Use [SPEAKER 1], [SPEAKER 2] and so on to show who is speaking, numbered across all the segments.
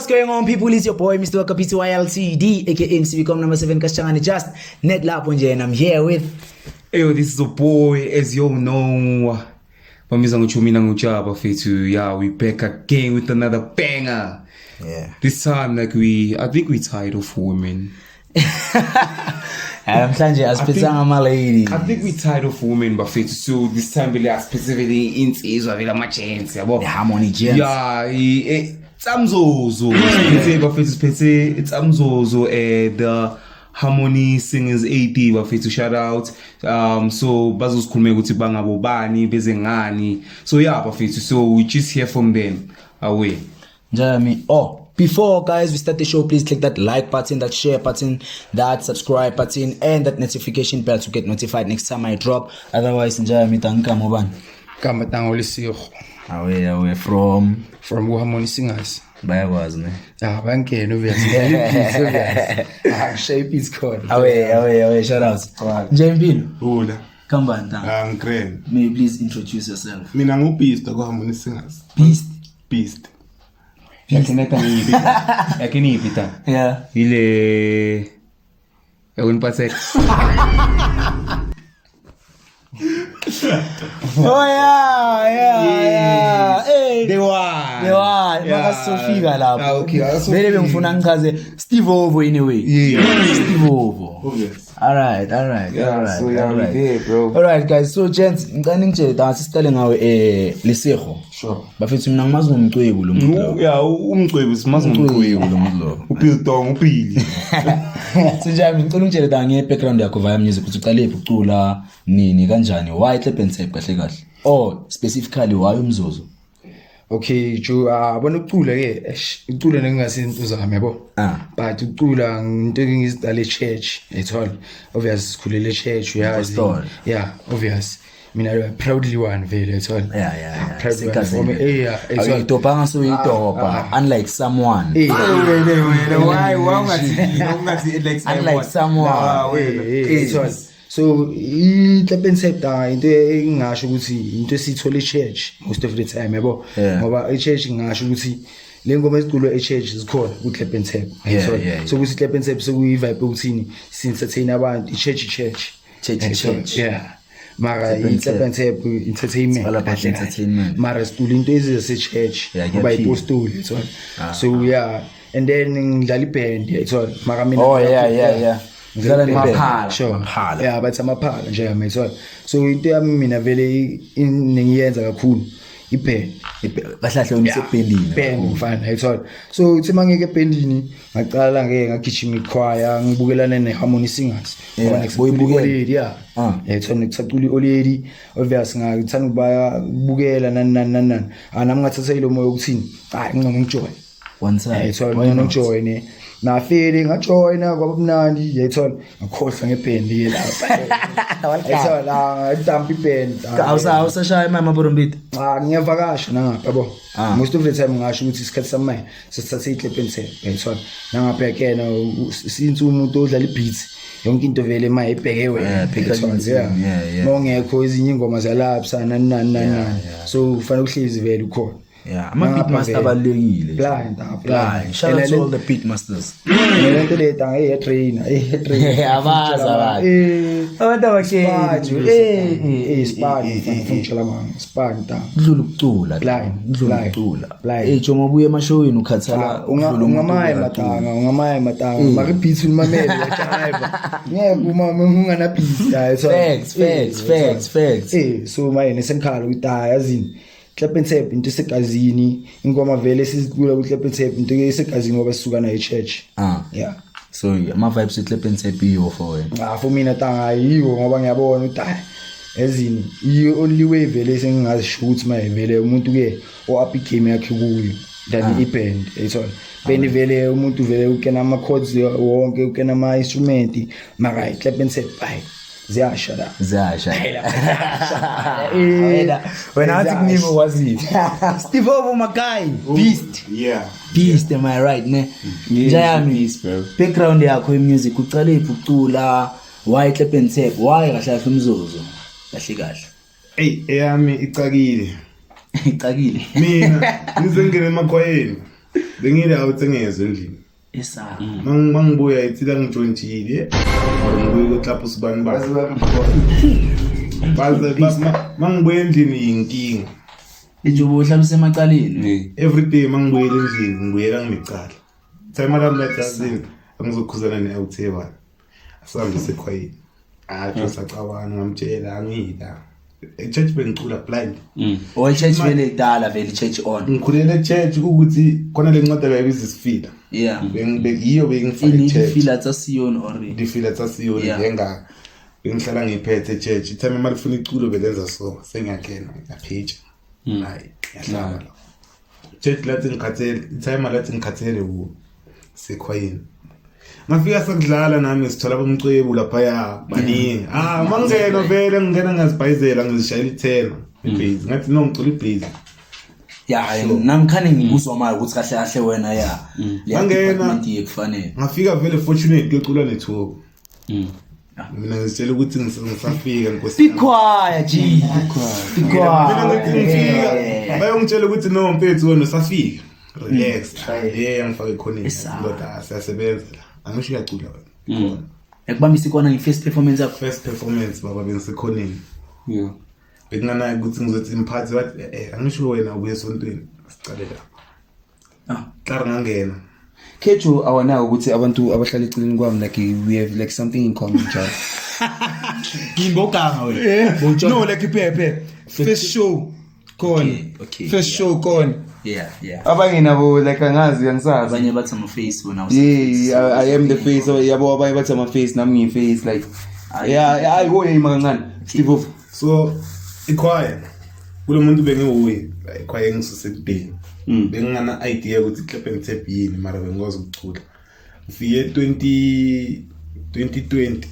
[SPEAKER 1] What's going on, people? It's your boy Mr. Wakapisi YLCD, aka MCVcom number 7 Kashangani Just Net Lapunje, and I'm here with
[SPEAKER 2] Hey, this is a boy, as you all know. Pamizangu Chumina Nguchaba Fetu. Yeah, we back again with another banger.
[SPEAKER 1] Yeah.
[SPEAKER 2] This time, I think we tired of women.
[SPEAKER 1] I'm Sanjay Aspizanga my lady.
[SPEAKER 2] I think we tired of women, but Fetu. So this time, we are specifically into Israel, my chance.
[SPEAKER 1] The harmony chance.
[SPEAKER 2] Yeah, it's Amzozo. It's Amzozo, the Harmony Singers 80 bafethu shout out so bazozikhuluma ukuthi bangabobani bezengani so yeah bafethu so we just hear from them away
[SPEAKER 1] Jeremy. Before guys we start the show, please click that like button, that share button, that subscribe button and that notification bell to get notified next time I drop. Otherwise Jeremy tanka moban
[SPEAKER 2] kama tangolisiyo
[SPEAKER 1] away from
[SPEAKER 2] Harmony Singers
[SPEAKER 1] bayakwazi ne
[SPEAKER 2] bangena obviously shape is called
[SPEAKER 1] away shout out Njempilo
[SPEAKER 3] Hola.
[SPEAKER 1] Kambanda
[SPEAKER 3] Ngren.
[SPEAKER 1] may you please introduce yourself.
[SPEAKER 3] Mina nguBeast kwa Harmony Singers. Beast.
[SPEAKER 2] Yakini ipita
[SPEAKER 1] Yeah.
[SPEAKER 2] ile yakunipathe
[SPEAKER 1] Yeah. Hey.
[SPEAKER 2] they were
[SPEAKER 1] Makasofika lapho.
[SPEAKER 2] Okay.
[SPEAKER 1] Vele bengifuna ngichaze Steve Ovo anyway.
[SPEAKER 2] Yeah.
[SPEAKER 1] Steve Ovo.
[SPEAKER 3] Obvious.
[SPEAKER 1] All right.
[SPEAKER 2] So yeah, we there, bro.
[SPEAKER 1] All right guys, so gents, ngicela ngitshele dance sicale ngawe Lesego.
[SPEAKER 3] Sure.
[SPEAKER 1] Bafethu mina ngimazi ngomcwebu lo muntu.
[SPEAKER 2] Yeah, umcwebu simazi ngomcwebu
[SPEAKER 1] lo muntu lo.
[SPEAKER 2] uBiltong uPhili.
[SPEAKER 1] Sinjani ngicela ungitshele da nge background yakho via music ukuthi uqale ukucula nini kanjani, why Clap and Tap kahle specifically why umzuzu.
[SPEAKER 4] Okay, abona ukucula ke ucula nengingasinto zami yabo. But ucula into engizidala church ethol. Obvious sikhulele church uyazi. Yeah, obvious. Mina proudly one vele ethol.
[SPEAKER 1] Yeah.
[SPEAKER 4] Proudly one for me.
[SPEAKER 1] Ethol. Itopa so itopa unlike someone.
[SPEAKER 2] Why ungathi like
[SPEAKER 1] unlike someone.
[SPEAKER 4] Ethol. So Clap and Tap da into engingasho ukuthi into esithole church most of the time yabo ngoba church ngisho ukuthi lengoma eziculwa church zikhona ku Clap and Tap so ukuthi Clap and Tap sokuyi vibe ukuthini entertain abantu church yeah mara Clap and Tap entertainment mara school into ezise church ngoba ipostoli so yeah and then ngidlala iband mara mina
[SPEAKER 1] yeah ngidlala nephala
[SPEAKER 4] sure yeah bathi amaphala nje yamethwa so into yami mina vele ningiyenza kakhulu iband
[SPEAKER 1] kahlahle unisebhendini
[SPEAKER 4] band mfana ayithola so uthi mangeke ebhendini ngaqala ngagijima ichoir ngibukelana neHarmony Singers
[SPEAKER 1] boyibukela
[SPEAKER 4] ayithola ngicacula ioledi obvious ngithanda ukubukela nani nami ngathatha ilo moya ukuthini hayi ngicela ngijoin
[SPEAKER 1] one side
[SPEAKER 4] ayithola ngijoin na feeling ngajoina kwabamnandi yayithola ngakhohlwa ngeband ke lapha ayithola ngidampa iband
[SPEAKER 1] awusashaya mama Borombiti
[SPEAKER 4] ngiyavakasha nangapha yabo most of the time ngasho ukuthi isikhathi sami sesithathe iClap and Tap ayithola nangapha yena since umuntu odlala ibeats yonke into vele mayibheke wena ngongekho ezinye ingoma zalapha nani so kufanele uhlezi vele ukhona.
[SPEAKER 1] Yeah, ama beat master abalekile.
[SPEAKER 4] Blind.
[SPEAKER 1] Shout out to all the beat masters.
[SPEAKER 4] Lento le tanga trainer.
[SPEAKER 1] Abaza. Abantu abakhe.
[SPEAKER 4] Spine functional man. Spine ta.
[SPEAKER 1] Dlula ukucula.
[SPEAKER 4] Blind.
[SPEAKER 1] Jomo buye emashowini ukhathala
[SPEAKER 4] ungamaye matanga. Maka beats ulmamele yajive. Ngeke uma ungana beats. Facts. So maye nesenkhala ukuthi yazini Clap and Tap into segazini ingoma vele sizicula ku Clap and Tap into esegazini ngoba sisuka na church yeah
[SPEAKER 1] so ama vibes with Clap and Tap yiwo for wena
[SPEAKER 4] for mina tanga yiwo ngoba ngiyabona ukuthi ezini i only way vele sengingazisho ukuthi maye vele umuntu ke o up game yakhe kuyo than iband ayithola beni vele umuntu vele ukena ama chords wonke ukena ama instrument mara Clap and Tap ziyasha
[SPEAKER 1] wena athi kunimo kwazi Steve Ovo Makai Beast am I right ne Njayami background yakho music uqale ukucula why Clap and Tap why kahle umzuzu kahle
[SPEAKER 3] eyami icakile
[SPEAKER 1] icakile
[SPEAKER 3] mina ngizengena emakhwayeni bengile awutsengezwe endlini
[SPEAKER 1] esa
[SPEAKER 3] mangibuya ithila ngijointile or ngibuye uklapha usibani bazi mangibuya endlini yinkinga
[SPEAKER 1] ijubo uhlala usemacaleni
[SPEAKER 3] every day mangibuyela endlini ngibuyela nginecala time lami lathazini angizokhuzana ne-out1 asihambe sekhwayini athi sacabana ngamtshela angiyila e-church bengicula blind
[SPEAKER 1] church vele idala vele church on
[SPEAKER 3] ngikhulele e-church ukuthi khona le ncwadi abayibiza isifila
[SPEAKER 1] yeah
[SPEAKER 3] iyo bengifake e-church
[SPEAKER 1] ifila tsa Sion or
[SPEAKER 3] difila tsa Sion ngenga bengihlala ngiphethe e-church time imali funa iculo belenza so sengiyakena ngapheja hayi yahlala church lathi ngikhathele time lathi ngikhathele sekhwayini ngafika sakudlala nami sithola bomcwebu lapha ya baningi mangena vele ngingena ngazibhayizela ngizishayela ithena ibase ngathi no ngicula ibase
[SPEAKER 1] ya nangikhane ngibuzwa manje ukuthi kahle kahle wena ya
[SPEAKER 3] ngangena
[SPEAKER 1] kufanele
[SPEAKER 3] ngafika vele fortunate kuyocula nethuko mina ngizitshela ukuthi ngisafika nkosi
[SPEAKER 1] Bikwaya G
[SPEAKER 3] mina ngifika bayongitshela ukuthi no mfethu wena usafika relax ngifake khona ndoda siyasebenza angisho uyacula wena
[SPEAKER 1] ekubambisa ikona nge-first performance yakho
[SPEAKER 3] first performance baba bengisekhoneni bekunganayo ukuthi ngizothi imphathi wathi angisho wena ubuye esontweni sicale lapha klar ngangena
[SPEAKER 2] Kejo awanayo ukuthi abantu abahlala eceleni kwami like we have like something in common njalo
[SPEAKER 1] ngingoganga wena
[SPEAKER 2] no like Pepe first show khona first show khona
[SPEAKER 1] yeah
[SPEAKER 2] abanye nabo like angazi angisazi
[SPEAKER 1] abanye bathi ama face wona
[SPEAKER 2] yeah I am the face yabo abanye bathi ama face nami ngi face like yeah ayiwo yima kancane Steve
[SPEAKER 3] so ikhwaya kulo muntu bengiwuye ikhwaya ngisusebudeni bengingana idea ukuthi iClap and Tap yini mara bengoza ukucula ufike 2020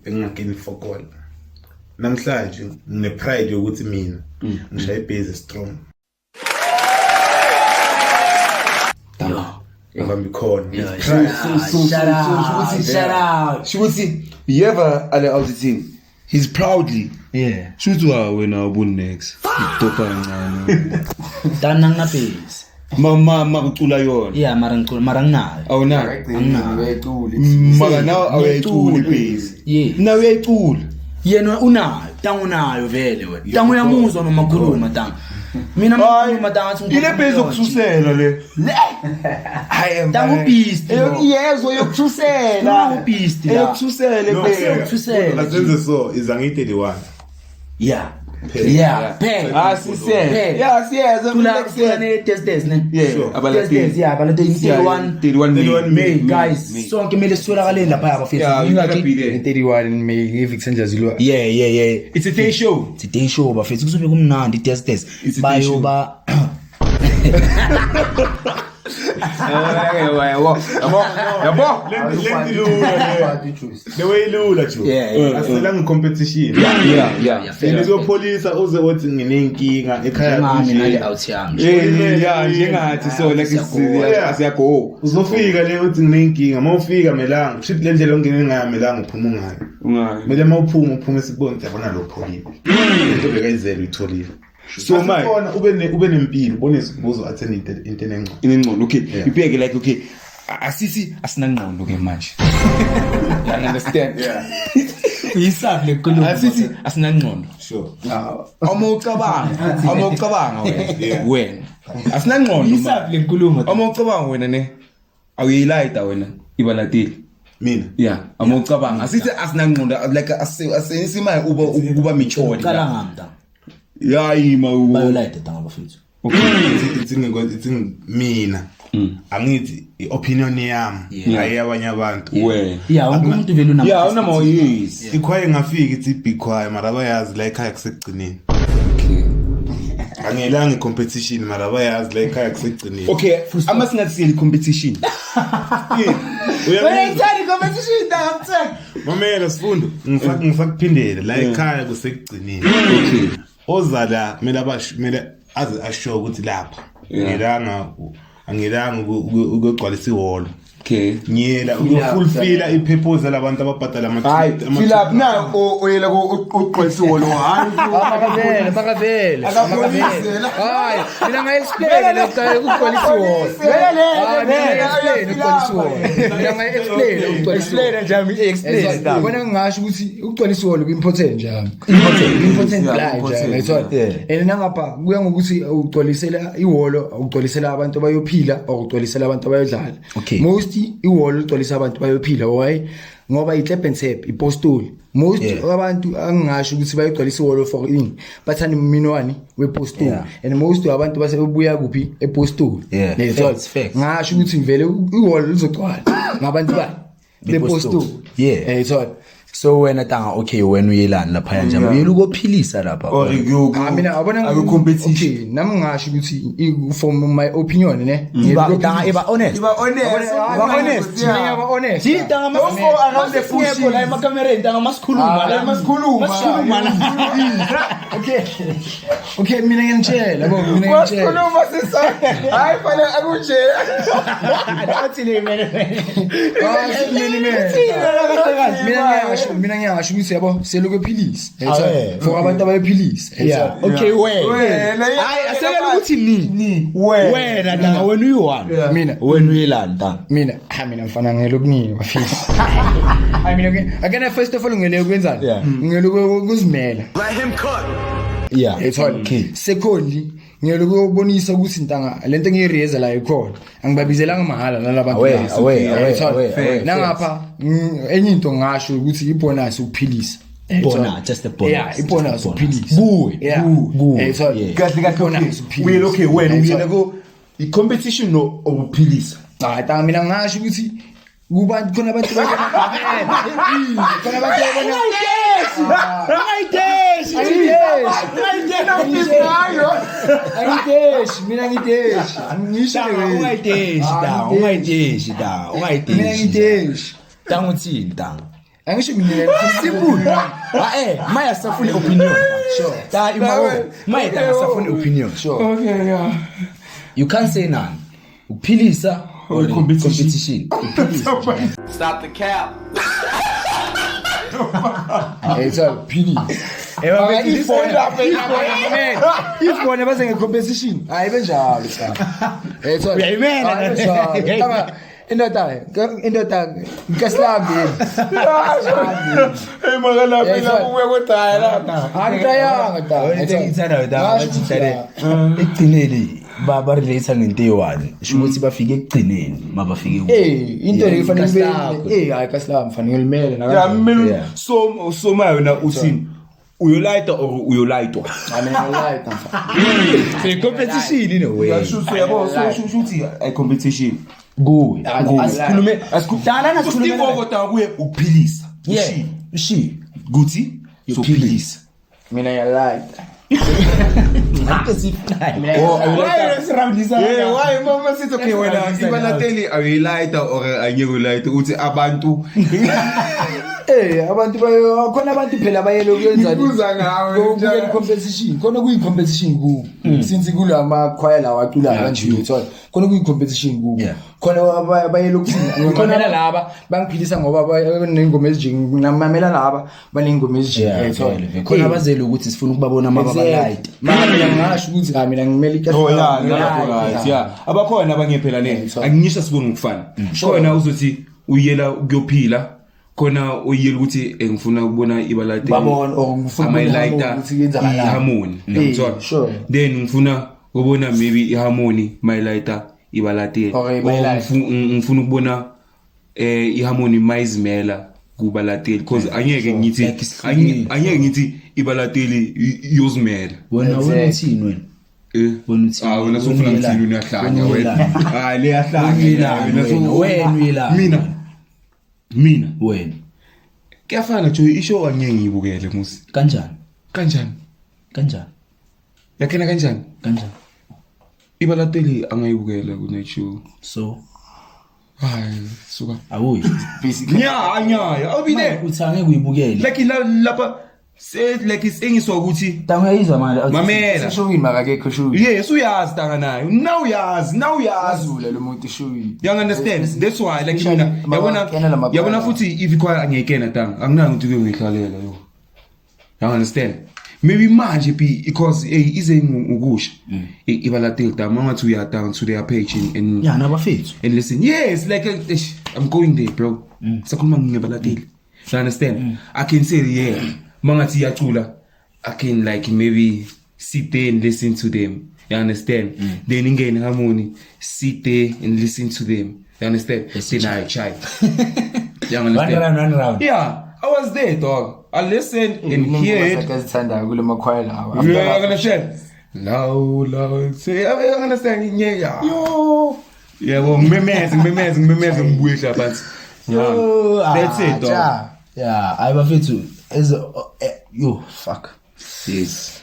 [SPEAKER 3] bengingakeni fokol namhlanje ngine pride yokuthi mina ngishaya ibase strong ngibambi khona
[SPEAKER 1] shout out
[SPEAKER 2] Shuthi yeva ale auditing he's proudly Shuthi wena ubun next idopa kancane
[SPEAKER 1] dana ngaphes
[SPEAKER 2] mama kucula yona
[SPEAKER 1] yeah mara ngicula mara nginayo
[SPEAKER 2] awunayo mara now awuyicula ibase
[SPEAKER 1] yeah
[SPEAKER 2] now uyayicula
[SPEAKER 1] yena unayo tangu nayo vele wena tangu uyamuzwa noma khuluma tangu mina makhuluma tangu athi
[SPEAKER 2] ile base okususela le
[SPEAKER 1] tangu beast
[SPEAKER 2] yezwe yokususela
[SPEAKER 1] beast
[SPEAKER 2] yokususela
[SPEAKER 1] yokususela
[SPEAKER 3] azenze so izangi31
[SPEAKER 1] yeah pay
[SPEAKER 2] siyeza
[SPEAKER 1] kula ne test ne
[SPEAKER 2] abala
[SPEAKER 1] test bala 31 May guys sonke mele sitholakale lapha yaba
[SPEAKER 2] fethu
[SPEAKER 4] 31 May ngivik senjazilwa
[SPEAKER 1] yeah
[SPEAKER 2] it's a day show
[SPEAKER 1] bafethu kuzobe kumnandi test bayoba
[SPEAKER 2] yabo
[SPEAKER 3] lewayilula jo asela ngicompetition ngizopolisa uze wathi nginenkinga ekhaya
[SPEAKER 1] ngami nale out yami
[SPEAKER 2] njengathi so like asiyago
[SPEAKER 3] uzofika le uthi nginenkinga mawufika melanga shit le ndlela ongene ngayamelanga uphuma ungayo mele mawuphuma esiboni yabona lo pholile into bekayizela uyitholile so manje ube nempilo ubone sibuzo attend into
[SPEAKER 2] enengcono okay ibheke like okay asisi asinangqondo ke manje you understand
[SPEAKER 1] uyisaphi lenkulumo
[SPEAKER 2] asisi asinangqondo
[SPEAKER 3] sure
[SPEAKER 2] awucabanga wena asinangqondo
[SPEAKER 1] uyisaphi lenkulumo
[SPEAKER 2] awucabanga wena ne awuyilayita wena ibalatile
[SPEAKER 3] mina
[SPEAKER 2] yeah awucabanga asisi asinangqondo like asenisimaye uba michodi
[SPEAKER 1] qala ngamda
[SPEAKER 2] yayi
[SPEAKER 1] bayolite tanga bafethu
[SPEAKER 3] it's mina angithi iopinion yami hayi abanye abantu
[SPEAKER 1] yeah wonke umuntu vele una
[SPEAKER 2] yeah una moyis
[SPEAKER 3] ikhwaye ngafika ithi big choir mara bayazi la ekhaya kusegcineni angelanga competition mara bayazi la ekhaya kusegcineni
[SPEAKER 2] okay ama singathi competition
[SPEAKER 1] uyayithanda competition damthe
[SPEAKER 3] mamela sifundo ngisakuphindela la ekhaya kusegcineni
[SPEAKER 2] okay
[SPEAKER 3] ozala mele aze asho ukuthi lapha ngilanga ukugcwalisa ihholo
[SPEAKER 2] Okay.
[SPEAKER 3] ngiyela ukufulfilla ipurpose labantu ababhadala
[SPEAKER 5] hayi fill up na oyela uqwesiwolo hayi
[SPEAKER 4] makavele hayi mina nga-explain ukugcwalisiwolo bona ngingasho ukuthi ukugcwalisiwolo ku-important njalo important blind and nangapha kuya ngokuthi ugcwalisela ihholo ugcwalisela abantu abayophila or ugcwalisela abantu abayodlala most ihholo ugcwalisa abantu bayophila why ngoba i-clap and tap ipostoli most abantu angingasho ukuthi bayigcwalisa ihholo for ini bathanda iminwani wepostoli and most abantu basebebuya kuphi epostoli ngasho ukuthi vele ihholo lizogcwala ngabantu bani bepostoli
[SPEAKER 1] so wena tanga okay wena uyelani lapha nje uyela ukophilisa lapha
[SPEAKER 4] mina abona competition nami ngasho ukuthi from my opinion ne
[SPEAKER 1] iba honest tanga masifungeko la emakamera tanga masikhuluma
[SPEAKER 4] okay mina ngiyantshela
[SPEAKER 5] khuluma sisonke hayi fanele akunje
[SPEAKER 4] athi le mina ngiyasho ukuthi yabo seloko ephilisa for abantu abayephilisa
[SPEAKER 1] okay wena hayi asekela ukuthi ni wena tanga wena uyi-1
[SPEAKER 4] mina
[SPEAKER 1] wena uyelani tanga
[SPEAKER 4] mina mfana ngiyelo kunini bafisa hayi mina akena first of all ngiyelo kwenzani ngiyelo ukuzimela secondly ngiyelo ukubonisa ukuthi intanga lento ngiyireza la ikhona angibabizelanga mahala nalabantu nangapha enye into ngasho ukuthi ibonus ukuphilisa
[SPEAKER 1] just a bonus
[SPEAKER 4] ibonus ukuphilisa
[SPEAKER 5] kahle okay wena uyena ko i-competition no ukuphilisa
[SPEAKER 4] hayi tanga mina ngasho ukuthi kubantu khona abantu angisho mina
[SPEAKER 1] simple maya safuna opinion maya safuna opinion
[SPEAKER 5] okay
[SPEAKER 1] you can't say none ukuphilisa or competition
[SPEAKER 6] Stop the cap.
[SPEAKER 4] it's a pity if bona base nge-competition hayi benjalo indoda nkasilambi
[SPEAKER 1] ekugcineni barelate ngento eyi-1 sho ukuthi bafike ekugcineni mabafike
[SPEAKER 4] into le kufanele hayi kasilambi fanele limele
[SPEAKER 5] so ma wena uthini uyolayita or uyolayitwa
[SPEAKER 1] competition in a way
[SPEAKER 5] yabo so uthi a competition
[SPEAKER 1] kuwe
[SPEAKER 5] asikhulume kodwa kuye ukuphilisa
[SPEAKER 1] ushi
[SPEAKER 5] kuthi sophilisa
[SPEAKER 4] mina ngiyalayita
[SPEAKER 5] why mama sithi okay wena ibalateli ayilayita or angeke ulayite uthi abantu
[SPEAKER 4] abantu khona abantu phela bayelo kuyenzani
[SPEAKER 5] ibuza ngawe
[SPEAKER 4] njalo competition khona kuyi-competition kubo since kulama choir lawa aculayo kanje uthola khona kuyi-competition kubo khona bayelo kuthini khona laba bangiphilisa ngoba banengoma ezinjini namamela laba banengoma ezinjini
[SPEAKER 1] khona bazele ukuthi sifuna ukubabona mababalayite
[SPEAKER 4] mina ngasho ukuthi mina ngimele
[SPEAKER 5] abakhona abanye phela angingisho sibona ngokufana khona uzothi uyela ukuyophila khona uyela ukuthi ngifuna ukubona ibalate
[SPEAKER 4] babona or ngifuna
[SPEAKER 5] amayilayita iharmony ngiyathola then ngifuna ukubona maybe iharmony mayilayita ibalate ngifuna ukubona iharmony mayizimela kubalateli because angeke ngithi ibalateli yozimela
[SPEAKER 1] wena uthini wena
[SPEAKER 5] wena sofuna ngithini uyahlanya wena
[SPEAKER 1] wena
[SPEAKER 5] mina
[SPEAKER 1] wena
[SPEAKER 5] kuyafana nje ishow angeke ngiyibukele musi kanjani yakhena kanjani ibalateli angayibukela ku show
[SPEAKER 1] so
[SPEAKER 5] hayi suka
[SPEAKER 1] awuyi
[SPEAKER 5] nya awubine
[SPEAKER 1] uthi angeke uyibukele
[SPEAKER 5] like lapha say like it's engiswa ukuthi
[SPEAKER 1] Tangayizwa manje.
[SPEAKER 5] mamela
[SPEAKER 4] Showini makakekho showini.
[SPEAKER 5] yes uyazi tanga nayo now uyazi
[SPEAKER 4] Azula lo muntu showini.
[SPEAKER 5] you understand that's why like yabona futhi if ikwa angekena tanga anginayo ukuthi kuyihlalela yo you understand maybe manje because ize ukusha ibalatil tama ngathi uya down to their page and
[SPEAKER 1] yeah nabafethu
[SPEAKER 5] and listen yes like I'm going there bro sakhuluma ngebalatil you understand I can say yeah mangathi iyacula I can like maybe sit there and listen to them you understand then ingene harmony sit there and listen to them you understand then I try you understand
[SPEAKER 1] run around
[SPEAKER 5] yeah I was there dog I listened and heard
[SPEAKER 4] Akazithanda kule makhwaya lawa.
[SPEAKER 5] you understand loud say I understand yeah yo yeah well memezing ngibuyisha but yeah that's it dog
[SPEAKER 1] yeah ayibafethu is yo fuck
[SPEAKER 5] yes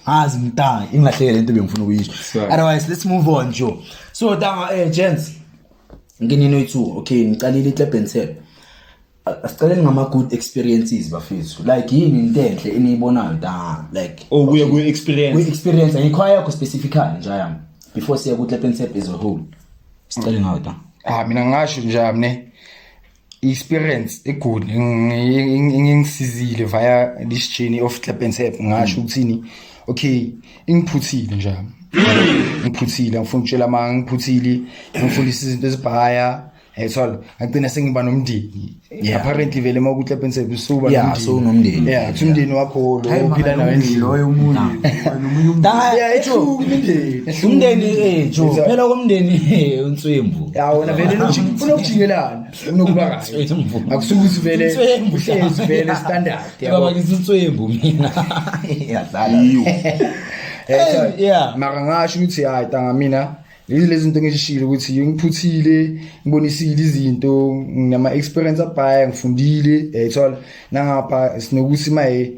[SPEAKER 1] azi mntanga ingilahleke lento bengifuna ukuyisho otherwise let's move on Joe so tanga gents nginino yithi okay ngicalile iClub and Tap asicaleni ngama good experiences bafethu like yini into enhle eniyibonayo tanga like
[SPEAKER 5] we experience
[SPEAKER 1] ayikhaya yakho specifically nje yami before siya kuClub and Tap as a whole sicale ngayo tanga
[SPEAKER 4] Mina ngasho nje mne experience egood ngingisizile via this journey of Clap and Tap ngasho ukuthini okay ingiphuthile nje ngiphuthile ngifuna ukutshela manga ngiphuthile ngifundisa izinto ezibhaya ethola ngagcina sengiba nomndeni apparently vele maku Clap and Tap usuba
[SPEAKER 1] yeah so nomndeni
[SPEAKER 4] yeah umndeni wakho lo uphila nawe endlini
[SPEAKER 1] loyo umuntu yeah ejo umndeni Joe phela komndeni uNtswembu
[SPEAKER 4] yawona vele ufuna ukujikelana unokuba kahle akusukuthi vele uhlezi vele standard
[SPEAKER 1] yabo ngisuntswembu mina yadlala
[SPEAKER 4] yeah mara ngasho ukuthi hayi tanga mina lezi zinto ngishilo ukuthi ngiphuthile ngibonisile izinto nginama experience abhaya ngifundile ethola nangapha sinokuthi maye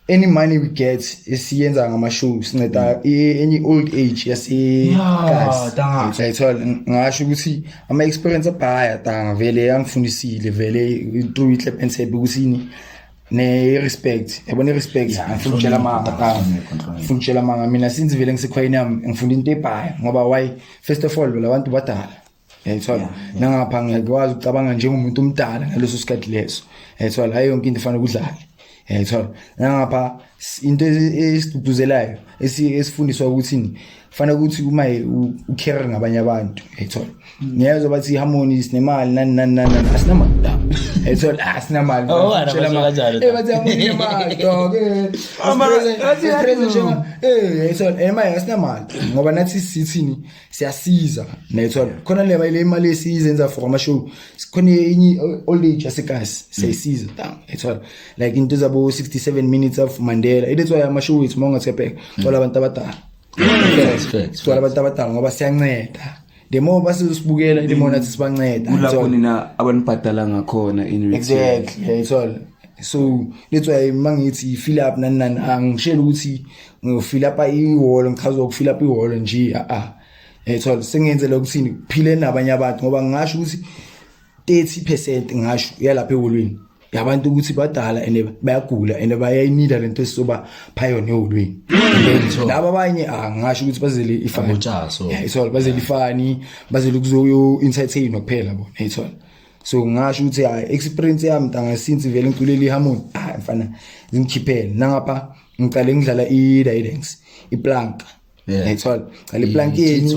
[SPEAKER 4] any money we get esiyenza ngama show sinceda any old age guys ethola ngasho ukuthi ama experience abhaya tanga vele yangifundisile vele through iClub and Tap ukuthi ne respect yabona respect ngifuna ukutshela manga mina since vele ngisekhwayini yami ngifunda into ebhaya ngoba why first of all labantu badala ethola nangapha ngiyakwazi ukucabanga njengomuntu omdala ngaleso sikhathi leso ethola hayi yonke into ifana ukudlala ethola nangapha into esiduduzelayo esifundiswa ukuthi kufanele ukuthi uma ucare ngabanye abantu ethola ngiyazwa bathi harmonies nemali nani asinamali ethola asinamali
[SPEAKER 1] utshela manje
[SPEAKER 4] bathi harmonies nemali dog ethola emali asinamali ngoba nathi sithini siyasiza nethola khona le imali esiyenza for ama show khona enye old age asekasi sayisiza ethola like into zabo 67 minutes of Mandela edethwa ama show wethu mongathephe thola abantu abadala thola abantu abadala ngoba siyanceda demo basizibukela demo nathi sibanceda
[SPEAKER 5] kulapho nina abanibhadala ngakhona in return
[SPEAKER 4] exactly ethola so that's why mangithi fill up nani angishela ukuthi ngifill up iwall ngichaza ukufill up iwall nje ethola sengenzela ukuthini kuphile nabanye abantu ngoba ngisho ukuthi 30% ngisho yalapha eholweni yabantu ukuthi badala and bayagula and bayayinida lento esizoba phayona eholweni laba abanye ngisho ukuthi bazele ifani ethola bazele ifani bazele kuzoyo entertain kuphela bona ethola so ngisho ukuthi experience yami ntanga since vele ngiculela iharmony mfana ngikhiphele nangapha ngiqale ngidlala i-dance iplank ethola qale iplank yeni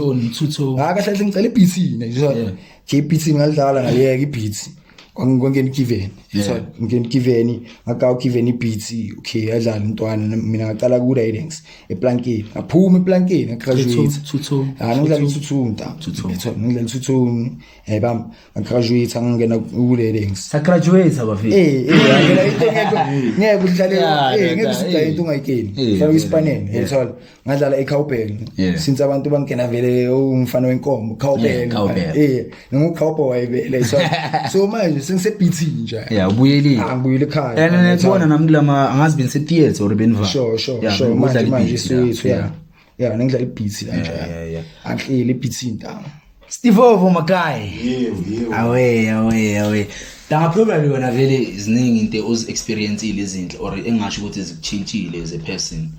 [SPEAKER 4] kahle ngicela ibeat nje JPT ngalidlala ngayeka ibeat ngongena given ethola ngene given ngaka given ibeat okay adlala intwana mina ngaqala ku dance eplankeni ngaphuma eplankeni ngagraduate ngidlala uthunta ethola ngidlala uthunta bam ngagraduate ngangena ku dance
[SPEAKER 1] sagraduate abafi
[SPEAKER 4] ngeke ngeke udlalela ngeke usicela into ungayikeni faka ispaneni ethola ngadlala eCowbell since abantu bangena vele umfana wenkomo Cowbell ngicowboy vele so manje sengisebeat nje
[SPEAKER 1] ubuyelile
[SPEAKER 4] ngibuyile ekhaya
[SPEAKER 1] ngibona nami lama angazi bese theater or benva
[SPEAKER 4] sure manje swethu ngidlala ibeat nje angihlile ibeat intanga
[SPEAKER 1] Steve Ovo my guy awe Danga probably wena vele iziningi into ozi-experience-ile izinto or engasho ukuthi zikuchintshile as a person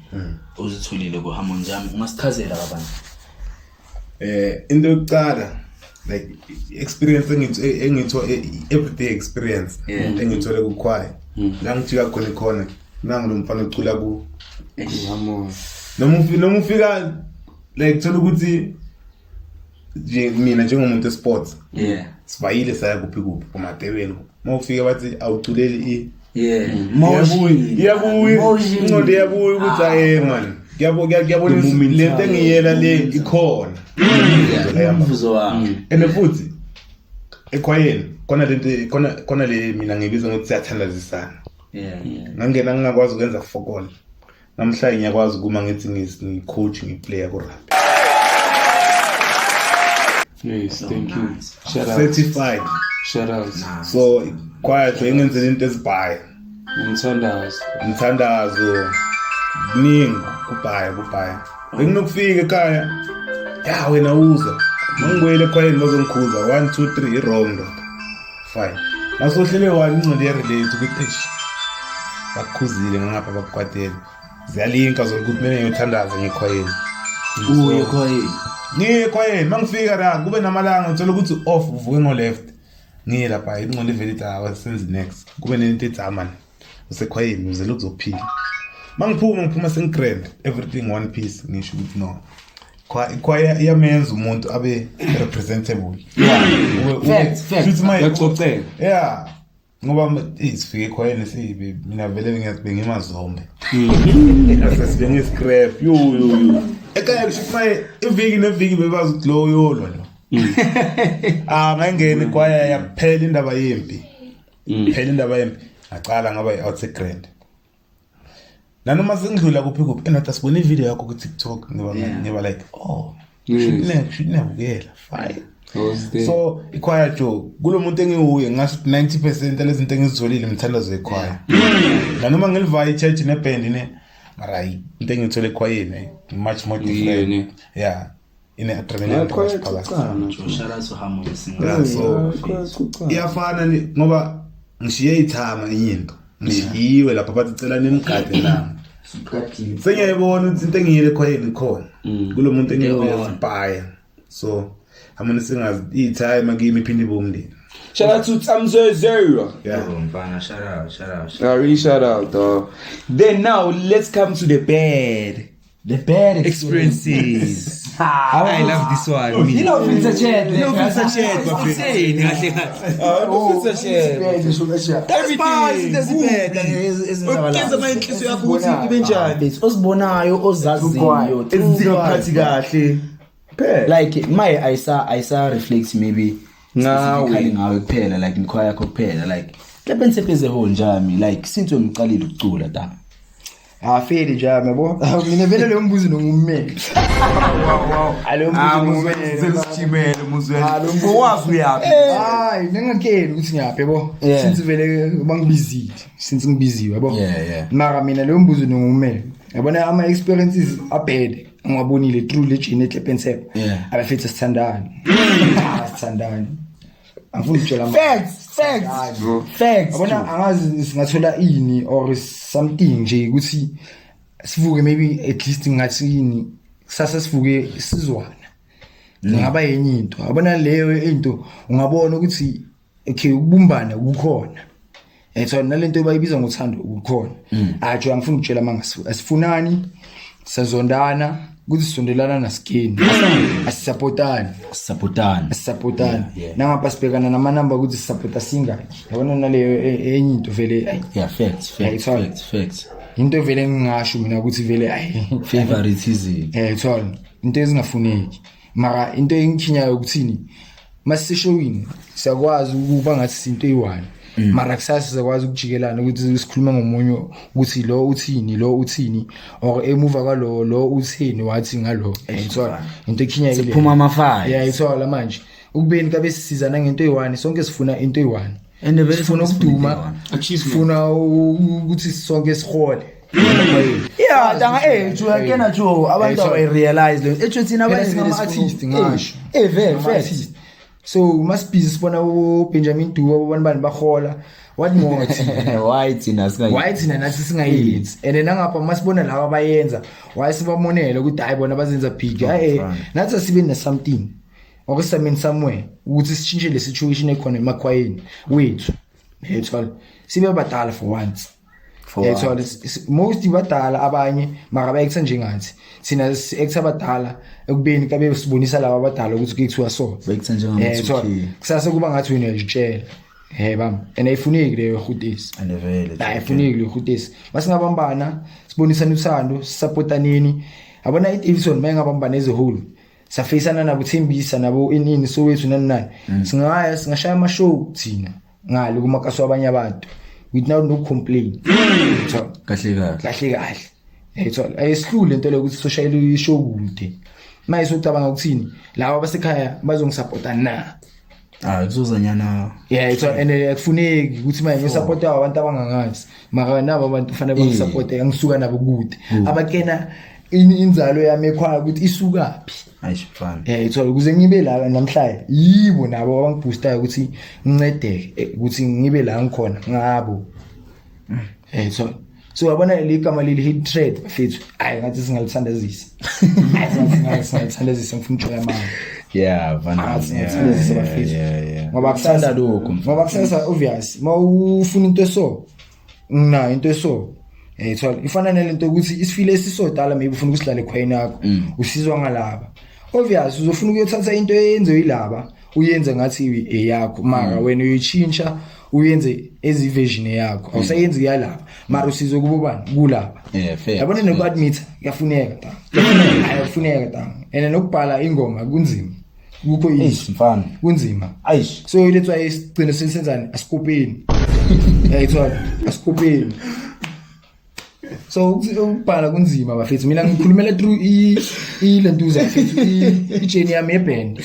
[SPEAKER 1] ozitholile kuHarmony Jam ungasichazela kabanzi.
[SPEAKER 3] Into yokuqala like experience engitho everyday experience engithole kukhwaya la ngijika khona nangu lo mfana ocula ku noma ufika like thola ukuthi mina njengomuntu esports sibayile saya kuphi kuMatebeni mawufika bathi awuculeli incode yabuya ukuthi aye man ngiyabona lento engiyela le ikhona
[SPEAKER 1] umvuzo wami
[SPEAKER 3] and futhi ekhwayeni khona le mina ngibiza ngokuthi siyathandazisana ngangena ngingakwazi ukwenza fokola namhlanje ngiyakwazi kuma ngithi ngicoach ngiplayer ku rugby.
[SPEAKER 5] Yes, thank you. Shout out.
[SPEAKER 3] Certified.
[SPEAKER 5] Shout out.
[SPEAKER 3] So quiet ngenzela into ezibhaye. Umthandazo. Ningi kubhaya. Benginokufika ekhaya. Ya wena uza. Ngingwele ekhwayeni bazongikhuza 1 2 3 wrong. Fine. Masohlele wancole relate ukuthi bakukhuzile ngapha bakukwatela. Ziyalinka zokuthi mina ngiyothandaza ngekhwayeni.
[SPEAKER 1] Uye ekhwayeni.
[SPEAKER 3] Ngiyekhwayeni mangifika la kube namalanga ngithola ukuthi off uvuke ngo left ngiye lapha ingqondo vele ithi awasenze next kube nento ethi man usekhwayeni uzele uzophila mangiphuma sengigrand everything one piece ngisho ukuthi no kwaya iyamenza umuntu abe representable
[SPEAKER 1] facts
[SPEAKER 5] yaxoxeka
[SPEAKER 3] ngoba isifike ekhwayeni sibe mina vele ngimazombe asibe ngiscrap yo ekaya kushifaye iviki neviki bebazi ukuthi lo yolwa lo ngangena kwaya yaphela indaba yempi ngaqala ngaba i-outside grand nanoma sengidlula kuphi enathi sibone ivideo yakho ku TikTok ngiba like should nebukela fine so ikhwaya jo kulo muntu engiuye ngasho 90% lezinto engizitholile imthandazo ekhwaya nanoma ngilivaya ichurch neband mara into engithole ekhwayeni much more different in adrenaline rush phakathi.
[SPEAKER 1] Shout out to Harmony
[SPEAKER 3] so iyafana ngoba ngishiye ithama into ngishiyiwe lapha bathi cela nimgade nami sengiyayibona ukuthi into engiyile ekhwayeni khona kulo muntu engiyosibhaya so Harmony Singers ithama kimi iphinde ibumndeni.
[SPEAKER 5] Shout out to Tamzezera.
[SPEAKER 1] Shout out.
[SPEAKER 5] Really shout out. Then now let's come to the bad experiences. I love this one.
[SPEAKER 1] You know Filter Chat. Osibonayo ozaziyo
[SPEAKER 5] ezingaphathi kahle.
[SPEAKER 1] Like my Isa reflects maybe specifically ngawe kuphela like inkhwaya yakho kuphela like lebensepheze ho njami like since ngiqalile ukucula ta
[SPEAKER 4] afeli njami yabo mina vele lo mbuzi nomummeli alo mbuzi
[SPEAKER 5] sesichimele muzweni alo mbowazi uyapi
[SPEAKER 4] hayi ningakeni ukuthi ngiyaphi yabo since vele bangibizile since ngibiziwe yabo mara mina lo mbuzi nomummeli yabona ama experiences abhede ngwabonile true legend eTlepensep abafethu sithandani angifuni ukutshela facts abona angazi singathola ini or something nje ukuthi sivuke maybe at least ngathi ini sasa sivuke sizwana ngaba yenye into abona leyo into ungabona ukuthi okay ukubumbana kukhona etho nalento bayibiza ngothando ukukhona ajo angifuni ukutshela manga asifunani sazondana ukuthi sondelana naskini asisupportana nangapha sibhekana namanamba ukuthi sisupporta singaki yabona naleyo enye into vele
[SPEAKER 1] facts
[SPEAKER 4] into vele ngingasho mina ukuthi vele
[SPEAKER 1] favoritism
[SPEAKER 4] thola into ezingafuneki mara into engikhinyayo ukuthini masishowini siyakwazi ukuba ngathi into eyi-1 mara kusasa sizakwazi ukujikelana ukuthi sikhuluma ngomunye ukuthi lo uthini or emuva kwalo lo uthini wathi ngalo thola into ekhinya ile
[SPEAKER 1] siphuma amafaya
[SPEAKER 4] ithola manje ukubeni kabe sisizana ngento eyi-1 sonke sifuna into eyi-1 and vele sifuna ukuduma sifuna ukuthi sonke sihole
[SPEAKER 1] danga juyakena jo abantu abayirealize lo thina abayenza ama-artist ngasho very fast
[SPEAKER 4] so must be sibona uBenjamin Dube abantu bahola what more
[SPEAKER 1] why thina
[SPEAKER 4] nathi singayenzi and nangapha masibona laba abayenza why sibamonela ukuthi hayi bona bazenza big nathi asibe na something okusameni somewhere ukuthi sichinje le situation ekhona emakhwayeni wethu yethola sibe badala for once yethola most badala abanye mara bayekutha njengathi thina ekutha badala ekubeni kabe sibonisa laba abadala ukuthi kuthiwa so
[SPEAKER 1] bayekutha njengathi
[SPEAKER 4] kusasa kuba ngathi wena uyajitshela bam and ayifuneki leyo hutisi ayifuneki leyo hutisi masingabambana sibonisana uthando sisupportaneni abona iDavidson mayengabambana as a whole safacana nabo Thembisa nabo inini Soweto nani singaya singashaya ama show thina ngalo kumakaso abanye abantu without no complain kahle yethola ayisihlule into le ukuthi soshayela ishow kude manje sokucabanga ukuthini laba abasekhaya bazongisupporta na
[SPEAKER 1] kuzozanyana
[SPEAKER 4] yethola and akufuneki ukuthi manje ngisupporta abantu abangangazi mara nabo abantu kufanele bangisupporte angisuka nabo kude abakena inzalo yami ekhaya ukuthi isukaphi
[SPEAKER 1] ayishifana
[SPEAKER 4] yethola ukuze ngibe la namhlanje yibo nabo abangiboostayo ukuthi ngincedeke ukuthi ngibe la ngikhona ngabo so yabona ligama leli hit trade bafethu hayi ngathi singalithandazisa singalithandazisa ngifuna ujoya manje singalithandazisa bafethu ngoba kusanda lokho ngoba kusasa obvious mawufuna into so ngina into so yethola ifana nalento ukuthi isifile esisodala maybe ufuna ukusidlala ekhwayini yakho usizwa ngalaba obvious uzofuna ukuyothatha into eyenziwe yilaba uyenze ngathi eyakho mara wena uyichintsha uyenze eziversion yakho awusayenzi yalapha mara usizwe kubobani kulapha yabona nokuadmit kuyafuneka ta and nokubhala ingoma kunzima kukho
[SPEAKER 1] mfana
[SPEAKER 4] kunzima
[SPEAKER 1] ayish
[SPEAKER 4] so let's why sigcina sisenzani asikopeni yayithola asikopeni so ukubhala kunzima bafethu mina ngikhulumela through ilentuza bafethu ijourney yami eband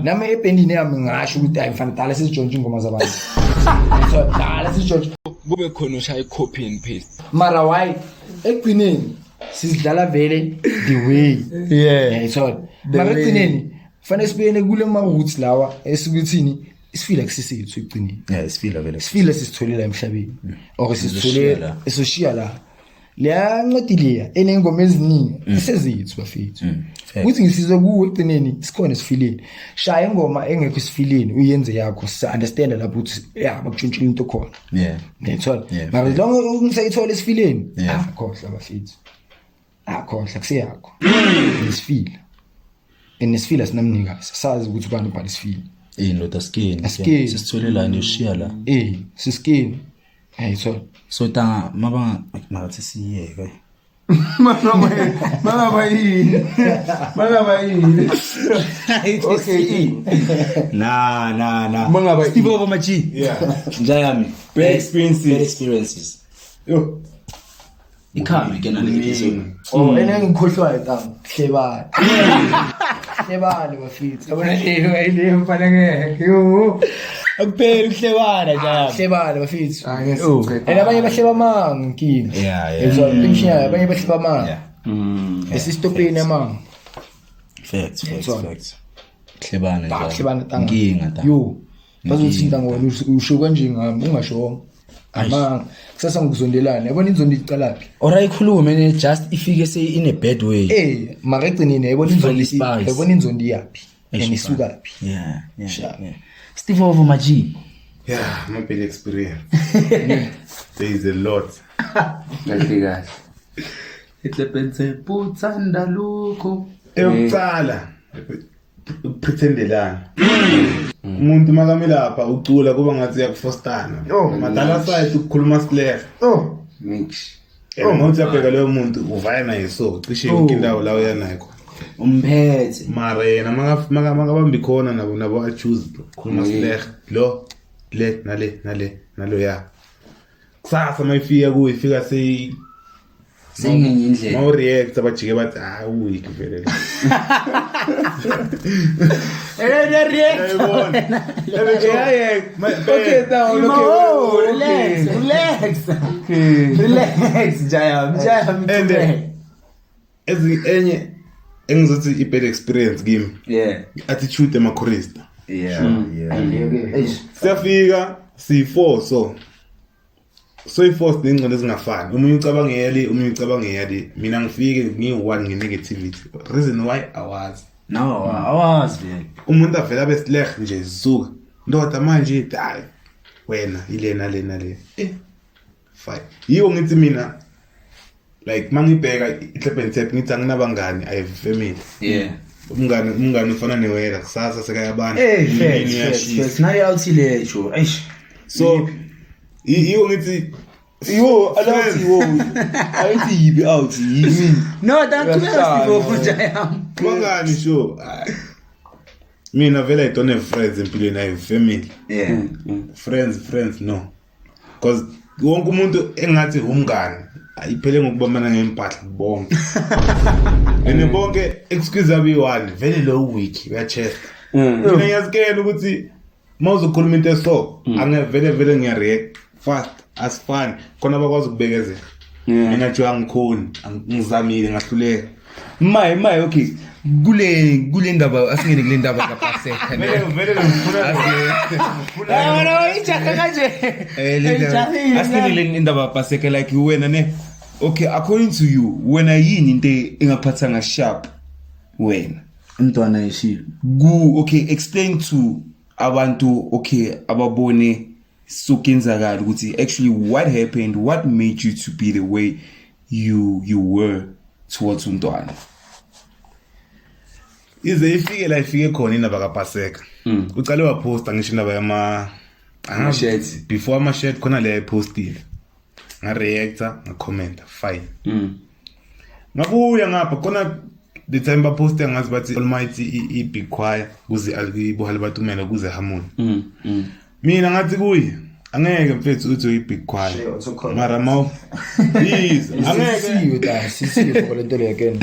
[SPEAKER 4] nami ebandini yami ngasho ukuthi hayi mfana dala sisijontshe ingoma zabantu so dala sisijontshe
[SPEAKER 5] kube khona ushaya i-copy and paste
[SPEAKER 4] mara why ekugcineni sizidlala vele the way so mara ekugcineni fanele sibuyele kule ma-roots lawa esikuthini isifila kusisethu ekugcineni isifila sisitholela emhlabeni or sisitholela esoshiya la liyancedileya enengoma eziningi esezethu bafethu ukuthi ngisizwe kuwe ekugcineni sikhona sifileni shaya ingoma engekho sifileni uyenze yakho understand lapho ukuthi bakutshontshela into khona ngiyathola mara lonke ngisayithola esifileni khohla bafethu khohla kuseyakho isifila enesifila sinamnikazi sazi ukuthi ubani ubhala isifila
[SPEAKER 1] indoda skin sisitholela nishiya la
[SPEAKER 4] siskin
[SPEAKER 1] so tanga mabanga ngathi siyeke
[SPEAKER 5] mama yini okay
[SPEAKER 1] na
[SPEAKER 5] mangaba
[SPEAKER 1] Steve over machi njayami
[SPEAKER 3] bad experiences
[SPEAKER 1] yo ikhami ke nalekizwe
[SPEAKER 4] enengikhohlwayo tanga hlebane bafethu yabona le mfana ngeke
[SPEAKER 1] akupheli ukuhlebana njalo
[SPEAKER 4] hlebane bafethu abanye bahleba manga inkinga abanye bahleba manga esistopeni amanga
[SPEAKER 1] facts hlebana
[SPEAKER 4] tanga
[SPEAKER 1] inkinga ta
[SPEAKER 4] yo bazothinta ngona usho kanje ngami ungashonga amanga kusasa ngikuzondelana yabona inzondo icalaphi
[SPEAKER 1] ora ikhulume ne just ifike say in a bad way
[SPEAKER 4] mara egcinini yabona inzondo yaphi enisukaphi
[SPEAKER 1] Steve over maji
[SPEAKER 3] my bad experience there is a lot
[SPEAKER 5] kahle etlepense putsanda lokho
[SPEAKER 3] eyokucala pretendela umuntu makamela lapha ucula kuba ngathi yakufostana madala side ukukhuluma square
[SPEAKER 5] mix
[SPEAKER 3] manje yapeka leyo muntu uvaya naye so cishe yonke indawo la uyanayiko
[SPEAKER 1] umphethe
[SPEAKER 3] mara yena makabambi khona nabo choose ukukhuluma square lo le nalo ya kusasa mayifika kuwe ifika
[SPEAKER 1] sengenye indlela
[SPEAKER 3] mawu react abajike bathi weak vele
[SPEAKER 1] okay now relax jayam
[SPEAKER 3] enye engizothi i-bad experience kimi attitude ema-chorista siyafika si4 so i-force nengcondo ezingafani omunye ucabanga ngeyali omunye ucabanga ngeyali mina ngifike ngiyi-one nge-negativity reason why awazi
[SPEAKER 1] awazi
[SPEAKER 3] umuntu avela besileh nje zisuka ndoda manje hayi wena ilena lena le fine yiwo ngithi mina like mangibheka ihlebentep ngithi anginabangani I have family umngani ufana newela kusasa sekayabana
[SPEAKER 1] facts nayo awuthile sho eish
[SPEAKER 3] so yiwo ngithi
[SPEAKER 5] ayithi yibi out yimi
[SPEAKER 1] no that's
[SPEAKER 3] bangani sho mina vele I don't have friends empilweni I have family friends no because wonke umuntu engathi umngani ayiphele ngokubambana ngempahla bonke ene bonke excuse abiwani vele lo week uyachest mina ngiyazikela ukuthi mawuzokhuluma into eso angevele ngiyareact fast as fun khona bakwazi ukubekezela mina nje angikhoni ngizamile ngahluleka
[SPEAKER 5] my okay kule ndaba asingene kule ndaba kaPaseka
[SPEAKER 3] vele
[SPEAKER 5] asingene kule ndaba kaPaseka like wena ne okay according to you wena yini into engaphathanga sharp wena
[SPEAKER 1] umntwana yeshilo
[SPEAKER 5] okay explain to abantu okay ababone sokenzakala ukuthi actually what happened, what made you to be the way you were towards umntwana.
[SPEAKER 3] Ize ifike khona indaba kaPaseka. Ucale waposta ngisho indaba yama
[SPEAKER 5] shirts
[SPEAKER 3] before ama shirt khona le postile. Nga reactor, nga commenter, fine. Ngabuya ngapha khona the time ba posta ngazi bathi Almighty I big choir kuze alibuhali batumela kuze Harmony. Mina ngathi kuyi angeke mfethu uthi big choir. Mara maw please angeke
[SPEAKER 4] sisiwe for lento le again.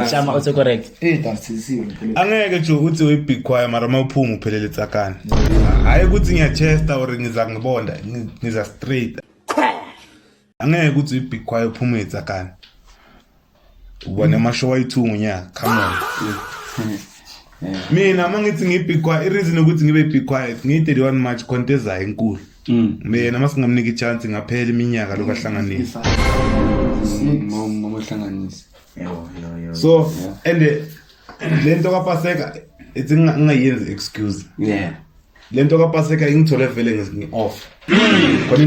[SPEAKER 1] Shama auto correct.
[SPEAKER 4] Sisiwe.
[SPEAKER 3] Angeke nje uthi big choir mara mawuphuma uphelele tsakani. Hayi ukuthi ngiyachesta or ngiza ngibonda ngiza straight. Angeke ukuthi big choir uphuma etsakani. Ubone amashow ayi2 ngonyaka come on. Mina mangithi ngibig choir ireason ukuthi ngibe big choir ngi31 March kontezayo enkulu. Mina masingamnika ichance ngaphela iminyaka lokahlanganisa.
[SPEAKER 5] Ngohlanganisa.
[SPEAKER 3] So and lento kaPaseka ithi ngingayenza excuse. Lento kaPaseka ingithole vele ngi-off. Khona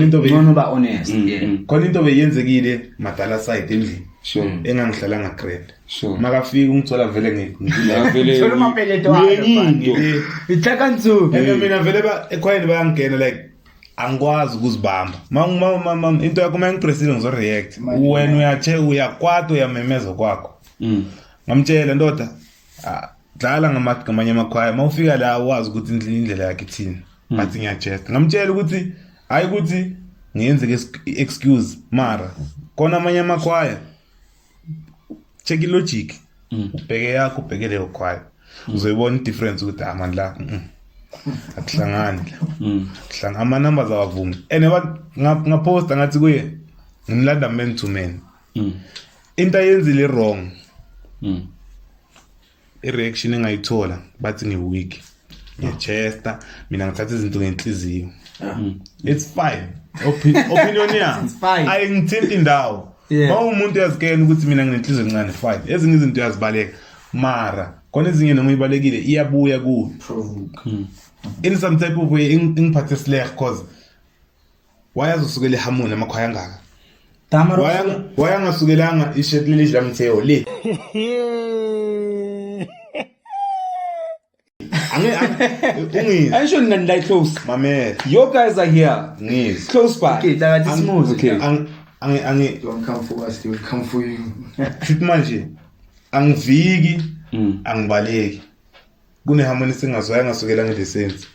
[SPEAKER 3] into
[SPEAKER 1] no ba honest.
[SPEAKER 3] Khona into beyenzekile madala side endlini.
[SPEAKER 5] Sure.
[SPEAKER 3] Engangihlala ngagrade.
[SPEAKER 5] Sure.
[SPEAKER 3] Makafika ungithola vele
[SPEAKER 5] vele
[SPEAKER 1] Thola mapeleto wakho. Ithaka nzu.
[SPEAKER 3] Mina vele ekhwayeni bayangena like angikwazi ukuzibamba. Mama into yakho mangipressile ngizoreact. Wena uyakwata uyamemeza kwakho. Ngamtshela ndoda dlala ngamanye amakhwaya mawufika la wazi ukuthi indlela yakhe ithini. Bathi ngiyachest. Ngamtshela ukuthi hayi ukuthi ngiyenze excuse mara kona amanye amakhwaya check logic ubheke yakho ubhekele ukhwaya uzoyibona difference ukuthi amandla akuhlangani hlanga ama numbers awavumi ene ngaposta ngathi kuye ngimlanda man to man into ayenzile wrong ireaction engayithola bathi ngiweak ngiyachesta mina ngithatha izinto ngenhliziyo it's fine opinion yami ayingithinti indawo umuntu yazikela ukuthi mina nginenhliziyo encane fine ezinye izinto yazibaleka mara khona ezinye noma ibalekile iyabuya ku in some type of way ingiphathe slack cause wayazusukela eHarmony amakhwaya ngaka wayangasukelanga ishirt leli lamtheo le
[SPEAKER 5] I should not like close.
[SPEAKER 3] Mame,
[SPEAKER 5] your guys are here.
[SPEAKER 3] Yes.
[SPEAKER 5] Close by.
[SPEAKER 1] Okay, that is smooth.
[SPEAKER 5] Okay.
[SPEAKER 4] Don't come for us, they will come for you.
[SPEAKER 3] Shoot manje. Angiviki, angibaleki. Kune Harmony singazwaya ngasukela ngeDecember.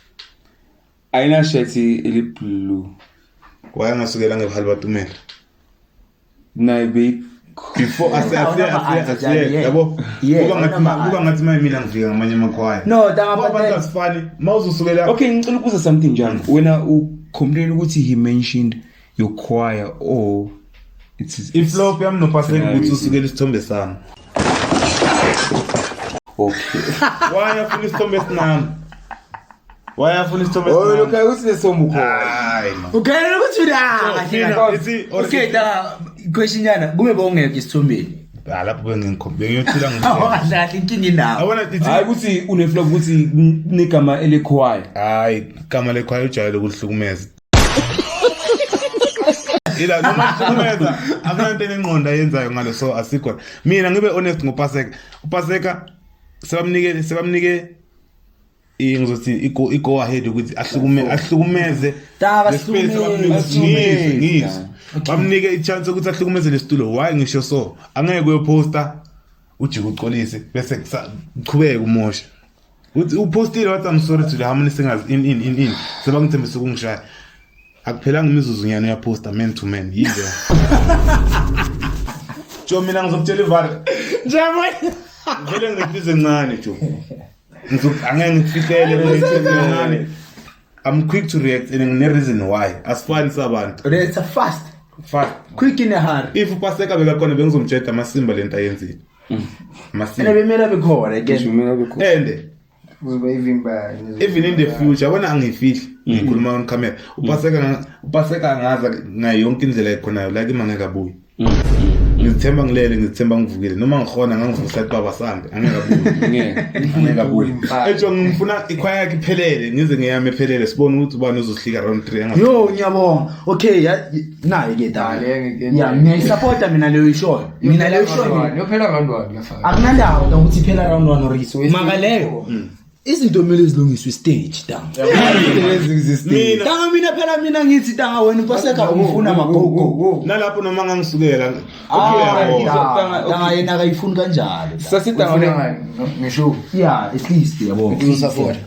[SPEAKER 5] Ayina shirt eli blue.
[SPEAKER 3] Waya ngasukela ngeBhali Batumela.
[SPEAKER 5] Na be
[SPEAKER 3] before asiya yabo kuba ngathi mina ngifika ngamanye amakhwaya
[SPEAKER 1] no tanga
[SPEAKER 3] asifani mawuzusukela
[SPEAKER 5] okay ngicela ukuza something njani wena ucomplain ukuthi he mentioned your choir or it's
[SPEAKER 3] iflop yami noPaseka ukuthi usukela isithombe sami
[SPEAKER 5] okay
[SPEAKER 3] why afuna isithombe sinami Why afuna isithombe
[SPEAKER 5] Oh,
[SPEAKER 3] esincane?
[SPEAKER 5] lokho ukuthi lesombo khona.
[SPEAKER 3] Hayi man.
[SPEAKER 1] Ukhalela ukuthi
[SPEAKER 3] Mina,
[SPEAKER 1] da question yana kube bongeke isithombeni.
[SPEAKER 3] lapho bengiyothula
[SPEAKER 1] Kahle inkinga indawo.
[SPEAKER 3] Yabona
[SPEAKER 5] Hayi ukuthi uneflow ukuthi negama elikhwayo.
[SPEAKER 3] hayi igama lekhwayo ujayele ukuhlukumeza. Ila noma hlukumeza akunanto enengqondo ayenzayo ngalo so asikho. Mina ngibe honest ngoPaseka. uPaseka sebamnike ngizothi i-go ahead ukuthi ahlukumeze.
[SPEAKER 1] Daba
[SPEAKER 3] Ngizwe. Bamnike i-chance ukuthi ahlukumeze lesitulo. Why ngisho so? Angeke uyoposta ujike uqolise bese kuqhubeke umosha. Uthi upostile wathi I'm sorry to the Harmony Singers in sebangithembisa ukungishaya. Akuphelanga imizuzu nyana uyaposta man to man yize. Jo mina ngizokutshela ivari.
[SPEAKER 1] Njalo.
[SPEAKER 3] Vele ngifize encane jo. Angeke ngifihlele encane. I'm quick to react and ngine reason why. Asifani sabantu.
[SPEAKER 1] It's a fast. Quick in a hurry.
[SPEAKER 3] If uPaseka bekakhona bengizomtshela amasimba lento ayenzile.
[SPEAKER 1] Ene bemela bekhona again.
[SPEAKER 3] And even in the future yabona angifihli ngikhuluma on camera uPaseka ngaza ngayo yonke indlela ekhona like mangeke abuye ngithemba ngilele ngithemba ngivukile noma ngikhona ngangivusa baba sambe angeke abuye ejo ngifuna ikhwaya yakhe iphelele ngize ngiyame ephelele sibone ukuthi ubani uzohlika round 3
[SPEAKER 1] yo ngiyabonga okay nayi ke dala ya ngiyayisupporta mina leyo show
[SPEAKER 4] Yophela ngandwani ngafaka.
[SPEAKER 1] akunandawo ukuthi iphela round 1 or iso maka leyo izinto kumele zilungiswe stage dang mina ngithi danga wena uPaseka ungifuna magogo
[SPEAKER 3] nalapho noma ngangisukela
[SPEAKER 1] danga yena akayifuni kanjalo
[SPEAKER 5] Sasita ngone.
[SPEAKER 4] Ngisho.
[SPEAKER 1] yeah at least yabo
[SPEAKER 4] Usupport.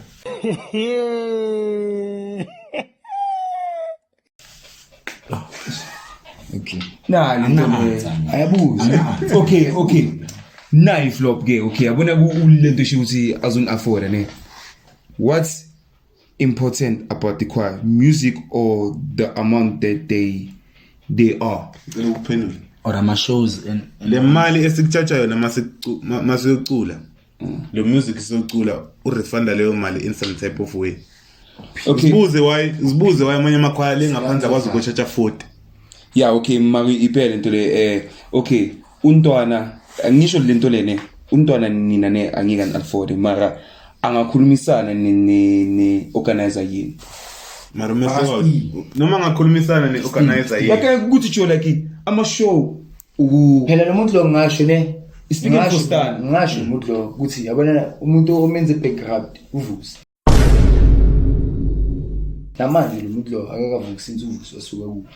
[SPEAKER 1] okay
[SPEAKER 5] Nah,
[SPEAKER 1] ayabuza
[SPEAKER 5] okay. Nayi flop ke okay. Yabona ulento shokuthi azun afford ne. What's important about the choir? Music or the amount that they are?
[SPEAKER 3] ukuphendula
[SPEAKER 1] or ama shows and
[SPEAKER 3] le mali esikuchacha yona masiyocula le music siyocula urefunda leyo mali in some type of way.
[SPEAKER 5] Okay.
[SPEAKER 3] Zibuze why amanye amakhwaya lengaphansi akwazi ukuchacha 40.
[SPEAKER 5] Yeah, okay, mari iphele into le okay, untwana angisho lento lene, untwana nina ne angika afford mara angakhulumisana ne organizer yini.
[SPEAKER 3] Mara msewa noma ngakhulumisana ne organizer yini.
[SPEAKER 5] Like ukuthi jo like ama show
[SPEAKER 4] Phela nomuntu lo ngasho ne.
[SPEAKER 5] Speaking for Stan.
[SPEAKER 4] Ngasho umuntu lo ukuthi yabona umuntu omenze background uvusi. Namanje lo muntu lo akakavuki since uvusi wasuka ku.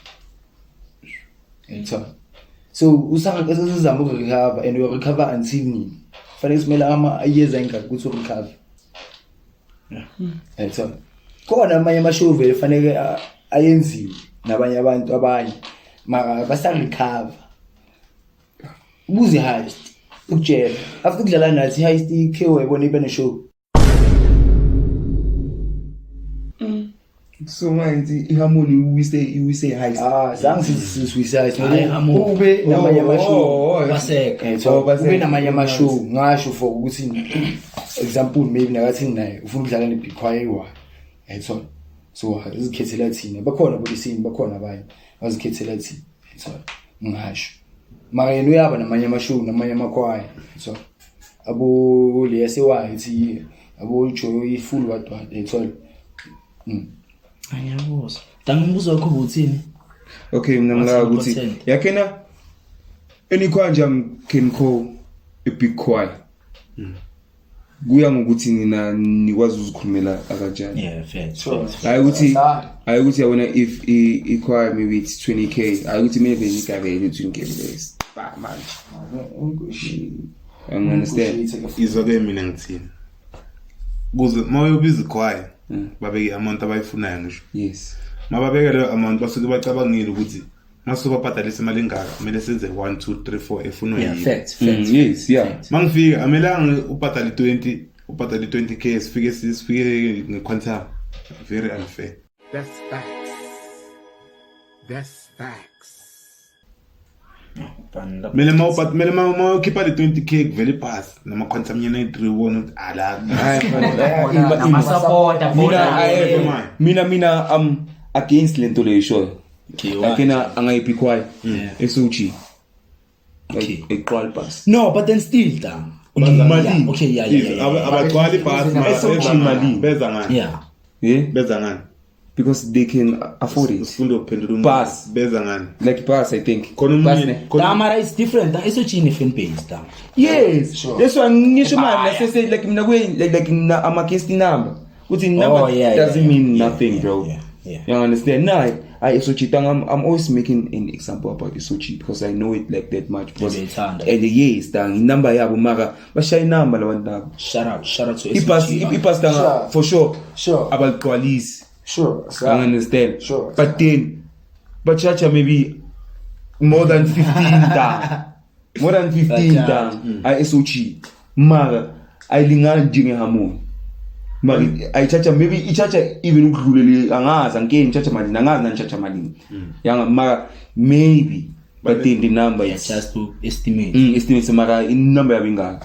[SPEAKER 4] So usazama ukurecover and you recover until nini. Fanele simele ama years engaka ukuthi urecover. So khona amanye amashow vele fanele ayenziwe nabanye abantu abanye mara basa recover. Ubuze heist ukujela after kudlala nathi heist ikhewe yabona ibe ne show.
[SPEAKER 5] so manje iharmony we say high.
[SPEAKER 4] Zange siswisa ube namanye amashow
[SPEAKER 1] Paseka
[SPEAKER 4] so ube namanye amashow ngasho for ukuthi example maybe nakathi nginaye ufuna ukudlala ne big choir so izikhethela thina bakhona bodisini bakhona abanye bazikhethela thina so ngasho mara yena uyaba namanye amashow namanye amakhwaya so abo lesi wathi abo Joy full wadwa
[SPEAKER 1] ayabuza dangibuza wakho ubuthini
[SPEAKER 5] Okay, mina ngala ukuthi yakena enikhwanja can call a big choir. Kuya ngokuthi nina nikwazi ukuzikhulumela akanjani.
[SPEAKER 1] yeah fair
[SPEAKER 5] Hayi ukuthi yabona if I choir maybe it's 20k, hayi ukuthi maybe nikabe 20k less. Manje. I understand.
[SPEAKER 3] Izoke mina ngithini. Kuze mayobiza ikhwaya babeke amount abayifunayo ngisho.
[SPEAKER 5] Yes.
[SPEAKER 3] Mababeke leyo amount basuke bacabangile ukuthi masuka babhadalisa imali engaka kumele senze 1 2 3 4 efunwa
[SPEAKER 1] yeah
[SPEAKER 3] yini.
[SPEAKER 1] fact
[SPEAKER 5] Yes, yeah.
[SPEAKER 3] Mangifika amelanga ubhadala 20 ubhadala 20k sifike ngequantum very unfair.
[SPEAKER 7] That's facts.
[SPEAKER 3] Mele ma keep the 20k very pass. Na ma contaminate 3 won ala.
[SPEAKER 5] Mina I'm against lento le show. Akena angayipikwai. Esuchi. Okay. A crawl pass.
[SPEAKER 1] No, but then still down.
[SPEAKER 5] Mali.
[SPEAKER 1] Okay, yeah.
[SPEAKER 3] Abaqwali pass
[SPEAKER 5] Mali.
[SPEAKER 3] Bezangani.
[SPEAKER 1] Yeah.
[SPEAKER 3] Bezangani.
[SPEAKER 5] Because they can afford it. Pass.
[SPEAKER 3] Bezangani.
[SPEAKER 5] Like pass, I think.
[SPEAKER 1] Damara is different. It's a chin fan base down.
[SPEAKER 5] Yes. Sure. That's why I say like I'm against the number. Which in number doesn't mean nothing, bro.
[SPEAKER 1] Yeah.
[SPEAKER 5] You understand? Now, I'm always making an example about Isochi because I know it like that much. Because and the years tang number ya bumaga, but shy number one.
[SPEAKER 1] Shout out to
[SPEAKER 5] Isochi. Ipas for sure. About police.
[SPEAKER 4] Sure.
[SPEAKER 5] I understand.
[SPEAKER 4] Sure.
[SPEAKER 5] But then, Chacha maybe more than 15 tang. More than 15 tang. I Isochi. Maga, I lingal jinge hamu. Mali aichacha maybe ichacha even ukhulele angazi angeni chacha mali nangazi nanchacha mali yanga mara maybe but then the number is
[SPEAKER 1] just to estimate
[SPEAKER 5] estimate mara in number yabinga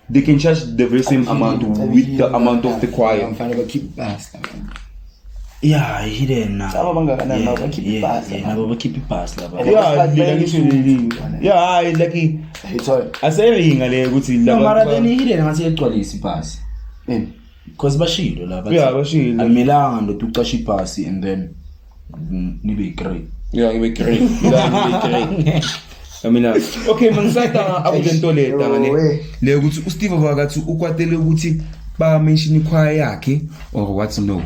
[SPEAKER 5] they can charge the very same amount with the amount of the choir.
[SPEAKER 4] I'm fine about keep pass.
[SPEAKER 1] Yeah, hidden now.
[SPEAKER 4] Yeah,
[SPEAKER 1] keep it past la.
[SPEAKER 5] Yeah, like
[SPEAKER 4] it's all.
[SPEAKER 5] asaying ale ukuthi
[SPEAKER 1] la mara then hidden ngase igcwalisi pass. Because bashilo la
[SPEAKER 5] bashilo
[SPEAKER 1] amelanga ndo tuqasha ipasi and then nibe great.
[SPEAKER 5] Yeah, ibe great. I mean okay mangisayita akudento le tangane le ukuthi uSteve bakathi ukwatele ukuthi ba mention ikhwaya yakhe or what no.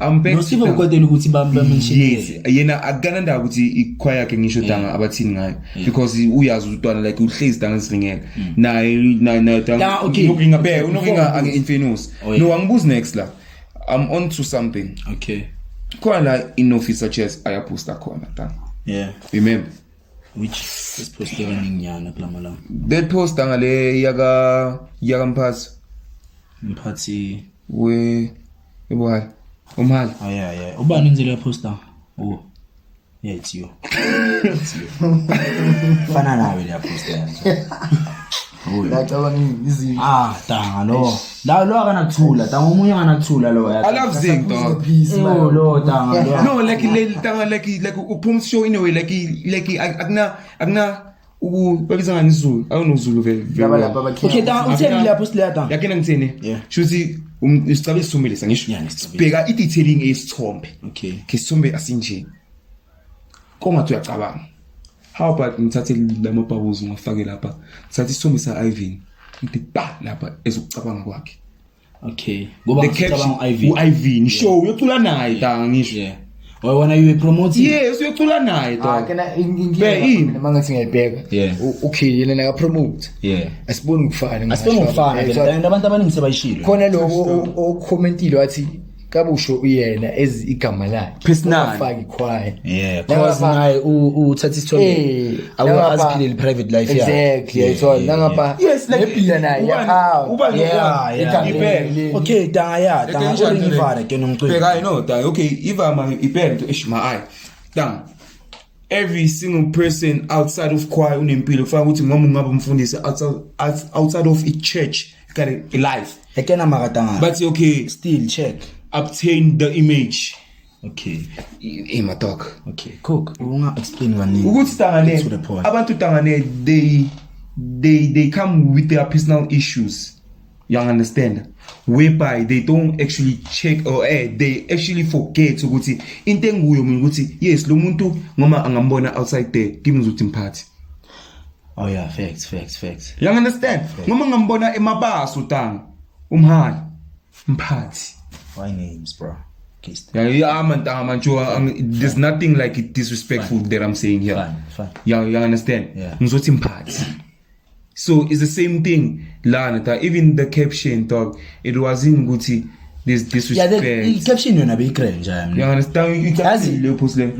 [SPEAKER 1] No Steve ukwatele ukuthi ba mention
[SPEAKER 5] yes yena akananda ukuthi ikhwaya yakhe ngisho tanga abathini ngayo because uyazi utwana like uhlezi tanga singeke na tanga unokinga be unokinga ange infamous no angibuzi next la I'm on to something.
[SPEAKER 1] Okay.
[SPEAKER 5] Khona in officer chess ayaposta khona tanga.
[SPEAKER 1] Yeah.
[SPEAKER 5] Remember
[SPEAKER 1] which is posted nyana kulamala.
[SPEAKER 5] That post ngale yaga
[SPEAKER 1] mphathi
[SPEAKER 5] we ebona umhali.
[SPEAKER 1] Oh yeah. Ubani nzile ya poster? Oh. Yeah, it's you. Fana nawe le ya poster. Tanga lo. Lo akanakuthula, tanga umunye akanakuthula lo.
[SPEAKER 5] I love Zing dog.
[SPEAKER 1] Oh lo tanga lo.
[SPEAKER 5] No, like tanga like upum show in a way like agna babiza ngani Zulu. I don't know Zulu very well.
[SPEAKER 1] Okay, tanga utheni le ya poster le tanga.
[SPEAKER 5] Yakena ngithini? Shuthi isicabe sisumelisa ngisho. Sibheka i-detailing esithombe.
[SPEAKER 1] Okay.
[SPEAKER 5] Ke sithombe asinje. Kongathi uyacabanga. How about ngithathe lamabhabuzu ngafake lapha. Ngithathe isithombe sa-Ivan. Ngithi ba lapha ezokucabanga kwakhe.
[SPEAKER 1] Okay. Ngoba ngicabanga
[SPEAKER 5] u-Ivan show uyocula naye tanga ngisho.
[SPEAKER 1] Yeah. Why you promote?
[SPEAKER 5] Yes, uyocula naye tanga.
[SPEAKER 4] Kana ngiyini mangathi ngiyibheka.
[SPEAKER 1] Yeah.
[SPEAKER 4] Okay, yena naka promote.
[SPEAKER 1] Yeah.
[SPEAKER 4] Asiboni ukufana.
[SPEAKER 1] Asiboni ukufana. Kanti abantu abaningi sebayishilo.
[SPEAKER 4] Khona lo ocommentile wathi kabusho uyena ez igama lakhe
[SPEAKER 5] personal
[SPEAKER 4] afaki ikhwaya
[SPEAKER 1] cause naye uthatha isithombe awaziphilele private life yakhe
[SPEAKER 4] exactly so nangapha nepila naye
[SPEAKER 1] okay tanga ngivara ke nomculo
[SPEAKER 5] beka no tanga okay ivama ipenda to ishma ai tanga every single person outside of choir unempilo kufaka ukuthi ngoma ngaba umfundisi outside of a church got a life
[SPEAKER 1] ekena makatanga
[SPEAKER 5] but okay
[SPEAKER 1] still check
[SPEAKER 5] obtain the image.
[SPEAKER 1] Okay.
[SPEAKER 5] My dog.
[SPEAKER 1] Okay. Cook. Unga explain one
[SPEAKER 5] ukuthi tangane abantu tangane they come with their personal issues. You understand? Whereby they don't actually check or they actually forget ukuthi into enguyo mina ukuthi yes lo muntu ngoma angambona outside there kimi ngizothi mphathi.
[SPEAKER 1] Oh yeah, facts.
[SPEAKER 5] You understand? Ngoma ngambona emabaso tanga umhali mphathi.
[SPEAKER 1] Why names, bro?
[SPEAKER 5] There's nothing like it disrespectful that I'm saying here.
[SPEAKER 1] Fine.
[SPEAKER 5] You understand?
[SPEAKER 1] Yeah.
[SPEAKER 5] So it's the same thing. Even the caption dog, it wasn't good. This disrespect.
[SPEAKER 1] Yeah, the caption yona be cringe.
[SPEAKER 5] You understand? You can see le post le.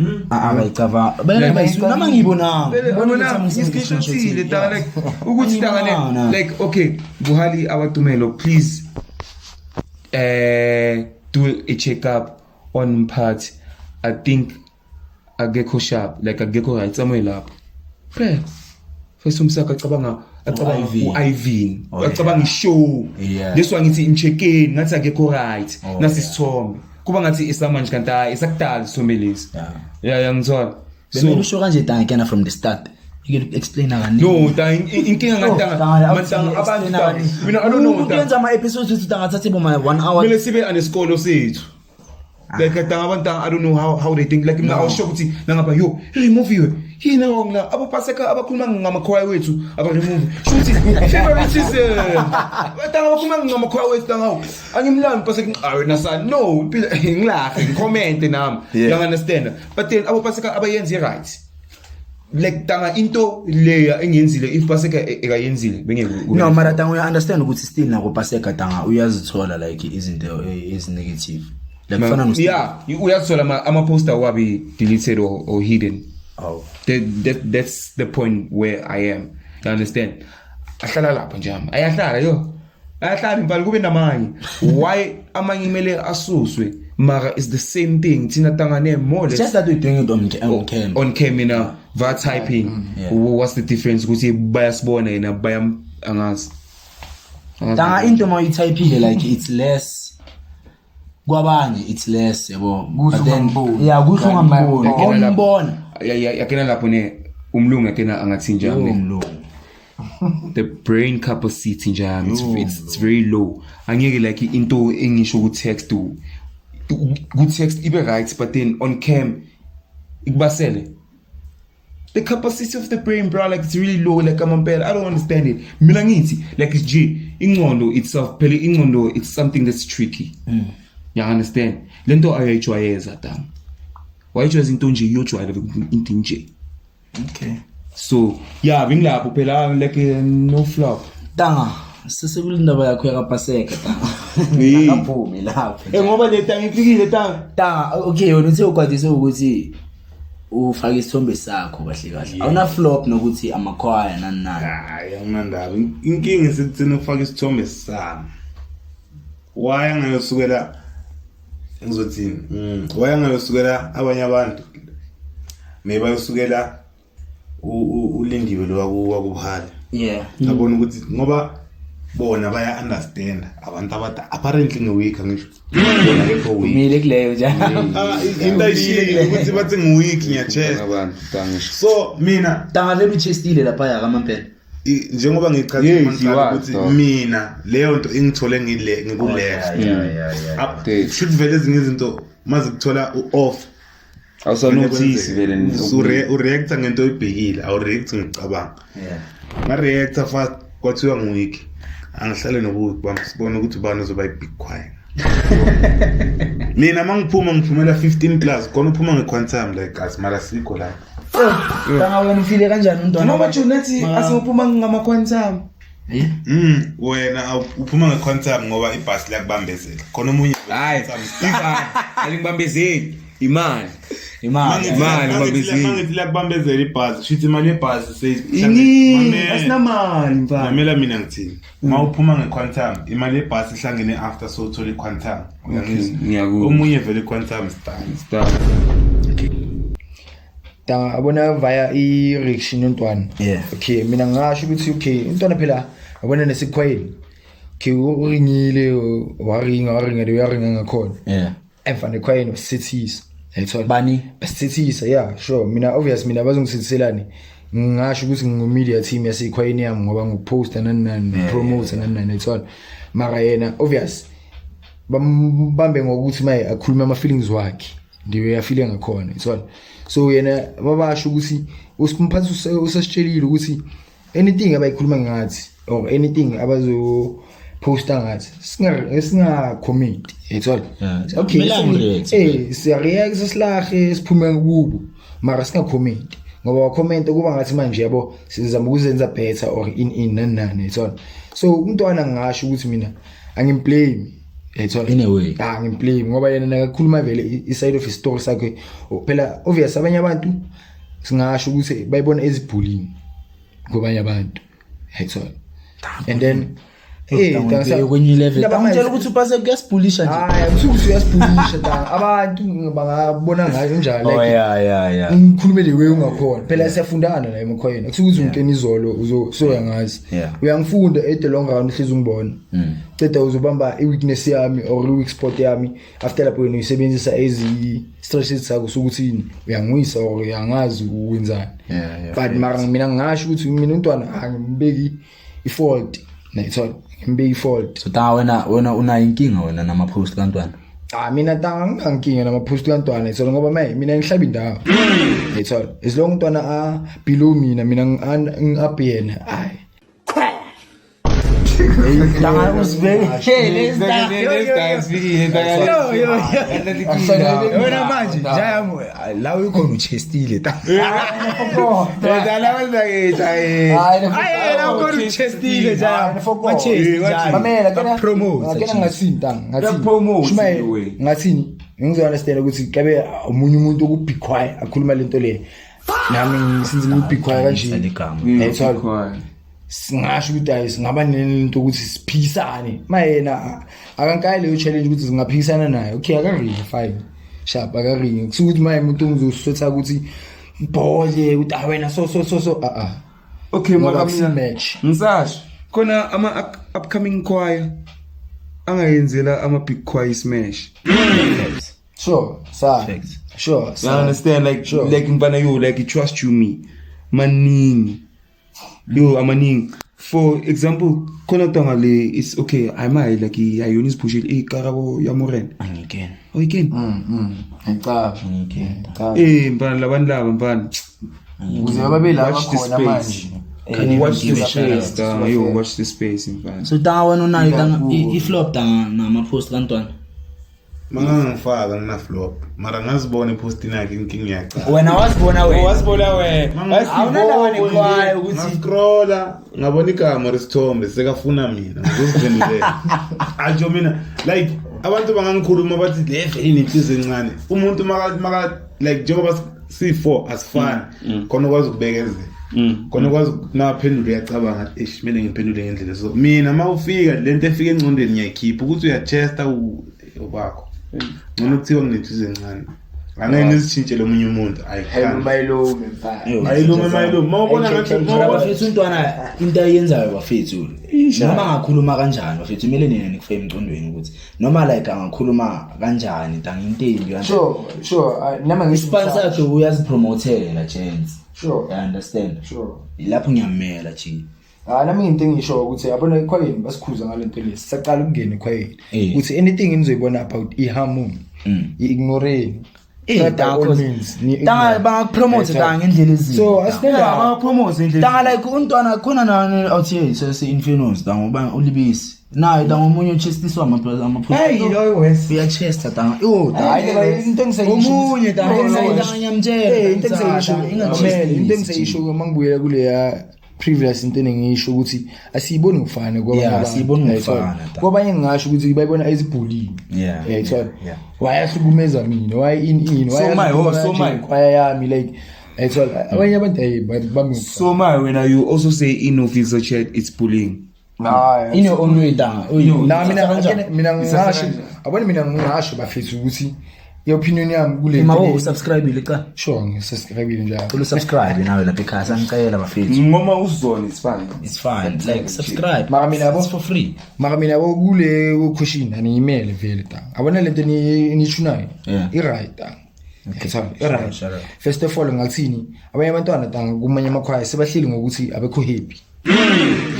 [SPEAKER 1] Cover. Nama ngibona.
[SPEAKER 5] Like okay, Buhari abatumelo, please. Do a checkup on part. I think a gecko sharp, like a gecko right somewhere up. first umsaka acabanga uIvin acabanga ishow
[SPEAKER 1] Yeah.
[SPEAKER 5] this one ngithi incheckeni ngathi akekho right nasi sithombe kuba ngathi isamanje kanti isakudala somelisi yeah ngizona
[SPEAKER 1] Bemele usho kanje Tanga from the start. You can explain ngani?
[SPEAKER 5] no inkinga ngantanga mantanga abantu mina I don't know
[SPEAKER 1] Ukwenza ama episodes ukuthi Tanga thathe boma 1 hour.
[SPEAKER 5] mele sibe anesikolo sethu like Tanga abantu I don't know how they think like mina awusho ukuthi nangapha yo remove you yini ngona abapaseka abakhuluma ngamakhwaya wethu aba remove shuthi favoritism Tanga abakhuluma ngamakhwaya wethu Tanga angimlami paseka wena sa no ngilahle ngicomment nami you understand but then abapaseka abayenzi right like Tanga into leya engiyenzile if paseka ekayenzile bengeke
[SPEAKER 1] No, mara Tanga uya understand ukuthi still nako paseka Tanga uyazithola like izinto is negative. Like fana no.
[SPEAKER 5] Yeah, uyathola ama poster wabi deleted or hidden.
[SPEAKER 1] Oh.
[SPEAKER 5] That's the point where I am. You understand? Ahlala lapha nje ami. Ayahlala yo. Ayahlala impala kube namanye. Why amanye imele asuswe? Mara is the same thing. Thina Tanga more.
[SPEAKER 1] It's just that we're doing it on cam.
[SPEAKER 5] On camera, va typing. What's the difference? Ukuthi bayasibona ina bayam angazi.
[SPEAKER 1] Tanga into ma type like it's less kwabanye it's less yabo. But then yeah, kuhle ngambona.
[SPEAKER 5] Yakena lapho ne umlungu yakena angathi njani. The brain capacity njani it's very low. Angeke like into engisho ku text good text ibe right but then on cam ikubasele. The capacity of the brain bro like it's really low like I don't understand it. Mina ngithi like ingqondo itself phela ingqondo it's something that's tricky. You understand? Lento ayayijwayeza Tanga. Wayijwayeza into nje iyojwayela into nje.
[SPEAKER 1] Okay.
[SPEAKER 5] So, yeah, bingilapho phela like no flop.
[SPEAKER 1] Tanga sesekulindaba yakho yakapaseka Tanga. Akaphumi lapho.
[SPEAKER 5] Ngoba le Tanga ifikile
[SPEAKER 1] Tanga okay wena uthe ukwatise ukuthi ufake isithombe sakho kahle. Awuna flop nokuthi amakhwaya nani.
[SPEAKER 3] Hayi anginandaba. Inkinga isithina ufaka isithombe sami. Waya ngayosukela ngizothini waya ngayosukela abanye abantu nebayosukela ulindiwe lo wakubuhali ngabona ukuthi ngoba bona baya understand abantu abada apparently ngiweak ngisho bona lekho weak
[SPEAKER 1] Mile kuleyo njalo.
[SPEAKER 3] into ayishilo ukuthi bathi ngiweak ngiyachela
[SPEAKER 5] abantu Tanga.
[SPEAKER 3] so mina
[SPEAKER 1] Tanga lelo chestile lapha yakamampela.
[SPEAKER 3] njengoba ngichaza ukuthi mina leyo nto engithole ngikuleft should vele ezinye izinto maze kuthola off
[SPEAKER 5] awusanotice vele
[SPEAKER 3] ureacta ngento oyibhekile awureact ngicabanga ngareacta fast kwathiwa ngiweak angihlale nokuthi sibone ukuthi ubani ozoba i-big quiet mina mangiphumela 15 plus khona uphuma ngequantum like asimara sikho la
[SPEAKER 1] Tanga wena ufile kanjani untwana?
[SPEAKER 5] Ngoba Jonethi asiphuma ngamaquantum.
[SPEAKER 3] Wena uphuma ngequantum ngoba ibhasi liyakubambezela khona omunye
[SPEAKER 5] Hayi, alingibambezeli imali.
[SPEAKER 3] mangithi liyakubambezela ibhasi shithi imali yebhasi
[SPEAKER 5] Ini asinamali mfana.
[SPEAKER 3] mamela mina ngithini mawuphuma ngequantum imali yebhasi ihlangene after so uthola iquantum
[SPEAKER 5] Ngiyakuzwa.
[SPEAKER 3] omunye vele iquantum start
[SPEAKER 4] Tanga abona via i-reaction yontwana. Okay, mina ngasho ukuthi okay, intwana phela abona nesikhwayini. Okay, uringile waringa ngakhona. Emfane khwayini wasithisa. Ayithola
[SPEAKER 1] Bani?
[SPEAKER 4] basithisa yeah, sure. Mina obvious mina bazongithiselani. Ngasho ukuthi ngimedia team yasekhwayini yami ngoba ngikuposta nani promote nani ayithola. Mara yena obvious bambambe ngokuthi maye akhuluma ama feelings wakhe. Ndiwe yafile ngakhona ayithola. So yena babasho ukuthi usimphathi usasitshelile ukuthi anything abayikhuluma ngathi or anything abazo posta ngathi singa comment ethola okay siya react silahle siphume kubo mara singa comment ngoba comment kuba ngathi manje yabo sizama ukuzenza better or in nani ethola so umntwana ngasho ukuthi mina angimblame ethola
[SPEAKER 1] in a way
[SPEAKER 4] ngimblame ngoba yena nakakhuluma vele iside of his story sakhe phela obvious abanye abantu singasho ukuthi bayibona ezibullying ngobanye abantu ethola and then
[SPEAKER 1] kwenye level angitshela ukuthi upase kuyasibulisha nje
[SPEAKER 4] hayi ukuthi uyasibulisha ta abantu bangabona ngayo njalo
[SPEAKER 1] oh yeah
[SPEAKER 4] ngikhulume lewe ungakhona phela siyafundana la emakhoyeni akusuke uthi umkeni izolo uzoyangazi uyangifunda at the long run uhlezi ungibona ceda uzobamba i-weakness yami or i-weak spot yami after lapho wena uyisebenzisa ezi-stresses zakho sokuthini uyangwisa or uyangazi ukwenzani but mara mina ngingasho ukuthi mina untwana angimbeki i-fault nayithola ngibeki i-fault
[SPEAKER 1] so ta wena una inkinga wena nama post kantwana
[SPEAKER 4] mina tanga nginkinga nama post kantwana nayithola ngoba mina ngihlaba indawo nayithola as long untwana below mina ngi-up yena hayi
[SPEAKER 1] Tanga uzibeke let's wena manje jayamo la ukhona uchestile ta la ukhona uchestile jayamo
[SPEAKER 4] mamela
[SPEAKER 1] promote
[SPEAKER 4] akena ngathini ngizounderstand ukuthi kabe umunye umuntu okubig quiet akhuluma lento le nami since ngibig quiet kanje ayithola singasho ukuthi hayi singaba nento ukuthi siphikisane mayena akankayi leyo challenge ukuthi singaphikisana naye okay akaringe fine sharp akaringe kusukuthi maye umuntu ongizosotha ukuthi bhoze ukuthi wena so
[SPEAKER 5] okay
[SPEAKER 4] mara
[SPEAKER 5] match ngisasho khona ama upcoming choir angayenzela ama big choir smash
[SPEAKER 4] sure
[SPEAKER 5] you understand like ngibana you like trust you me maningi yo amaning for example khona tangale it's okay I might like Ionis push it karabo ya Moren
[SPEAKER 1] angikena
[SPEAKER 5] ngicaba mbana labantu laba mbana
[SPEAKER 4] ukuze babela abakhona manje
[SPEAKER 5] watch the space watch the space in fact
[SPEAKER 1] so ta wena unayo i-flop ta nama post kantwana
[SPEAKER 3] mangangifaka ngina flop mara ngazibona iposti nakhe inkingi yacha
[SPEAKER 1] wena wasibona
[SPEAKER 3] awunalawane kwayo ukuthi scrolla ngabona igama resithombe sekafuna mina ngiziphendulela ajo mina like abantu bangangikhuluma bathi leve inenhliziyo encane umuntu maka like njengoba si4 asifani khona ukwazi ukubekezela khona ukwazi naphendula uyacabanga kumele ngiphendule ngendlela so mina mawufika lento efika encondweni ngiyayikhipha ukuthi uyachesta ubakho ngona kuthiwa nginenhliziyo encane angeke ngizitshintshele omunye umuntu ayilume mawubona ngathi
[SPEAKER 1] bafethu untwana into ayenzayo bafethu noma ngakhuluma kanjani bafethu kumele nina nikufike emcondweni ukuthi noma like angakhuluma kanjani tangintembi kanjani
[SPEAKER 4] sure nama
[SPEAKER 1] ngisponsor yakhe uyazipromotela gents
[SPEAKER 4] sure
[SPEAKER 1] I understand
[SPEAKER 4] sure
[SPEAKER 1] lapho ngiyamela chi
[SPEAKER 4] nami into engisho ukuthi yabona ekhwayeni basikhuza ngalento lesi saqala ukungena ekhwayeni ukuthi anything enizoyibona about iharmony iignore
[SPEAKER 1] tanga bangakupromote tanga ngendlela ezinye
[SPEAKER 4] so asinele
[SPEAKER 1] bangakupromote ngendlela tanga like untwana khona nani outie sese influence tanga uba ulibisi nayo tanga umunye uchestiswa
[SPEAKER 4] amaphutha
[SPEAKER 1] uyachesta tanga
[SPEAKER 4] hayi into engisayisho
[SPEAKER 1] umunye tanga nyamtshela
[SPEAKER 4] into engisayisho mangibuyela kuleya previous into engisho ukuthi asiyiboni ngufana kwabanye ngisho ukuthi bayibona ezibhulini yayithola wayahlukumeza mina why kwaya yami like yayithola abanye abantu bami
[SPEAKER 5] so my when you also say inofficer chat it's bullying
[SPEAKER 1] in your own way tanga
[SPEAKER 4] mina ngisho abanye mina ngisho bafethu ukuthi i-opinion yami kule
[SPEAKER 1] mawo subscribe liqa
[SPEAKER 4] sure ngisubscribe njalo
[SPEAKER 1] ulu subscribe nawe lapha ekhaya ngicela bafethu
[SPEAKER 5] ngoma uzone
[SPEAKER 1] it's fine like subscribe
[SPEAKER 4] mara mina
[SPEAKER 1] it's for free
[SPEAKER 4] mara mina kule question ani-email vele tanga abona lento nichunayo i-right tanga right first of all ngathini abanye abantwana tanga kumanye amakhwaya sebahleli ngokuthi abekho happy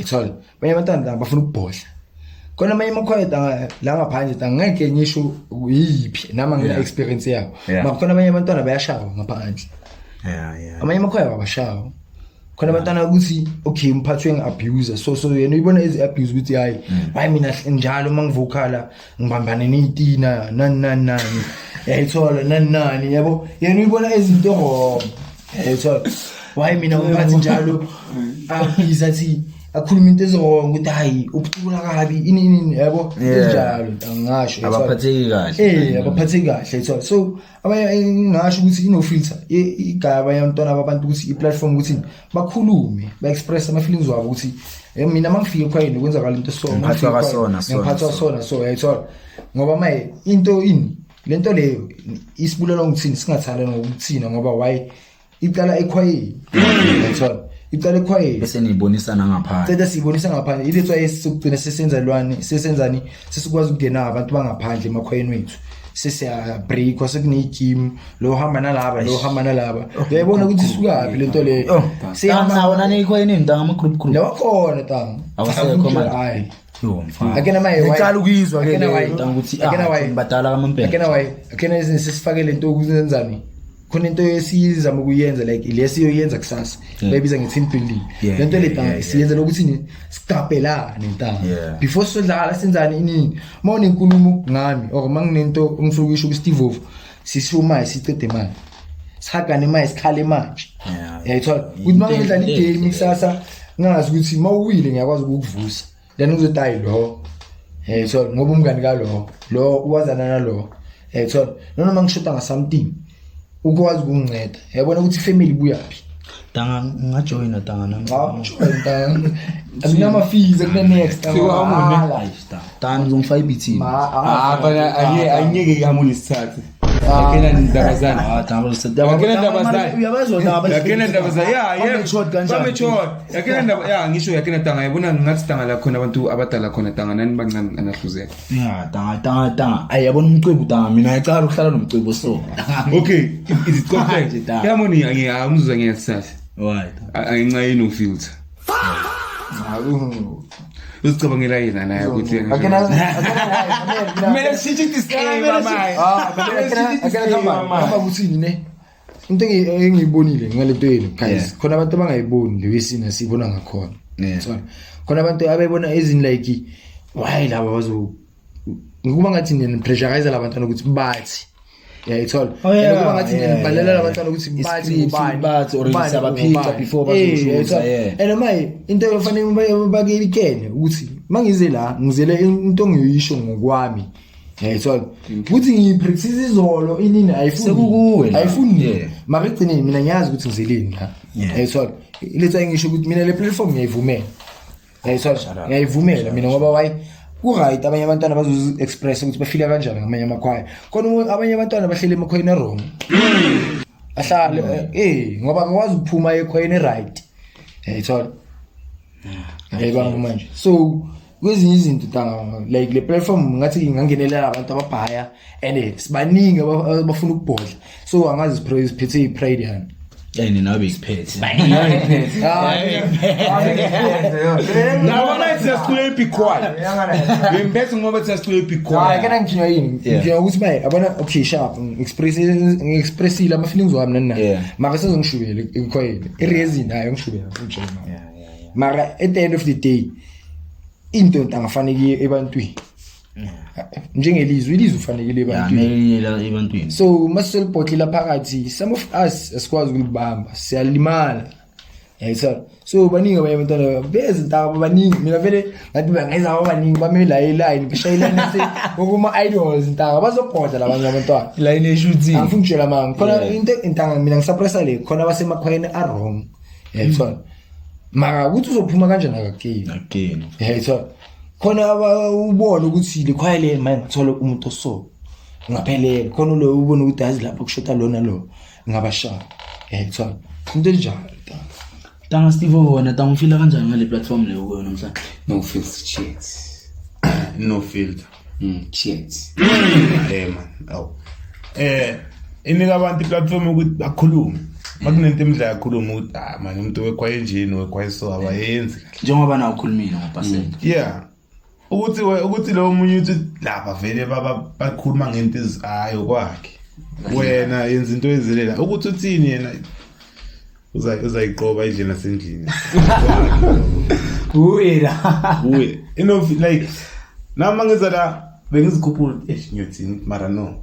[SPEAKER 4] ithola abanye abantwana tanga bafuna ukubhodla khona manje amakhwaya tanga la ngaphandle tanga ngeke ngisho yiphi nama ngina experience yabo makhona abanye abantwana bayashawa ngaphandle amanye amakhwaya babashawa khona abantwana ukuthi okay umphathwe ngeabuse so yena uyibona ezi abuse ukuthi hayi mina njalo mangivokala ngibambane neyitina nani yayithola nani yabo yena uyibona ezinto wrong yayithola why mina umphathi njalo abiza thi akhuluma into ezirong ukuthi hayi ubucula kabi ini yabo enjalo angasho
[SPEAKER 1] abaphatheki kahle
[SPEAKER 4] abaphatheki kahle so abanye ngisho ukuthi ino filter igaba yabantwana abantu ukuthi i-platform ukuthi bakhulume ba-express ama feelings wabo ukuthi mina mangifika ekhwayeni kwenzakala into so ngiphathwa sona so yayithola ngoba maye into ini lento leyo isibulela ngithini singathanda ngokuthina ngoba why iqala ekhwayeni yayithola iqala ekhwayeni
[SPEAKER 1] bese nibonisana ngaphandle
[SPEAKER 4] Thethe sibonisa ngaphandle ilethwa esizogcina sesenzani sesikwazi ukungena abantu bangaphandle emakhwayeni wethu sesiya break wasekunegame lo hamba nalaba uyayibona ukuthi isukaphi lento leyo
[SPEAKER 1] sihamba nani ekhwayeni ntanga ama group
[SPEAKER 4] lawa khona tanga
[SPEAKER 1] awusekho manje
[SPEAKER 4] hayi
[SPEAKER 1] mfana
[SPEAKER 4] akena maye
[SPEAKER 1] ngicala ukuyizwa ke
[SPEAKER 4] akena
[SPEAKER 1] ukuthi
[SPEAKER 4] badala
[SPEAKER 1] kamambela
[SPEAKER 4] akena izinto sesifake lento ukuzenzani khona into esizama ukuyenza like lesiyoyenza kusasa bayibiza nge-team building lento le siyenza lokuthi sicaphelane ntanga before sodlala senzani inini mawunenkulumo ngami or manginento engifuna ukuyisho kuSteve Ovu sishumaye sicede manje sihagane manje sikhale manje yayithola ukuthi mangidlala igame kusasa ngazi ukuthi mawuwile ngiyakwazi ukukuvusa then uzotayi lo yayithola ngoba umngani lo uwazana nalo yayithola noma ngishoda ngasamething ukwazi ukunginceda yabona ukuthi family buyaphi
[SPEAKER 1] tanga ngajoina tanga nami
[SPEAKER 4] asinama fees ekune next
[SPEAKER 1] tanga ngizongifaka iBT
[SPEAKER 5] angeke ngihamule isithathe yakena ndabazana yakena ndabazana yakena ndaba ya ngisho yakena tanga yabona ngathi tanga la khona abantu abadala khona tanga nani bancane anahluzeka
[SPEAKER 1] tanga ayabona umcebo tanga mina ngicala ukuhlala nomcebo so
[SPEAKER 5] okay is it correct yamoni angiyamuzwa ngiyasithathe
[SPEAKER 1] right
[SPEAKER 5] angincayini ufilter usicabangela yena naye ukuthi kumele sithi disclaimer manje
[SPEAKER 4] akena kuthini ne into engiyibonile ngalento yenu guys khona abantu abangayiboni lewesina sibona ngakhona so khona abantu abebona ezini like why laba bazo ngikuba ngathi nini pressurize labantwana ukuthi bathi yayithola ngoba ngathi ngibhalela labantwana ukuthi bathi
[SPEAKER 1] or sabaphika before bazoshuza
[SPEAKER 4] and my into efanele bakekene ukuthi mangize la ngizele into engiyisho ngokwami yayithola ukuthi ngipractice izolo inini ayifuni mara igcine mina ngiyazi ukuthi ngizeleni la yayithola iletha ngisho ukuthi mina le platform ngiyayivumela yayithola ngiyayivumela mina ngoba why right abanye abantwana bazo express ukuthi bafila kanjani ngamanye amakhwaya khona abanye abantwana bahlele emakhwayeni wrong ahlale ngoba ngikwazi ukuphuma ekhwayeni right yayithola ayibanga manje so kwezinye izinto tanga like le platform ngathi ngangenelela abantu ababhaya and sibaningi abafuna ukubhodla so angazi phethe pride yani
[SPEAKER 1] yani nawe ikuphethe
[SPEAKER 5] nawe nathi sesicule epikwala ngemphethe ngoba sesicule epikwala
[SPEAKER 4] akena ngikhina yini ngiya ukuthi baye abona okay sharp expressile ama feelings wami nana mara sezongishubela ekhwayeni ireason hayi ngishubela unjena mara at the end of the day into ntangafanele ebantwini njengelizwe ufanele
[SPEAKER 1] ebantwini
[SPEAKER 4] so maselibhotlela phakathi some of us asikwazi ukulibamba siyalimala yayithola so baningi abantwana bezintaba baningi mina vele ngathi bangeza abaningi bamela line beshayilana ukuma idols intanga bazobhoda labanye abantwana
[SPEAKER 1] line eshooting
[SPEAKER 4] angifuni ukutshela manga khona into intanga mina ngisuppressa le khona abasemakhwayeni a wrong yayithola mara ukuthi uzophuma kanjani again yayithola khona ubona ukuthi likhwaya le manje ngithola umuntu so ngaphelele khona lo ubona ukuthi azi lapha kushota lona lo ngabashaya yayithola into enjalo
[SPEAKER 1] tanga Steve wona tanga ufila kanjani ngale platform leyo kuyo namhlanje
[SPEAKER 5] no filter shit
[SPEAKER 3] no filter
[SPEAKER 5] shit
[SPEAKER 3] man inika abantu iplatform ukuthi bakhulume makunento emidla yakhuluma ukuthi man umuntu wekhwaye njini wekhwaye so abayenzi
[SPEAKER 1] njengoba na ukhulumile ngo%
[SPEAKER 3] ukuthi lo munye uthi lapha vele bakhuluma ngento ezihayo kwakhe wena yenza into ezilela ukuthi uthini yena uzayiqoba indlela nasendlini uwe like nama ngeza la bengizikhuphula ngiyothini mara no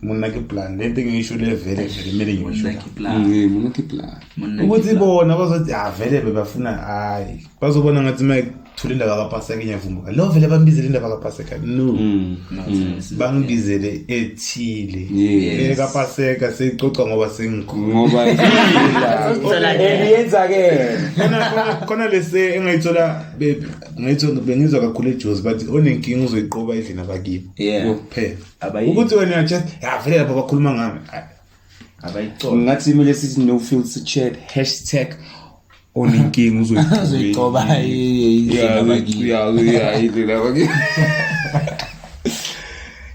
[SPEAKER 3] Muna ke plan lento ngisho le vele kumele ngisho
[SPEAKER 5] Muna ke plan.
[SPEAKER 3] ukuthi bona bazothi vele bebafuna hayi bazobona ngathi mayithula indaba kaPaseka ngiyavumbuka lo vele bambizele indaba kaPaseka no bangibizele ethile kaPaseka seyicoca ngoba
[SPEAKER 5] Ngoba yenza ke.
[SPEAKER 3] khona lese engayithola bengizwa kakhulu eJozi bathi onenkinga uzoyiqoba endlini abakibo phela ukuthi wena just vele lapha bakhuluma ngami abayicola
[SPEAKER 5] ngathi kumele sithi no filter chat #onenkinga
[SPEAKER 1] uzoyiqoba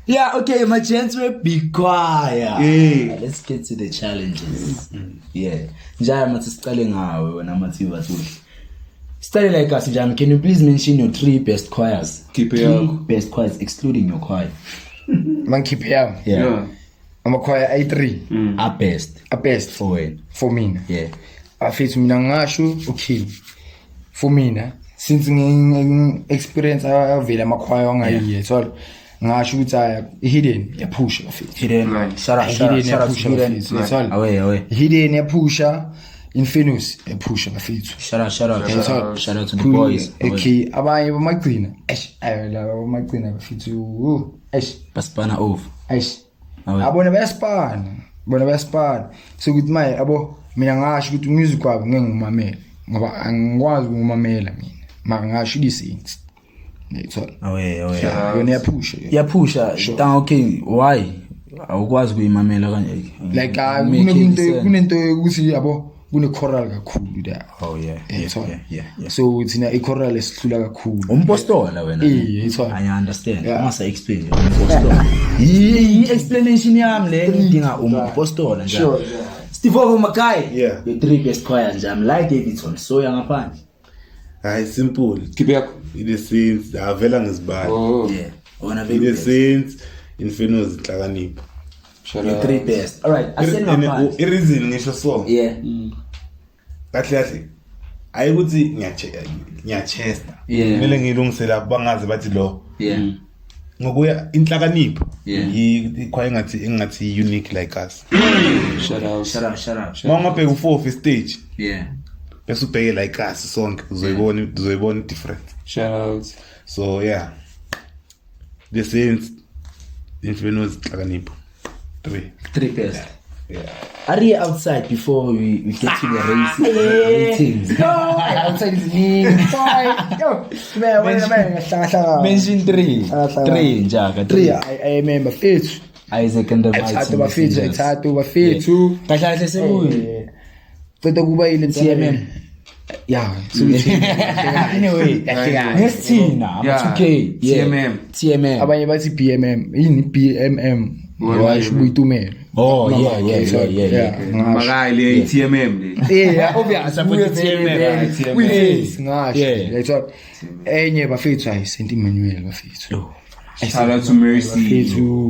[SPEAKER 1] Yeah, okay, my gents, we're be quiet. Let's get to the challenges. Yeah. Njaya mathi siqale ngawe wena mathi bathuli. Start like us, Jam. Can you please mention your 3 best choirs?
[SPEAKER 5] Keep it up.
[SPEAKER 1] Best choirs, excluding your choir.
[SPEAKER 4] Man keep it up.
[SPEAKER 1] Yeah.
[SPEAKER 4] I'm a choir A3.
[SPEAKER 1] A best
[SPEAKER 4] for
[SPEAKER 1] when?
[SPEAKER 4] For me.
[SPEAKER 1] Yeah.
[SPEAKER 4] Afethu mina ngasho okay. For me since experience avela amakhwaya wangayiye so ngasho ukuthi hidden yapusha afethu.
[SPEAKER 1] Hidden. Shout out to Hidden. Away.
[SPEAKER 4] Hidden yapusha. Infamous yapusha afethu.
[SPEAKER 1] Shout out to the boys.
[SPEAKER 4] Okay, abanye bamagcina. Laba bamagcina afethu.
[SPEAKER 1] Basipana off.
[SPEAKER 4] Abona bayasipana. So ukuthi maye abo mina ngasho ukuthi music wabo ngeke ngumamela ngoba angikwazi ukumamela mina makangasho lisense ngithola yona
[SPEAKER 1] yapusha okay why awukwazi kuyimamela kanje
[SPEAKER 4] like kunento ukuthi yabo kune choral kakhulu la so thina i choral esihlula kakhulu
[SPEAKER 1] umpostola wena I understand masa explain umpostola explanation yami le ngidinga umpostola njalo Steve Makai,
[SPEAKER 3] your
[SPEAKER 1] 3 best choirs njam like Davidson so yangaphandle
[SPEAKER 3] hayi simple
[SPEAKER 5] Kibeko
[SPEAKER 3] the scenes avela ngizibani
[SPEAKER 1] wona
[SPEAKER 3] the scenes Infamous Hlakanipho
[SPEAKER 1] your 3 best all right asengaphandle
[SPEAKER 3] ireason ngisho so kahle ayikuthi ngiyachesta kumele ngilungisela bangazi bathi lo ngokuya Inhlakanipho ikhwaye engathi unique like us.
[SPEAKER 5] Shout out.
[SPEAKER 3] Mangabheka u4 stage.
[SPEAKER 1] Bese
[SPEAKER 3] ubheke like us sonke uzoyibona different.
[SPEAKER 5] Shout out.
[SPEAKER 3] So yeah. The Saints Infamous Hlakanipho.
[SPEAKER 1] 3 best. Are you outside before we get to the ratings?
[SPEAKER 4] No, outside is me. Yo, man,
[SPEAKER 1] mention 3 njaka
[SPEAKER 4] 3. I remember Fethu.
[SPEAKER 1] Isaac and the Mighty.
[SPEAKER 4] Thathu bafethu.
[SPEAKER 1] Kahle sebuyi.
[SPEAKER 4] Fethu kuba ile
[SPEAKER 1] TMM.
[SPEAKER 4] Yeah,
[SPEAKER 1] so anyway, nesithina ama2K. TMM.
[SPEAKER 4] Abanye bathi BMM, yini BMM? Washo buyitumela.
[SPEAKER 1] Oh yeah.
[SPEAKER 5] Makai le TMM le.
[SPEAKER 4] Yeah, obvious. TMM. Ngasho. Enye bafethu ayi Saint Emmanuel bafethu.
[SPEAKER 5] Shout out to Mercy.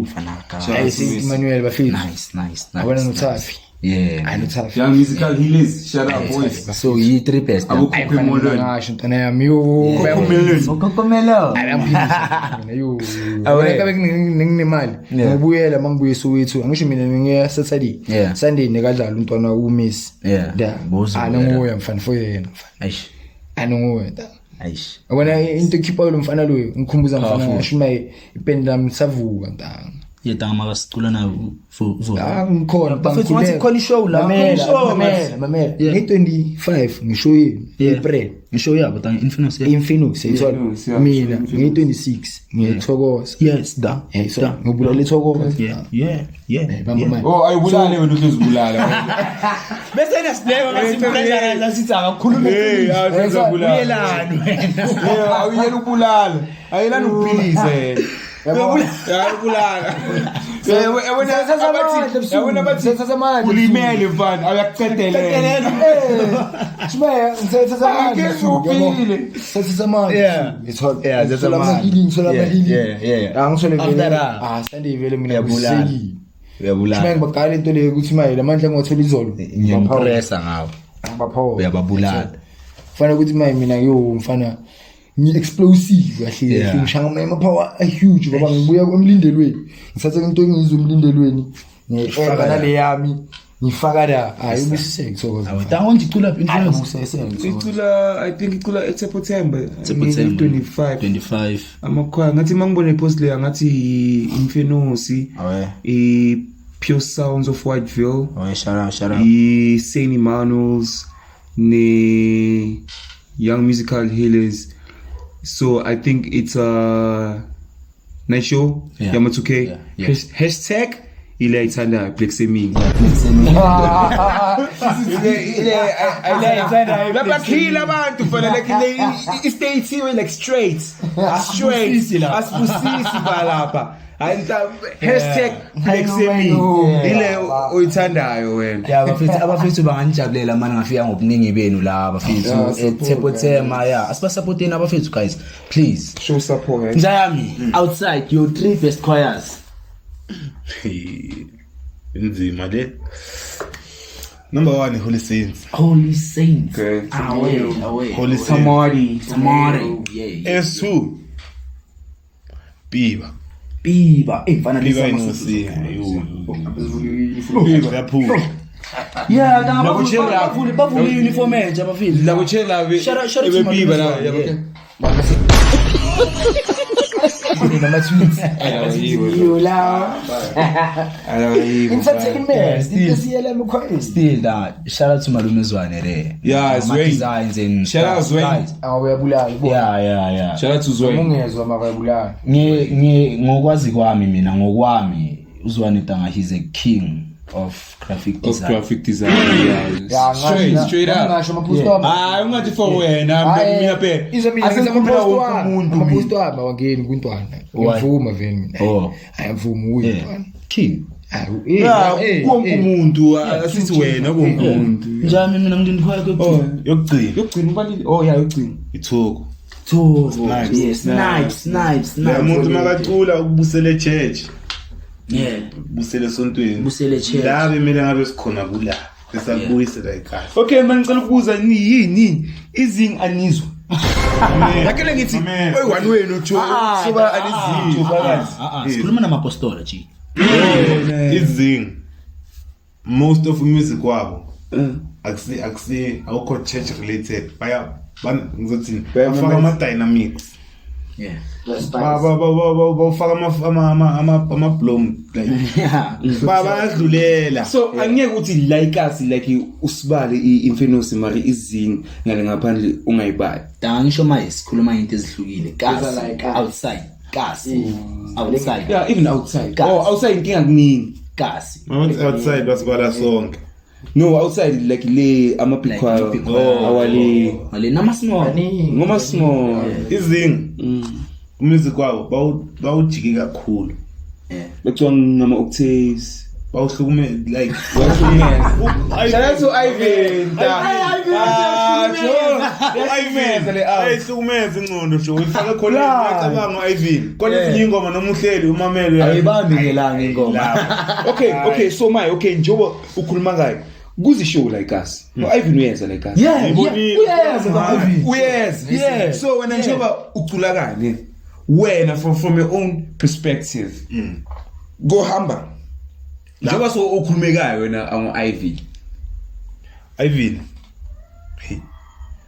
[SPEAKER 1] Fanaka.
[SPEAKER 4] Saint Emmanuel bafethu.
[SPEAKER 1] Nice.
[SPEAKER 4] Abona noThafi.
[SPEAKER 1] I know
[SPEAKER 5] Tough. Young musical healers. Shout out boys.
[SPEAKER 1] So you 3 best.
[SPEAKER 5] Abukhuphe modern.
[SPEAKER 4] Ngasho ntana yami yo.
[SPEAKER 1] Ukokomelo.
[SPEAKER 4] Yo. Aweka nginemali. Ngibuyela mangibuye Soweto. Angisho mina ngiya Saturday. Sunday nekadlala untwana uMiss. Anongoya mfana for yena.
[SPEAKER 1] Aish.
[SPEAKER 4] Anongoya.
[SPEAKER 1] Aish.
[SPEAKER 4] Wena into keep lo mfana lo ngikhumbuza mfana ngashumaye ipenda lami savuka ntanga.
[SPEAKER 1] Yetanga makasicula na uzola.
[SPEAKER 4] Ngikhona
[SPEAKER 1] bafethu khona ishow la.
[SPEAKER 4] Mamela. Ngi25 ngishow April. Ngishow yabo tanga Infamous ithola. Mina ngi26 ngiyethokoza.
[SPEAKER 1] Yes da.
[SPEAKER 4] Ngibulala ithokoza.
[SPEAKER 1] Yeah.
[SPEAKER 5] Oh ayibulale wena uzibulala.
[SPEAKER 1] Bese nasidleka ngasimpressure la sithi akakhuluma. Uyelani wena.
[SPEAKER 5] Awuyela ubulala. Ayelani uphilize. Uyabulala. Yabona bathi ulimele mfana awuyakucedelela.
[SPEAKER 4] Shibaya ngithatha amandla. Sethatha amandla.
[SPEAKER 1] Yeah, that's a man.
[SPEAKER 4] Yeah. Angisole vele. Sunday vele mina ngiyabulala. Shibaya ngibaqala into le ukuthi maye lamandla ngothola izolo.
[SPEAKER 1] Ngiyampressa ngawo.
[SPEAKER 4] Baphawo.
[SPEAKER 1] Uyababulala.
[SPEAKER 4] Kufanele ukuthi maye mina yo mfana ngi-explosive kahle ngishanga ama-power a-huge ngoba ngibuya emlindelweni ngithatha into engiyizwa emlindelweni ngi-eba nale yami ngifaka la hayi ubusiseke ngithokoza
[SPEAKER 1] awuthi icula phi influence
[SPEAKER 4] ubusiseke
[SPEAKER 5] icula I think icula September
[SPEAKER 1] 25
[SPEAKER 5] amakhaya ngathi mangibone ipost leya ngathi Infinosi i Pure Sounds of Whiteville
[SPEAKER 1] shout out
[SPEAKER 5] i Saint Manuals ne Young Musical Healers. So I think it's a nice show. Yama2K. Hashtag ile ithanda Black Seming. Labakhila abantu fana like they stay here like straight asibusisi balapha hashtag Black Seming ile oyithandayo wena.
[SPEAKER 1] Yeah, abafethu banganijabulela manje ngafika ngobuningi benu la abafethu September asibasupporteni abafethu guys, please
[SPEAKER 5] show support.
[SPEAKER 1] Njayami outside your 3 best choirs.
[SPEAKER 3] Inzima le. Number 1 Holy Saints.
[SPEAKER 1] Holy Saints.
[SPEAKER 5] Okay.
[SPEAKER 1] Away.
[SPEAKER 3] Holy Saints.
[SPEAKER 1] Tamari. Yeah.
[SPEAKER 3] S2 Biba.
[SPEAKER 1] Fana
[SPEAKER 3] Biba
[SPEAKER 1] lisa.
[SPEAKER 3] insinga. Biba yaphuma.
[SPEAKER 1] Yeah, bavule uniform entsha abafethu.
[SPEAKER 5] La kuchela be ebebiba la yabo.
[SPEAKER 1] Still that shout out to Malume Zwane there.
[SPEAKER 5] Yeah, Zwane.
[SPEAKER 1] Designs and
[SPEAKER 5] Shout out Zwane.
[SPEAKER 4] awuyabulala
[SPEAKER 1] Yeah.
[SPEAKER 5] Shout out to Zwane.
[SPEAKER 4] ungezwa makayabulala
[SPEAKER 1] Ngokwazi kwami mina ngokwami uZwane Tanga, he's a king of graphic design.
[SPEAKER 5] Straight up.
[SPEAKER 4] ngasho amapost wami
[SPEAKER 5] Ungathi for wena mina phela.
[SPEAKER 4] amapost wami awangeni kuntwana ngivuma vele mina ayavuma uyintwana
[SPEAKER 1] King.
[SPEAKER 5] Wonke umuntu asithi wena wonke umuntu.
[SPEAKER 1] Njani mina ngindikhoya kwekugcina.
[SPEAKER 3] Yokugcina
[SPEAKER 5] ubalile. Yokugcina.
[SPEAKER 3] Ithuko.
[SPEAKER 1] Yes, snipes.
[SPEAKER 3] Umuntu makacula ukubusele church.
[SPEAKER 1] Yeah.
[SPEAKER 3] Busele sontweni.
[SPEAKER 1] Busele church.
[SPEAKER 3] La bemele ngabe sikhona kula. Besabuyisela ekhaya.
[SPEAKER 5] Okay, manje ngicela ukubuza yini izingi anizwa. Yakele ngithi oyi1 wenu Joe soba alizinto phakathi.
[SPEAKER 1] Sikhuluma namapostola G.
[SPEAKER 3] Izing most of music wabo akusi awukho church related ngizothini bafaka ama dynamics bafaka ama blom like bayadlulela.
[SPEAKER 5] So angeke uthi like us like usibale Infinosi mari izingi ngale ngaphandle ungayibali.
[SPEAKER 1] Ngisho manje sikhuluma into ezihlukile kasi outside outside.
[SPEAKER 5] Yeah, even outside. Outside inkinga kuningi.
[SPEAKER 1] Kasi
[SPEAKER 3] outside basibala sonke.
[SPEAKER 5] No, outside like le amapikwa awale
[SPEAKER 1] nama small
[SPEAKER 5] ngoma small
[SPEAKER 3] izingi music wabo bawujiki kakhulu.
[SPEAKER 5] Bekuthiwa ngama octaves
[SPEAKER 3] bawuhlukume like
[SPEAKER 5] shout out to Ivan.
[SPEAKER 3] Ayihlukumeze ingcondo nje uyifaka khona ngicabanga Ivan kodwa ezinye ingoma noma uhleli umamelo
[SPEAKER 1] ayibambi ngelanga ingoma.
[SPEAKER 5] Okay, so njoba ukhuluma ngayo kuzi show like us Ivan uyenza like us. Uyeza. So wena njoba ucula kanye wena from your own perspective go hamba njoba so ukhulumekayo wena Ivan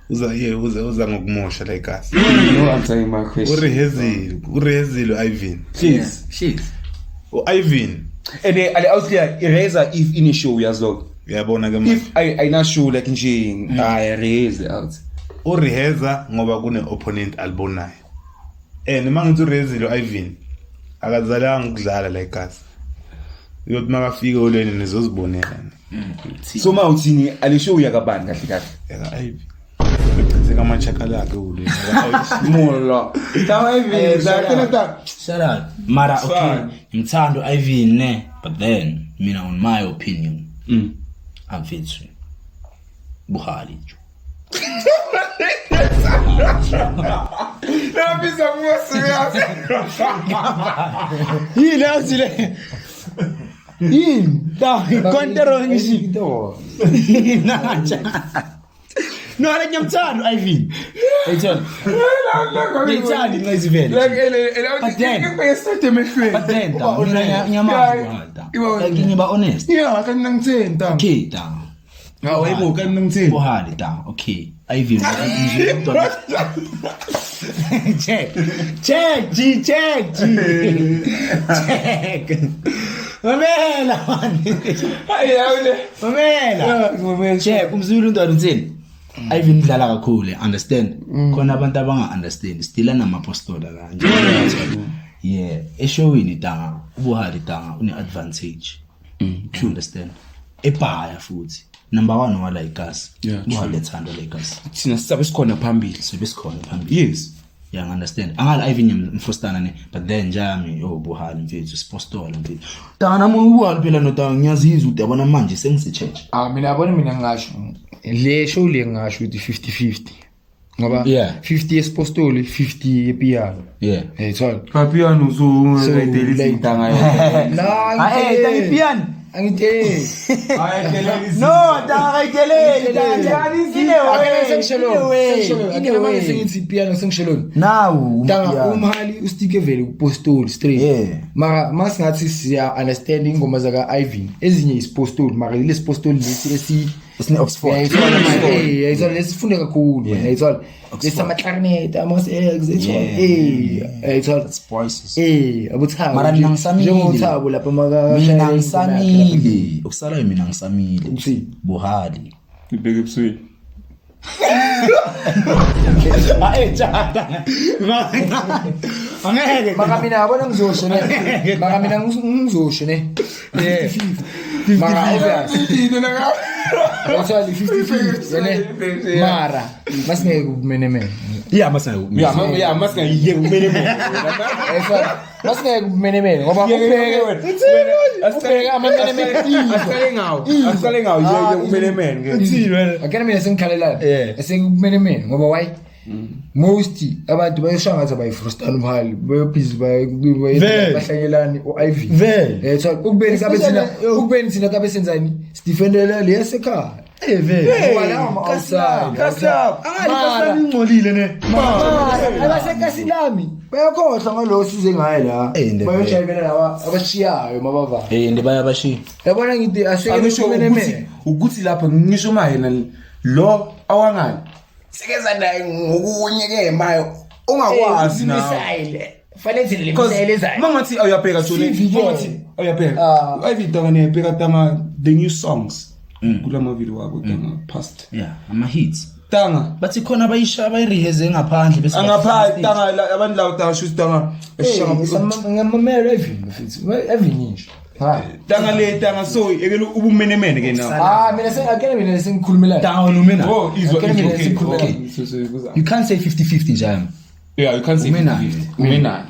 [SPEAKER 3] uza ngokumosha like us.
[SPEAKER 5] No answering my question.
[SPEAKER 3] urehezile Ivan
[SPEAKER 1] Shit.
[SPEAKER 3] Ivan
[SPEAKER 5] and ale out there eraser if in a show uyazona
[SPEAKER 3] uyabona ke manje
[SPEAKER 5] if I na show like nje erase out
[SPEAKER 3] ureheza ngoba kune opponent alibonayo mangithi urehezile Ivan akazalanga ukudlala like us uyothi makafika olweni nizozibonela.
[SPEAKER 5] so mawuthini ale show yakabani kahle
[SPEAKER 3] yaka Ivan bechithe ama chakalaka olweni
[SPEAKER 5] mola tawa Ivan la
[SPEAKER 1] Shout out. Mara okay. Mthando Ivan ne, but then mina on my opinion. I'm featuring Buhari.
[SPEAKER 5] Napisa moço
[SPEAKER 1] Hii leo zile. Hii da kontero ngishi. Nacha. No, like ngiyamthanda Ivan. Ayithola. Ngiyithanda incezi vele. But then, mina ngiyamazi uHalda. Like ngiba honest.
[SPEAKER 4] Yeah, kanina ngithenta.
[SPEAKER 1] Okay, da.
[SPEAKER 4] Hawu yebo kanina ngithenta.
[SPEAKER 1] Buhali da. Okay. Ivan. Check. Mamela man. Mamela. Check umzulu ntwana uthini? Ivan idlala kakhulu, understand? Khona abantu abanga understand. Still anamapostola kanje. Yeah, eshowini danga, ubuhali danga une advantage. You understand? Ebhaya futhi. Number 1 wala igas. Ubuhali ethanda la igas.
[SPEAKER 5] Thina sisabe sikhona phambili.
[SPEAKER 1] Sebesikhona phambili.
[SPEAKER 5] Yes.
[SPEAKER 1] Yeah, understand. Angal Ivan mfostana ne, but then njami buhali mfethu sipostola mfethu. Dana mo ubuhali phela no danga ngiyazizwa ukuthi yabona manje sengisichurch.
[SPEAKER 4] Mina yabona mina ngisho le show le ngisho ukuthi 50-50. Ngoba 50 espostoli 50 epiano.
[SPEAKER 1] Yeah.
[SPEAKER 4] Ayithola.
[SPEAKER 5] Papiano so like intanga yakhe.
[SPEAKER 4] La,
[SPEAKER 1] hey, piano.
[SPEAKER 4] Angithe.
[SPEAKER 1] No, danga ayitelele danga.
[SPEAKER 4] Ineway sengithi piano sengisheloni.
[SPEAKER 1] Now,
[SPEAKER 4] danga umhali ustike vele kupostoli straight.
[SPEAKER 1] Yeah.
[SPEAKER 4] Mara masingathi siya understanding ingoma zaka Ivan. Ezinye ispostoli, mara le spostoli lesi
[SPEAKER 1] isine Oxford.
[SPEAKER 4] Ayithola lesifunda kakhulu. Ayithola. Lesama clarinet, amos eggs, ayithola
[SPEAKER 1] voices.
[SPEAKER 4] Abuthaba.
[SPEAKER 1] Mara mina ngisamile.
[SPEAKER 4] Njengothabo lapha maka
[SPEAKER 1] mina ngisamile. Ukusala mina ngisamile. Buhali.
[SPEAKER 5] Ibeke ebusweni.
[SPEAKER 1] Jada. Angeke.
[SPEAKER 4] Maka mina yabona ngizosho ne. Maka mina ngizosho ne. Yeah. Mara obvious. Ayithola 50-50 ne. Mara masingeke kumenemene.
[SPEAKER 1] Yeah, masingeke.
[SPEAKER 5] Yeah, masingeke kumenemene.
[SPEAKER 4] Ayithola masingeke kumenemene ngoba ubheke ubheke amamenemene.
[SPEAKER 5] Asale ngawo yeye kumenemene ke.
[SPEAKER 4] Uthini wena? Akena mina sengikhalela. Esekumenemene ngoba why? Most abantu bayoshangaza bayifrustana umhali bayobhizi bahlanyelani uIV ethola ukubeni thina kabe senzani sidefendela le yasekhaya
[SPEAKER 1] kasap ingcolile ne
[SPEAKER 4] abasekhasilami bayakhohlwa ngalo size ngaye la bayojayivela lawa abashiyayo mabava
[SPEAKER 1] ndibayabashiya
[SPEAKER 4] yabona ngithi aseke
[SPEAKER 5] ukuthi lapha ngisho mayena lo awangani
[SPEAKER 4] sikeza naye ngokunye ke mayo ungakwazi na fanele thile lemisele ezayo
[SPEAKER 5] mangathi awuyabheka Johnny mangathi awuyabheka ayivitanga nebheka tanga the new songs kulama video wabo tanga past
[SPEAKER 1] ama hits
[SPEAKER 5] tanga
[SPEAKER 1] bathi khona abayireheze ngaphandle bese
[SPEAKER 5] angaphandle tanga abantu lawo tanga shoot tanga
[SPEAKER 4] eshanga ngamamela evinisho
[SPEAKER 5] tanga le tanga so ekele ubumenemene ke na
[SPEAKER 4] mina akena sengikhulumela
[SPEAKER 1] down mina
[SPEAKER 5] izwa
[SPEAKER 1] okay you can't say 50-50 njalo
[SPEAKER 5] yeah you can't say 50-50 mina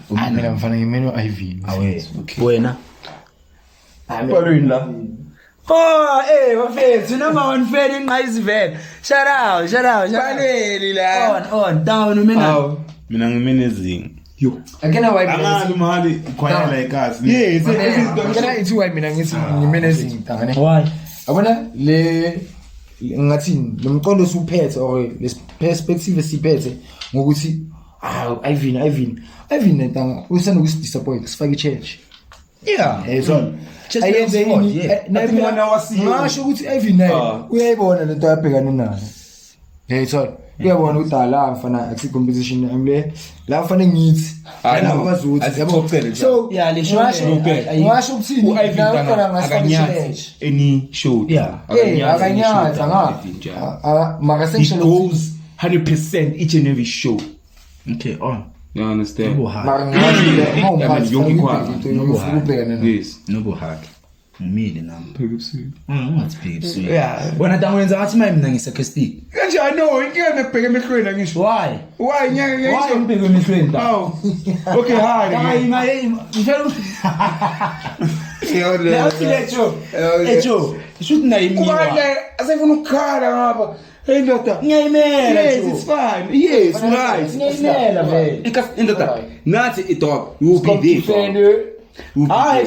[SPEAKER 4] mfana ngimeno IV
[SPEAKER 1] awe wena
[SPEAKER 5] balwini la
[SPEAKER 1] wafethu number 1 fan inqayisi vele shout out
[SPEAKER 5] balweli la
[SPEAKER 1] on down mina
[SPEAKER 3] ngimene ezinga
[SPEAKER 5] yo
[SPEAKER 4] akena why
[SPEAKER 3] angani umhali khwayela ikasi
[SPEAKER 5] yes
[SPEAKER 4] akena ithi why mina ngithi ngimene ezinga ne
[SPEAKER 1] why
[SPEAKER 4] abona le ngathini nomqondo usuphethe or le perspective esiphethe ngokuthi Ivan ntanga usana ukusdisappoint sifake church so ayenze
[SPEAKER 5] naphina wasiyo
[SPEAKER 4] ngasho ukuthi Ivan naye uyayibona lento ayabhekana nayo so uyabona ukuthi la mfana akusi competition amle la mfana ngithi akwazi ukuthi
[SPEAKER 5] yabo
[SPEAKER 4] so ngasho ukuthi
[SPEAKER 5] uIvan akanyathi any show
[SPEAKER 4] akanyathi maka section
[SPEAKER 5] goes 100% each and every show.
[SPEAKER 1] Okay, on.
[SPEAKER 5] You understand?
[SPEAKER 1] Yes. No hard. Umile nami. Ungathi phepsi. Yeah. Wena tangwenza ngathi mina ngisakestic.
[SPEAKER 5] Kanjani no inkinga nebheke emehlweni ngisho. Why nyaka ngisho?
[SPEAKER 1] Why ngibheke emehlweni ta?
[SPEAKER 5] Oh. Okay, hard.
[SPEAKER 1] Hayi ngifela. Ejo. Shoot na yimi.
[SPEAKER 5] Kwaye asefuna ukukhala ngapha. Hey ndoda,
[SPEAKER 1] ngiyayimela.
[SPEAKER 5] Yes, it's fine. Yes, right.
[SPEAKER 1] Ngiyayimela vele.
[SPEAKER 5] Ndoda, nathi idog, you be there.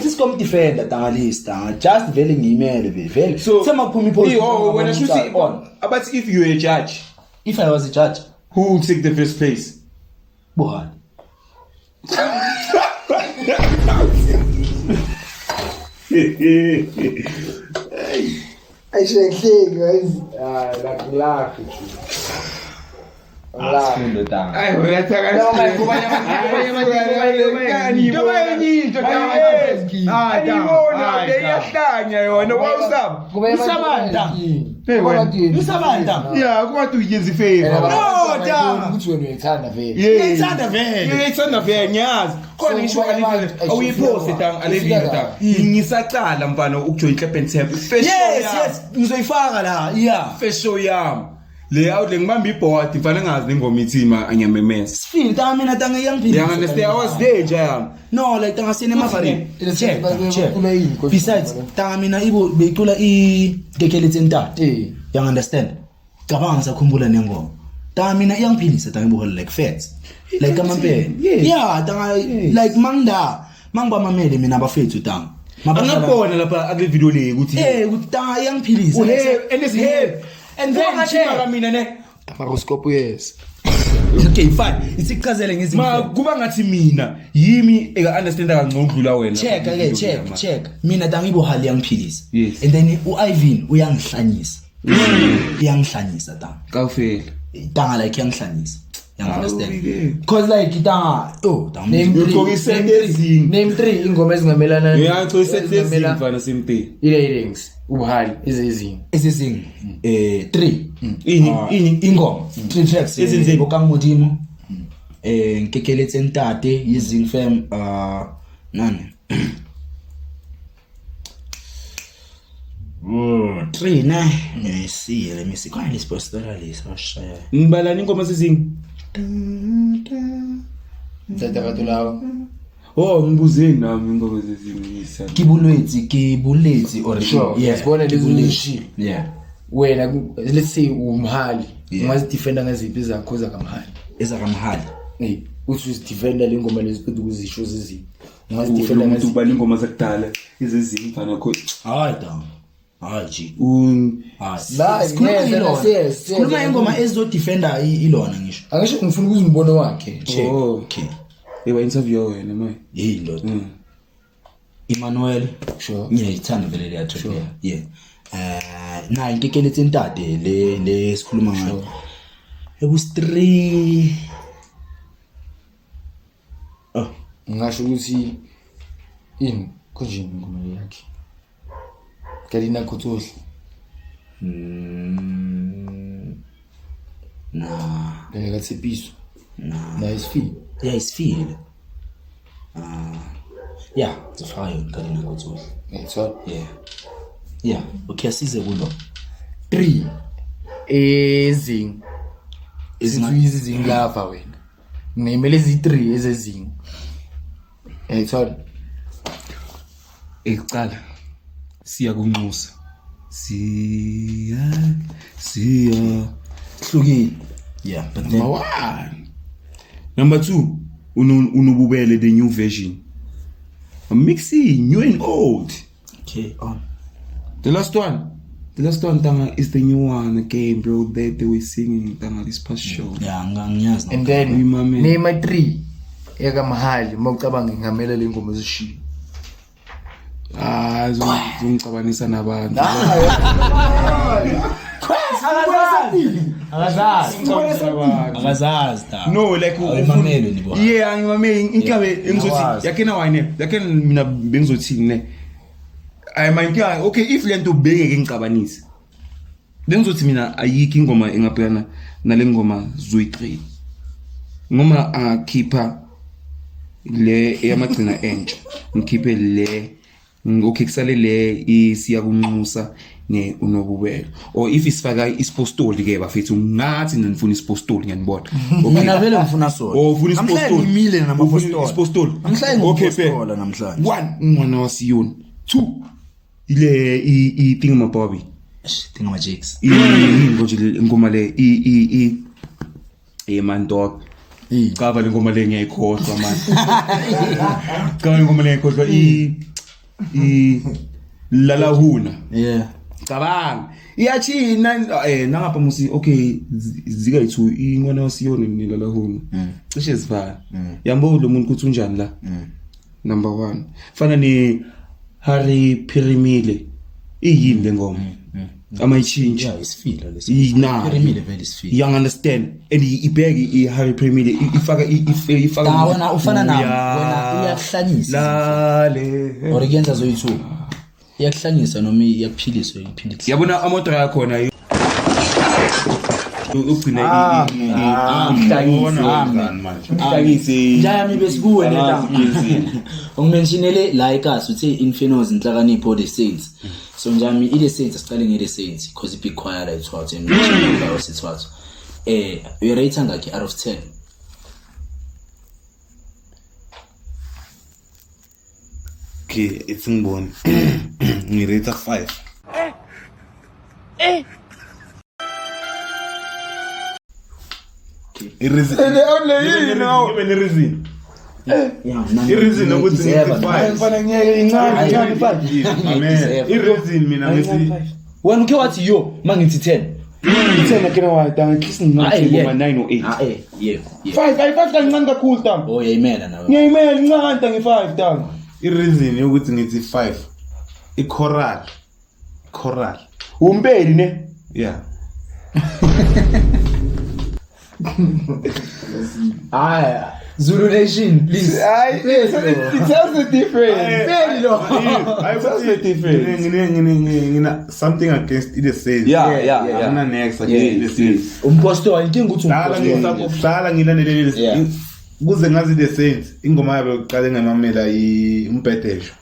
[SPEAKER 1] Siscom defender tangalista. Just vele ngiyimele vele.
[SPEAKER 5] So
[SPEAKER 1] semaphuma ipost.
[SPEAKER 5] When I should say on, but if you a judge,
[SPEAKER 1] If I was a judge,
[SPEAKER 2] who would take the first place?
[SPEAKER 1] boy.
[SPEAKER 4] Ayishehleki guys. Laugh.
[SPEAKER 1] Asifundo tanga.
[SPEAKER 2] Ay, wena thaka. Yeah, kuma tu yenzi favor.
[SPEAKER 1] No, da.
[SPEAKER 4] Ukuthi wena uyayithanda vele.
[SPEAKER 1] Ngiyayithanda vele.
[SPEAKER 2] Ngiyayithanda vele ngiyazi. Khona ngisho alivile. Awuyipost tang alivile tang. Ngisaqala mfana ukujoin Clap and Tap.
[SPEAKER 1] Yes, ngizoyifaka la. Yeah.
[SPEAKER 2] First show yami. Le out le ngibamba iboard mfana ngazi nengoma ithima anyamemesa.
[SPEAKER 1] Sifini tanga mina tanga yangiphilisa.
[SPEAKER 2] You understand? I was there jam.
[SPEAKER 1] No, like tanga sine mavari. Check.
[SPEAKER 4] Check.
[SPEAKER 1] Besides, tanga mina ibo becula dekheletse ntate. You understand? Cabanga ngisakhumbula nengoma. Tanga mina iyangiphilisa tanga ibo like fats. Like amampela. Yeah, tanga like mangba mamele mina abafethu tanga.
[SPEAKER 2] Angabona lapha akule video le ukuthi
[SPEAKER 1] utanga iyangiphilisa.
[SPEAKER 2] And his hair. And then check mina ne.
[SPEAKER 4] Horoscope yes.
[SPEAKER 1] Okay, fine. Isichazele ngezinto.
[SPEAKER 2] Ma kuba ngathi mina yimi eka understand kangcongdlula wena.
[SPEAKER 1] Check. Mina tanga ibo hali yangiphilisa.
[SPEAKER 2] Yes.
[SPEAKER 1] And then uIvan uyangihlanyisa. Uyangihlanyisa tanga.
[SPEAKER 2] Kawufela.
[SPEAKER 1] Tanga like yangihlanyisa. You understand? Cause like tanga
[SPEAKER 4] name 3 ingoma ezingamelana.
[SPEAKER 2] Ngiyacela mfana simpi.
[SPEAKER 4] Ile ubuhali ezezini.
[SPEAKER 1] Ezezini 3 ingoma 3 tracks ezinzeni bokamodimo nkekeletse ntate yizing fam nani 3 na see let me see kwani lispostora lisa shaya
[SPEAKER 2] ngibalani ingoma sezingi
[SPEAKER 4] Zatakatulawa.
[SPEAKER 2] Oh ngibuzeni nami ingoma sezingi
[SPEAKER 1] kibulezi or
[SPEAKER 4] sure yes bona lezo
[SPEAKER 1] yeah
[SPEAKER 4] wena let's say umhali ungazi defender ngaziphi zakho zakamhali
[SPEAKER 1] ezakamhali
[SPEAKER 4] uthi defender lengoma lezikuthi ukuzisho zezini ungazi
[SPEAKER 2] defender ngaziphi ubali ingoma zakudala ezezini mfana kho
[SPEAKER 1] hayi da hayi
[SPEAKER 4] sikhuluma
[SPEAKER 1] ingoma ezo defender ilona ngisho
[SPEAKER 4] angisho ngifuna ukuzimbono wakhe
[SPEAKER 1] okay
[SPEAKER 2] eba interview wena manje
[SPEAKER 1] ndoda Emmanuel
[SPEAKER 4] sure
[SPEAKER 1] ngiyayithanda vele le yathi yeah na inkekeletse ntate le sikhuluma ngayo ebu3
[SPEAKER 4] ngisho ukuthi konje ingoma yakhe Karina Kutuli le ragazzi piso na isfi
[SPEAKER 1] yeah isfi yeah it's fine Karina Kutuli
[SPEAKER 4] it's all
[SPEAKER 1] yeah okay asize kulo
[SPEAKER 4] 3 izing lava wena ngimele zi3 ezezing it's all
[SPEAKER 2] ecala siya kunxusa siya
[SPEAKER 1] hlukile yeah but then
[SPEAKER 2] number 2 unobubele the new version I'm mixing new and old
[SPEAKER 1] okay on
[SPEAKER 2] the last one tanga is the new one again bro they were singing tanga this past show
[SPEAKER 1] yeah ngangiyazi
[SPEAKER 4] and then name 3 eka mahali mawucabanga ngamela lengoma ezishiya
[SPEAKER 2] zongicabanisa nabantu
[SPEAKER 1] akazazi
[SPEAKER 2] no like
[SPEAKER 1] mamelo ni bona
[SPEAKER 2] yeah ngimameli inkabe engizothi yakena wine yakena mina bengizothi ne I mind yeah okay if lento bengeke ngicabanise bengizothi mina ayiki ingoma engabhekana nalengoma Zoe3 ngoma angakhipha le eyamagcina entsha ngikhiphe le okay kusale le isiya kunxusa ne unobubele or if isifaka ispostoli ke bafethu ngathi nanifuna ispostoli ngiyanibona
[SPEAKER 1] mina vele ngifuna sona
[SPEAKER 2] ufuna ispostoli
[SPEAKER 1] ngimile namapostoli
[SPEAKER 2] ispostoli
[SPEAKER 1] okay fair namhlanje
[SPEAKER 2] 1 umwana wasiyoni 2 ile thing mababi
[SPEAKER 1] thing ma jigs
[SPEAKER 2] ingoma le man dog Kava ngoma le ngiyayikhohlwa manje Kava ngoma le ngiyayikhohlwa lalahuna
[SPEAKER 1] yeah
[SPEAKER 5] cabanga iyachina nangapha musi okay zika yithu ingona siyone nilala hono cishe sivana yambo lo muntu kuthi unjani la number 1 fana ni Harry Pyramide iyini le ngoma amayichinji
[SPEAKER 1] isifila lesi
[SPEAKER 5] yina
[SPEAKER 1] Pyramide vele isifila
[SPEAKER 5] you understand and ibheki iHarry Pyramide ifaka
[SPEAKER 1] wena ufana nami wena iyakuhlanyisa
[SPEAKER 5] lale
[SPEAKER 1] or kuyenza zoyi2 iyakuhlanyisa noma iyakuphilisa iphilisa
[SPEAKER 5] yabona amoto yakhona ugcina
[SPEAKER 1] umhlangisi njayami besikuwe neta ungimentionele la ekhasi uthi Infernos inhlakanipho the Saints so njami ile Saints asiqale ngele Saints because big choir la ithwathu and ithwathu you rate ngakhi out of 10
[SPEAKER 3] okay it's ngibona ngirate 5 ireason ireason ukuthi
[SPEAKER 4] Ngifana ngiyeke incane 5.
[SPEAKER 3] ireason mina ngithi
[SPEAKER 1] wena ukhe wathi yo mangithi 10
[SPEAKER 4] 10 akena wayita ngikisi ngingafika
[SPEAKER 5] kuma 9 or 8
[SPEAKER 1] yeah
[SPEAKER 4] 5 kancane kakhulu tam.
[SPEAKER 1] oh yayimela nawe
[SPEAKER 4] Ngiyayimela incane ta nge5 tam.
[SPEAKER 3] ireason yokuthi ngithi 5 choral
[SPEAKER 4] Umpeli ne?
[SPEAKER 3] yeah
[SPEAKER 1] Zulu Nation please
[SPEAKER 4] It tells the difference.
[SPEAKER 1] very low
[SPEAKER 3] ngina something against the same
[SPEAKER 5] yeah
[SPEAKER 3] ana next against the same
[SPEAKER 1] umposto inkinga uthi
[SPEAKER 3] dala ngilandelele kuze ngazi the saints ingoma yabe uqale ngemamela umpedesho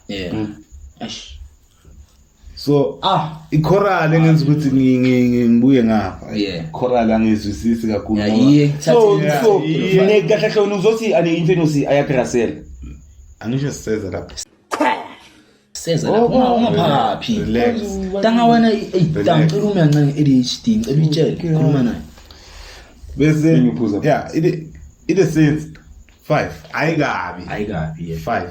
[SPEAKER 3] so ichoral engenza ukuthi ngibuye ngapha choral angizwisisi kakhulu
[SPEAKER 5] so nekahle hle uzothi ane Infernos ayagrasela
[SPEAKER 3] angisho seza lapha
[SPEAKER 1] seza lapha ungaphaphi tanga wena idangcela umiyancane ADHD ngicela utshele khuluma naye
[SPEAKER 3] bese yeah it is saints 5 ayikabi 5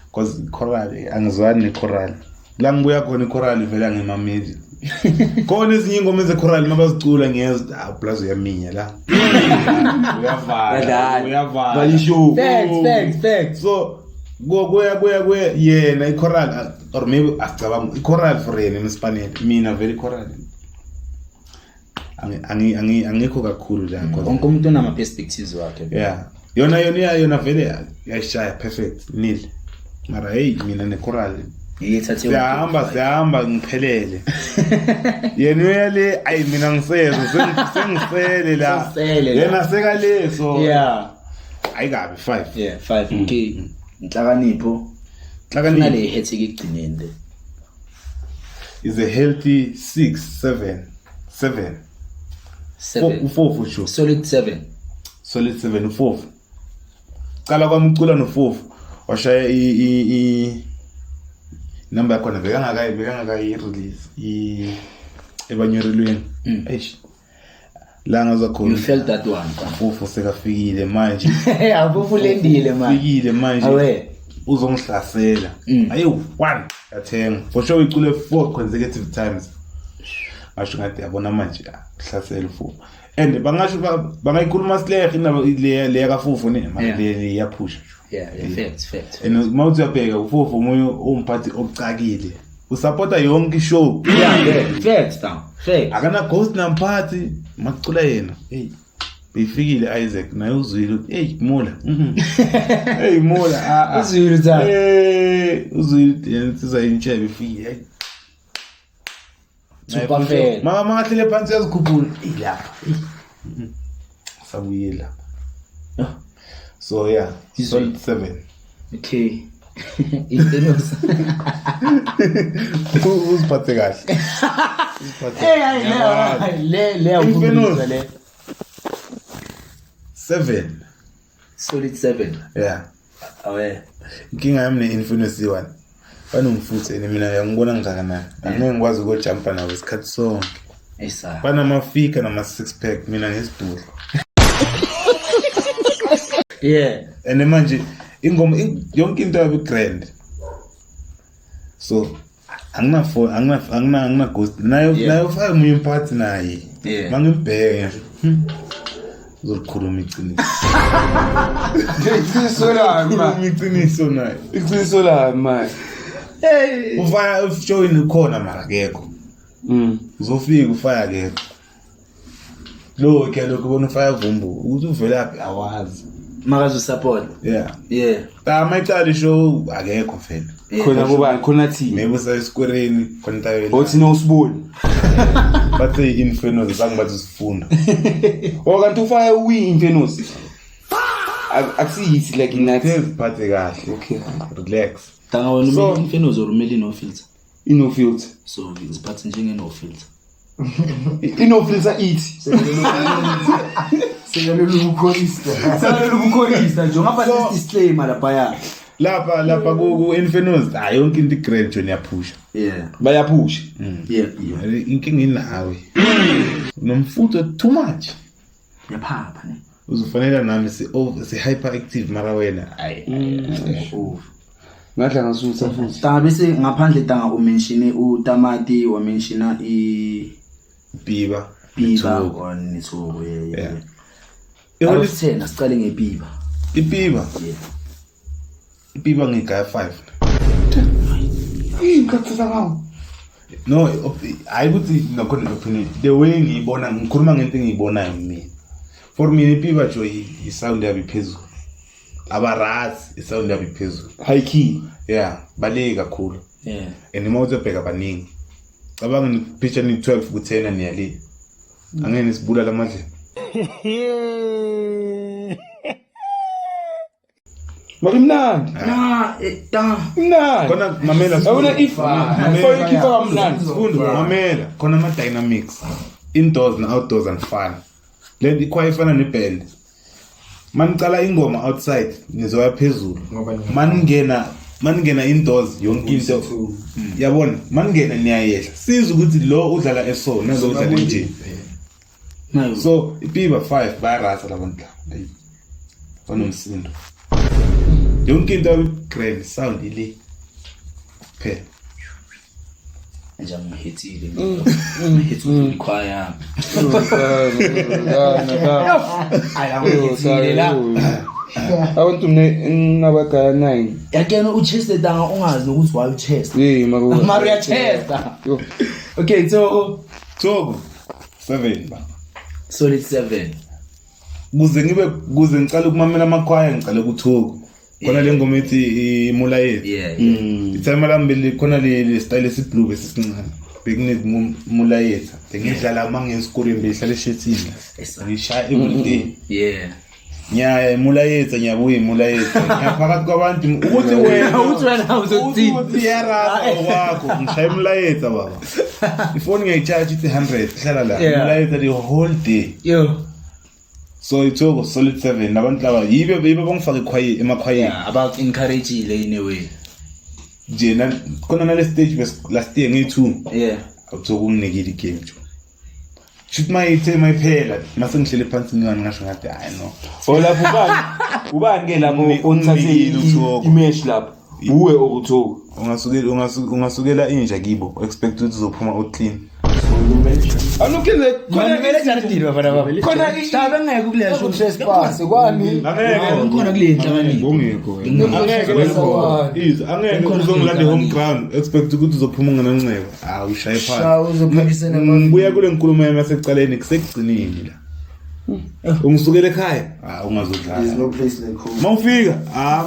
[SPEAKER 3] because choral angizwani nechoral la ngibuya khona ichoral vela ngemameli khona ezinye ingoma zechoral mabazicula ngiyeza plus uyaminya la uyavala
[SPEAKER 5] bayisho
[SPEAKER 1] facts
[SPEAKER 3] so kuya yena ichoral or maybe acabanga ichoral for yena eMspanien mina very choral angikho kakhulu la because
[SPEAKER 1] wonke umuntu unama perspectives wakhe
[SPEAKER 3] yeah yona vele yashaya perfect nil mara hey mina nechoral siyahamba ngiphelele yena uyale ayi mina sengisele la yena sekaleso ayikabi 5
[SPEAKER 1] 5 okay inhlakanipho nale hethi ekugcineni
[SPEAKER 3] is a healthy 6 7 4 for sure
[SPEAKER 1] solid 7
[SPEAKER 3] 4 cala kwami ucula no4 washaya number yakho bekangakayi release ebanyorilweni la ngaza khona
[SPEAKER 1] you felt that one
[SPEAKER 3] fufu sekafikile manje
[SPEAKER 1] abufulendile manje
[SPEAKER 3] fikile manje
[SPEAKER 1] awe
[SPEAKER 3] uzongihlasela ayo 1 yathenga for sure icule 4 consecutive times ngasho ngathi yabona manje hlasela fufu and bangasho bangayikhuluma silehe indaba le kafufu ne le yaphusha
[SPEAKER 1] fact
[SPEAKER 3] and mawuthi uyabheka ufufu umoya umphathi ocakile usupporta yonke show
[SPEAKER 1] fact
[SPEAKER 3] akana ghost namphathi makucula yena hey beyifikile Isaac naye uzwile ukuthi hey mola hey mola
[SPEAKER 1] uzwile cha
[SPEAKER 3] uzwile yenza intshe befikile
[SPEAKER 1] super fair
[SPEAKER 3] mama ngahlele phansi yazikhuphula ilapha sabuyela so yeah solid 7
[SPEAKER 1] okay Infernos
[SPEAKER 3] uziphathe kahle
[SPEAKER 1] le
[SPEAKER 3] Infernos 7
[SPEAKER 1] solid 7
[SPEAKER 3] yeah
[SPEAKER 1] awe
[SPEAKER 3] inkinga yami ne-Infernos 1 banomfuthe mina ngiyangibona ngizakanani angeke ngikwazi ukujumpa nawo isikhathi sonke banamafika nama-6 pack mina ngesidudla and manje ingoma yonke into yabe grand so angina ghost nayo fire munye imphathi naye mangibheke uzokhuluma iqiniso iqiniso naye
[SPEAKER 5] Iqiniso la man.
[SPEAKER 3] hey ufaya join khona mara akekho uzofika ufaya akekho lo ke lokho bona ufaya vumbu ukuthi uvela phi awazi
[SPEAKER 1] makazo support yeah
[SPEAKER 3] mayicala show akekho phela
[SPEAKER 5] Khona kubani khona thini?
[SPEAKER 3] maybe usayisikoreni khona tayela
[SPEAKER 5] Othi no usiboni.
[SPEAKER 3] bathe inferno zangibathi sifunda
[SPEAKER 5] Okanti ufaya Infernos. Akusiyithi like inathi.
[SPEAKER 3] phathe kahle
[SPEAKER 5] Okay.
[SPEAKER 3] relax
[SPEAKER 1] tanga wena Infernos or umeli no filter
[SPEAKER 5] Ino filter.
[SPEAKER 1] so ngiziphathe njenge no filter
[SPEAKER 5] Ino filter ithi.
[SPEAKER 4] Sekelele ukukhorista.
[SPEAKER 1] Sala ukukhorisa nje ngapha disclaimer lapha
[SPEAKER 3] lapha ku infernos yonke into igrade John yaphusha
[SPEAKER 5] Bayaphusha.
[SPEAKER 1] yeah
[SPEAKER 3] inkinga inawe nomfutho too much
[SPEAKER 1] yaphapha ne
[SPEAKER 3] uzofanele nami si hyperactive mara wena
[SPEAKER 5] Ngadla ngasutha futhi.
[SPEAKER 1] tanga bese ngaphandle tanga umenshine utamati wa menshina
[SPEAKER 3] biba
[SPEAKER 1] on nithuko yeah
[SPEAKER 3] iholi
[SPEAKER 1] sithena sicale ngebiba
[SPEAKER 3] ipiba ngigaya 5
[SPEAKER 5] Ngikhathela ngawo.
[SPEAKER 3] no hayi ukuthi nakhona opinion the way ngiyibona ngikhuluma ngento engiyibonayo mina for me ipiba jo isound yabi phezulu abaraz isound yabi phezulu
[SPEAKER 5] High key.
[SPEAKER 3] baleke kakhulu and imawuthi bheka baningi cabanga ni pitch ni 12 ku10 niyali angene sibula lamadle
[SPEAKER 5] Marimnandi. Mnandi.
[SPEAKER 3] khona mamela
[SPEAKER 5] Awuna if for you keep kamnandi.
[SPEAKER 3] sifundo mamela khona ama dynamics indoors na outdoors and fun le ikhwa ifana neband manicala ingoma outside nizoya phezulu maningena indoors yonke into yabona maningena niyayehla siza ukuthi lo udlala eso nazo udlala nje so ipiba 5 bayarasa labantu la banomsindo yonke into grand sound ile phela
[SPEAKER 1] nje ngihithile ngihithile choir
[SPEAKER 5] Abantu nabagaya 9.
[SPEAKER 1] yakena uchest tanga ungazi ukuthi why uchest Maria Chester okay so
[SPEAKER 3] 7
[SPEAKER 1] solid 7
[SPEAKER 3] kuze ngicala ukumamela amakhwaya ngicala ukuthoku khona le ngoma ethi imula yethu ithema lambili khona le style esiblue esisincane bekunezimula yethu ngidlala mangesikoleni behlala eshethini ngishaya everyday nyaya imula yethu ngiyabuya imula yethu ngiyaphakathi kwabantu ukuthi wena uzokuthi yarasa wakho ngishaya imula yethu baba ifoni ngiyicharge ithi 100 hlala la imula yethu the whole day so itoko solid 7 nabantu laba yibe bangifaka ikhwaye emakhwayeni
[SPEAKER 1] about encourage ile in a way
[SPEAKER 3] nje khona nale stage last year ngi2 awuthoka unginikile igame nje shoot my phela mase ngihlele phansi ngani ngasho ngathi hayi no
[SPEAKER 5] Olapha ubani ke lapho onithathe image lapho uwe okuthoka
[SPEAKER 3] ungasukela inja kibo expect ukuthi uzophuma clean
[SPEAKER 5] Anukenze
[SPEAKER 1] khona vele jaridile bafana baba khona ishabe ngeke kuleyo show
[SPEAKER 4] Space kwani
[SPEAKER 1] khona kule inhlabani
[SPEAKER 3] ngongekho angeke uzongilande home ground expect ukuthi uzophuma ngenancebo ushaye phansi
[SPEAKER 4] uzophakisana
[SPEAKER 3] ngibuya kule nkulumo yami yasekugcineni kusekugcineni la ungisukele ekhaya ungazodlala
[SPEAKER 4] no place like home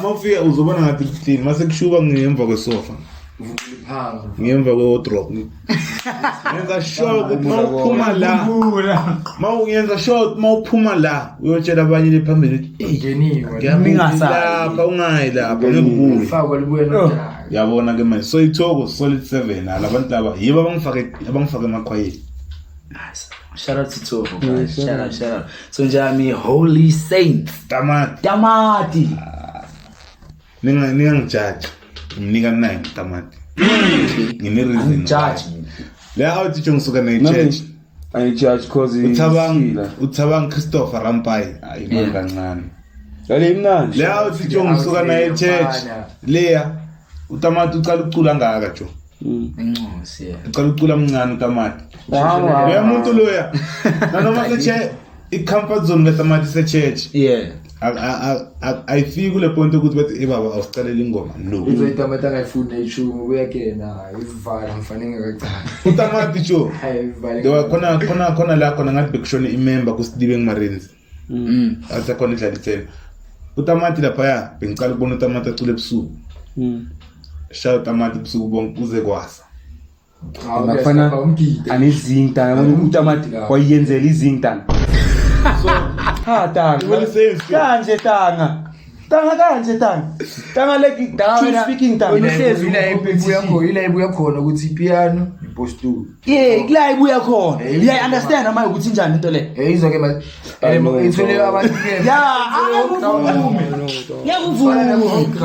[SPEAKER 3] mawufika uzobona ngathi clean mase kushuba ngemva kwesofa ngemva kwe-wardrobe ngenza sure ukuthi mawuphuma la mawungenza sure mawuphuma la uyotshela abanye le phambili lapha ungayi lapha ngekubuye
[SPEAKER 4] ufakwa libuye
[SPEAKER 3] yabona ke manje so itoko solid 7 alabantu laba yibo abangifake emakhwayeni
[SPEAKER 1] shout out to Togo guys shout out so njami holy saints tamati
[SPEAKER 3] ningangijaji ngimnika 9 tamati ngine reason
[SPEAKER 1] judge
[SPEAKER 3] la awuthi nje ngisuka na church
[SPEAKER 5] I judge cause
[SPEAKER 3] uThabang Christopher Rampai ayimanga kancane
[SPEAKER 5] Lale imnandi
[SPEAKER 3] la awuthi nje ngisuka na church leya utamati ucala ucula ngaka jo
[SPEAKER 1] Incosi yeah.
[SPEAKER 3] Ngicela ucula mncane uTamati. Lo muntu loya. Nanoma seche i-comfort zone kaTamati se-church.
[SPEAKER 1] Yeah.
[SPEAKER 3] Ayifiki kule point ukuthi bathi baba awusicalela ingoma no.
[SPEAKER 4] Izoyitamati angayifuni nayishumu kuyakena ivala ngifanele ngakacala.
[SPEAKER 3] uTamati jo.
[SPEAKER 4] Hayi
[SPEAKER 3] khona la khona ngathi bekushona imember kuSidibeng Marines. Atha khona idlala ithele. uTamati lapha ya bengicala ukubona uTamati acule ebusuku. Shout uTamati ebusuku bonke kuze kwasa.
[SPEAKER 5] Ngafana anizingta ngabona uTamati wayenzela izingta. So tanga kanje tanga like true speaking tanga
[SPEAKER 4] unehlezi ila ibuya khona ukuthi ipiano ipostu
[SPEAKER 1] kula ibuya khona yeah understand ama ukuthi njani into le
[SPEAKER 4] izoke ma ithole abantu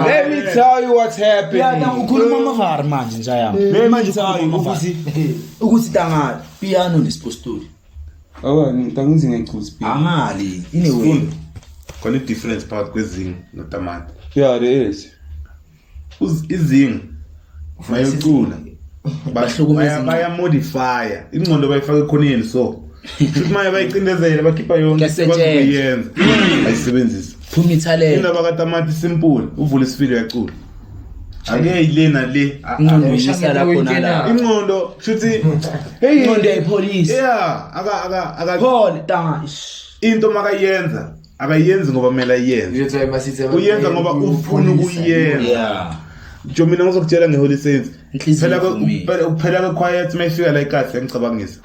[SPEAKER 5] let me tell you what's happening
[SPEAKER 1] ukhuluma amavari manje nje yami manje ukuthi tanga piano nespostu
[SPEAKER 5] ngitangizi ngechuzi
[SPEAKER 1] angali ineway
[SPEAKER 3] Khona difference part kwezinga noTamati.
[SPEAKER 5] Yeah there is
[SPEAKER 3] Izinga mayocula baya modify ingcondo bayifaka ekhoneni so futhi maye bayicindezele bakhipha yonke bakuyenza ayisebenzisa
[SPEAKER 1] phuma ithalente
[SPEAKER 3] indaba kaTamati simple uvula isifilo yacula ake yilena le
[SPEAKER 1] ingcondo yisala khona la
[SPEAKER 3] ingcondo futhi
[SPEAKER 1] ingcondo yayipolice
[SPEAKER 3] yeah aka
[SPEAKER 1] Paul tanga
[SPEAKER 3] into makayenza akayenzi ngoba kumele ayenze uyenza ngoba ufuna ukuyenza
[SPEAKER 1] yeah
[SPEAKER 3] nje mina ngizokutshela ngeHoly Saints
[SPEAKER 1] inhliziyo
[SPEAKER 3] phela quiet mayifika la ekhaya ngicabangisa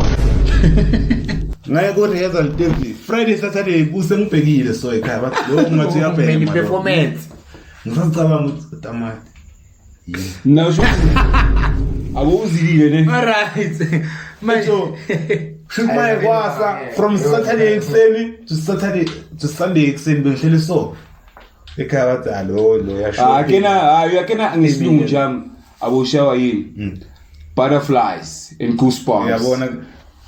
[SPEAKER 3] ngaye ku rehearsal Thursday Friday Saturday kusengibhekile so ekhaya bathi lo ngathi uyabheka
[SPEAKER 1] performance
[SPEAKER 3] ngicabanga ukuthi uTamati
[SPEAKER 5] now should awuzilile ne
[SPEAKER 1] alright manje
[SPEAKER 3] Shukmaye kwasa from Saturday ekseni to Sunday ekseni bengihlele so ekhaya bathi lo yasho
[SPEAKER 5] akena ngesilungu jam aboshawa yini butterflies and goosebumps
[SPEAKER 3] uyabona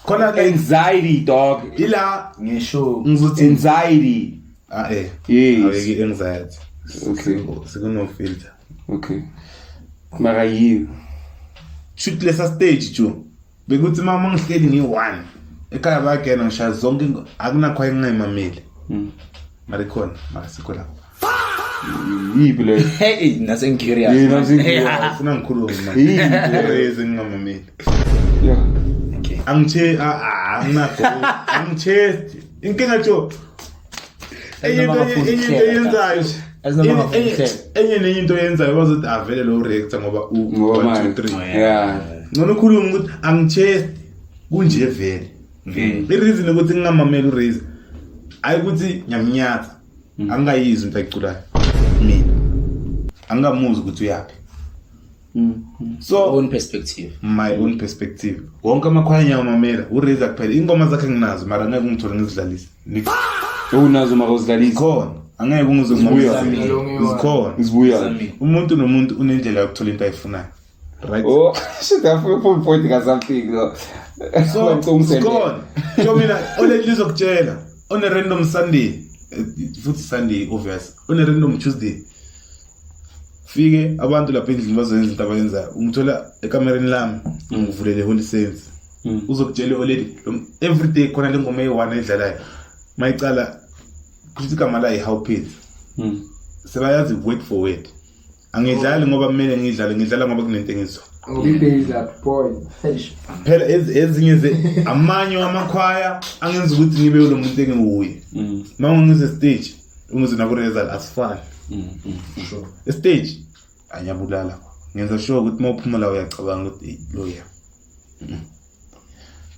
[SPEAKER 3] khona
[SPEAKER 5] anxiety dog
[SPEAKER 3] ila
[SPEAKER 1] ngisho
[SPEAKER 3] ngizothi
[SPEAKER 5] anxiety yes
[SPEAKER 3] aweki anxiety
[SPEAKER 5] okay
[SPEAKER 3] sikuno filter
[SPEAKER 5] okay mara you
[SPEAKER 3] shoot lesa stage jo bekuthi mama ngihleli ngi1 ekhaya bayagena ngisha zonke akunakho engayimameli mara khona masikhona
[SPEAKER 5] yibule
[SPEAKER 1] hey nothing curious
[SPEAKER 3] ufuna ngikhuluma manje ngamameli
[SPEAKER 5] yeah
[SPEAKER 3] okay anginakho angithest inkinga jo enye into yenzayo bazothi avele lo reactor ngoba 1 2 3
[SPEAKER 5] yeah
[SPEAKER 3] ngone khuluma ukuthi angithest kunje vele ireason ukuthi ngingamameli uRaise ayikuthi nyamnyatha angayizwi into ayiculayo mina angamuzi ukuthi uyapi so
[SPEAKER 1] own perspective
[SPEAKER 3] my own perspective wonke amakhwaya nyamamela uRaise kuphela ingoma zakhe nginazo mara ngeke ngithole ngizidlalise
[SPEAKER 5] unazo makozidlalisa
[SPEAKER 3] khona angeke ungizokubuya zikhona
[SPEAKER 5] isibuya
[SPEAKER 3] umuntu nomuntu unendlela yokuthola into ayifunayo right
[SPEAKER 5] oh shit I feel point ka something
[SPEAKER 3] so khona so mina ole lizokutshela on a random Sunday futhi Sunday obvious on a random Tuesday fike abantu lapha endlini bazoyenza into abayenza ungithola ekamereni lami ngivulele Holy Saints uzokutshela ole every day khona lengoma eyi1 edlalayo mayicala kuthi igama la how paid sebayazi word for word angidlali ngoba kumele ngidlala ngoba kunentengiso
[SPEAKER 4] ngibheza point
[SPEAKER 3] phela ezinye amanye amakhwaya angenza ukuthi ngibe lo muntu engiwuye manje ngize stage ungize nabo result asifani sure stage anyabulala ngenza sure ukuthi mawuphuma la uyacabanga ukuthi lo ya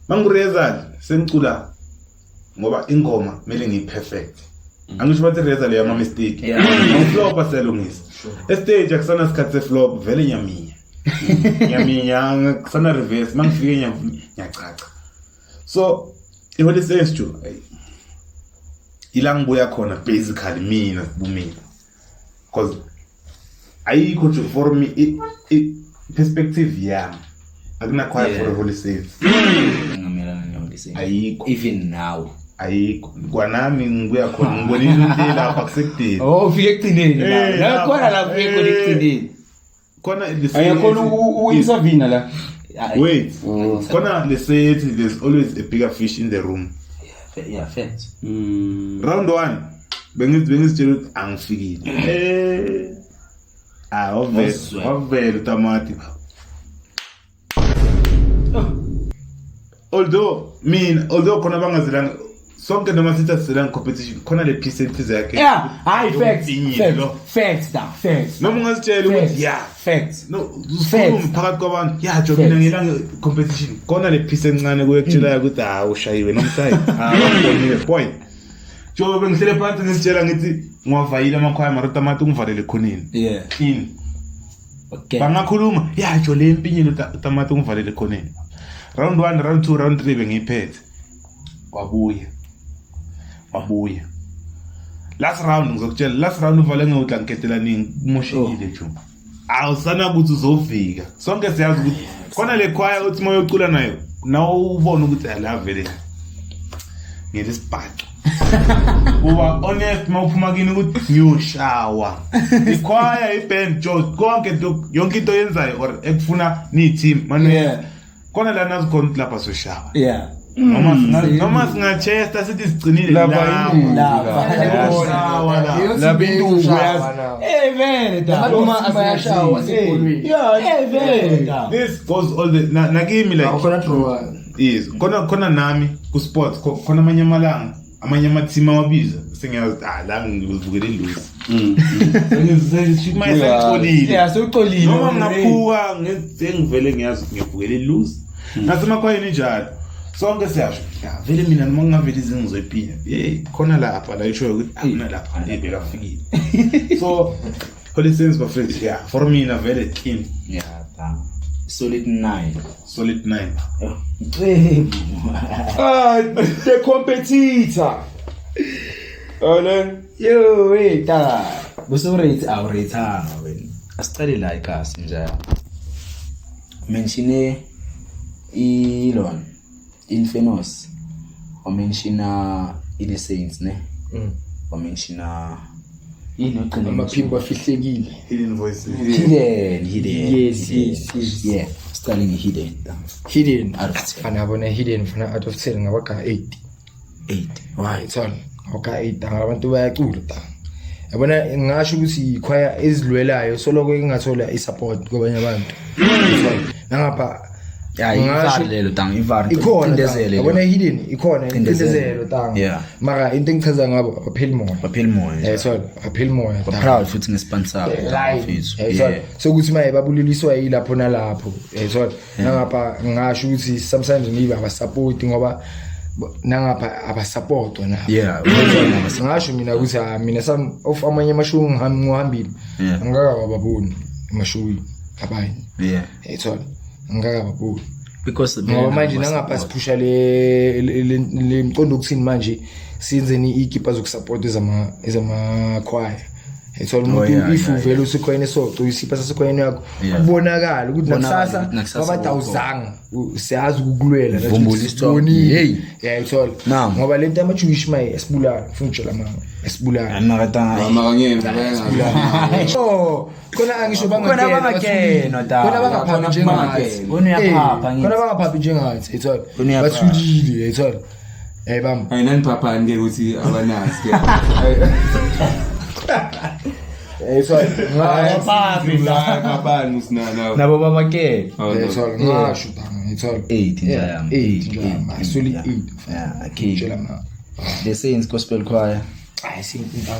[SPEAKER 3] mangu result sengicula ngoba ingoma kumele ngiyiperfect angisho bathi result ya mistake flop aselungisa stage akusana sikhathe flop vele nyaminya kusana reverse mangifike nyacaca so iHoly Saints jo ila ngibuya khona basically mina bumina because ayikho jo for me perspective yami akunakhwaya for iHoly Saints
[SPEAKER 1] ngamelana neHoly Saints
[SPEAKER 3] ayikho
[SPEAKER 1] even now
[SPEAKER 3] ayikho kwanami ngibuya khona ngibonile into lapha kusekudeni
[SPEAKER 1] ufike ekugcineni la khona la ufike ekugcineni
[SPEAKER 3] khona
[SPEAKER 5] ayakhona ukusavina la
[SPEAKER 3] wait khona lesethi there's always a bigger fish in the room.
[SPEAKER 1] Yeah, facts.
[SPEAKER 3] Round 1 bengizitshela ukuthi angifikile ovela tamati although khona bangazelanga sonke noma sithi asizelanga competition khona le percentage yakhe
[SPEAKER 1] Facts.
[SPEAKER 3] noma ungazitshela ukuthi
[SPEAKER 1] Facts.
[SPEAKER 3] no usikhuluma phakathi kwabantu jo mina ngilanga competition khona le piece encane kuyekutshela ukuthi ushayiwe nomsayi ngibonile point jo bengihlele phansi ngisitshela ngithi ngwavayile amakhwaya mara tamati ungivalele khoneni in
[SPEAKER 1] Okay.
[SPEAKER 3] bangakhuluma jo le mpinyelo tamati ungivalele khoneni round 1 round 2 round 3 bengiphethe wabuya last round ngizokutshela last round uvale ngewudla ngiketela nini kumoshekile jo awusana ukuthi uzofika sonke siyazi ukuthi khona le choir uthi moyocula nayo nawo ubona ukuthi alavele ngelesibhaxo uba honest mawuphuma kini ukuthi new shower ichoir iband jo konke yonke into yenzayo or ekufuna ni team manje khona la nazikhona lapha so shower noma singachesta sithi sigcinile
[SPEAKER 1] la
[SPEAKER 3] bintu this goes all the nakimi like yes khona nami ku sports khona amanye amalanga amanye amathima wabiza sengiyazi la ngizivukele ilusi
[SPEAKER 1] sewuxolile
[SPEAKER 3] noma ngaphuka ngivele ngiyazi ngivukele ilusi nasemakhwayeni njalo sonke siyasho vele mina noma ngavele izingizoyiphina khona lapha la isho ukuthi akuna lapha bekafikile so holy sense perfect for me na vele team
[SPEAKER 1] solid 9
[SPEAKER 5] the competitor
[SPEAKER 1] busurate awurethanga wena asicale la ikasi nje mention ilon Infamous wamenshina ile Saints ne wamenshina inoqina
[SPEAKER 4] amaphimbo afihlekile
[SPEAKER 3] hidden voices
[SPEAKER 1] yes starting hidden
[SPEAKER 4] anabona hidden fana out of 10 ngabaka 8 why son okay 8 abantu bayacula ta yabona ngisho ukuthi ichoir ezilwelayo soloko ingathola isupport kwabanye abantu ngapha
[SPEAKER 1] ingadlelo tang ivari
[SPEAKER 4] indezelo yabona hidden ikhona indezelo tang mara into engichaza ngabo abapheli moya so abapheli moya
[SPEAKER 1] proud futhi nesponsor
[SPEAKER 4] so ukuthi maye babuliliswa yilapho nalapho so ngapha ngisho ukuthi sometimes niba abasupport ngoba nangapha abasupportwa na ngisho mina ukuthi mina some of amanye amashow ngihambile ngakababoni amashow abanye so ngakababoni
[SPEAKER 1] because
[SPEAKER 4] ngoba manje nangapha siphusha le mqondo ukuthini manje siyenzeni ikipa zokusupport ezama choir so umuntu if uvela usikhoyene soco isipa sasikhoyene yakho kubonakala ukuthi nakusasa abadawuzanga siyazi ukukulwela
[SPEAKER 1] hey
[SPEAKER 4] so ngoba lento ama-Jewish maye esibulala ufuna ukutshela esibulala khona angisho bangaphaphi njengathi bathulile bam
[SPEAKER 5] ayinani papa ngeke ukuthi abanazi
[SPEAKER 4] so
[SPEAKER 5] ngabani usinana
[SPEAKER 1] nabo babake
[SPEAKER 4] so ngasho tanga
[SPEAKER 1] 8
[SPEAKER 4] njalo solid 8
[SPEAKER 1] tshela the Saints Gospel Choir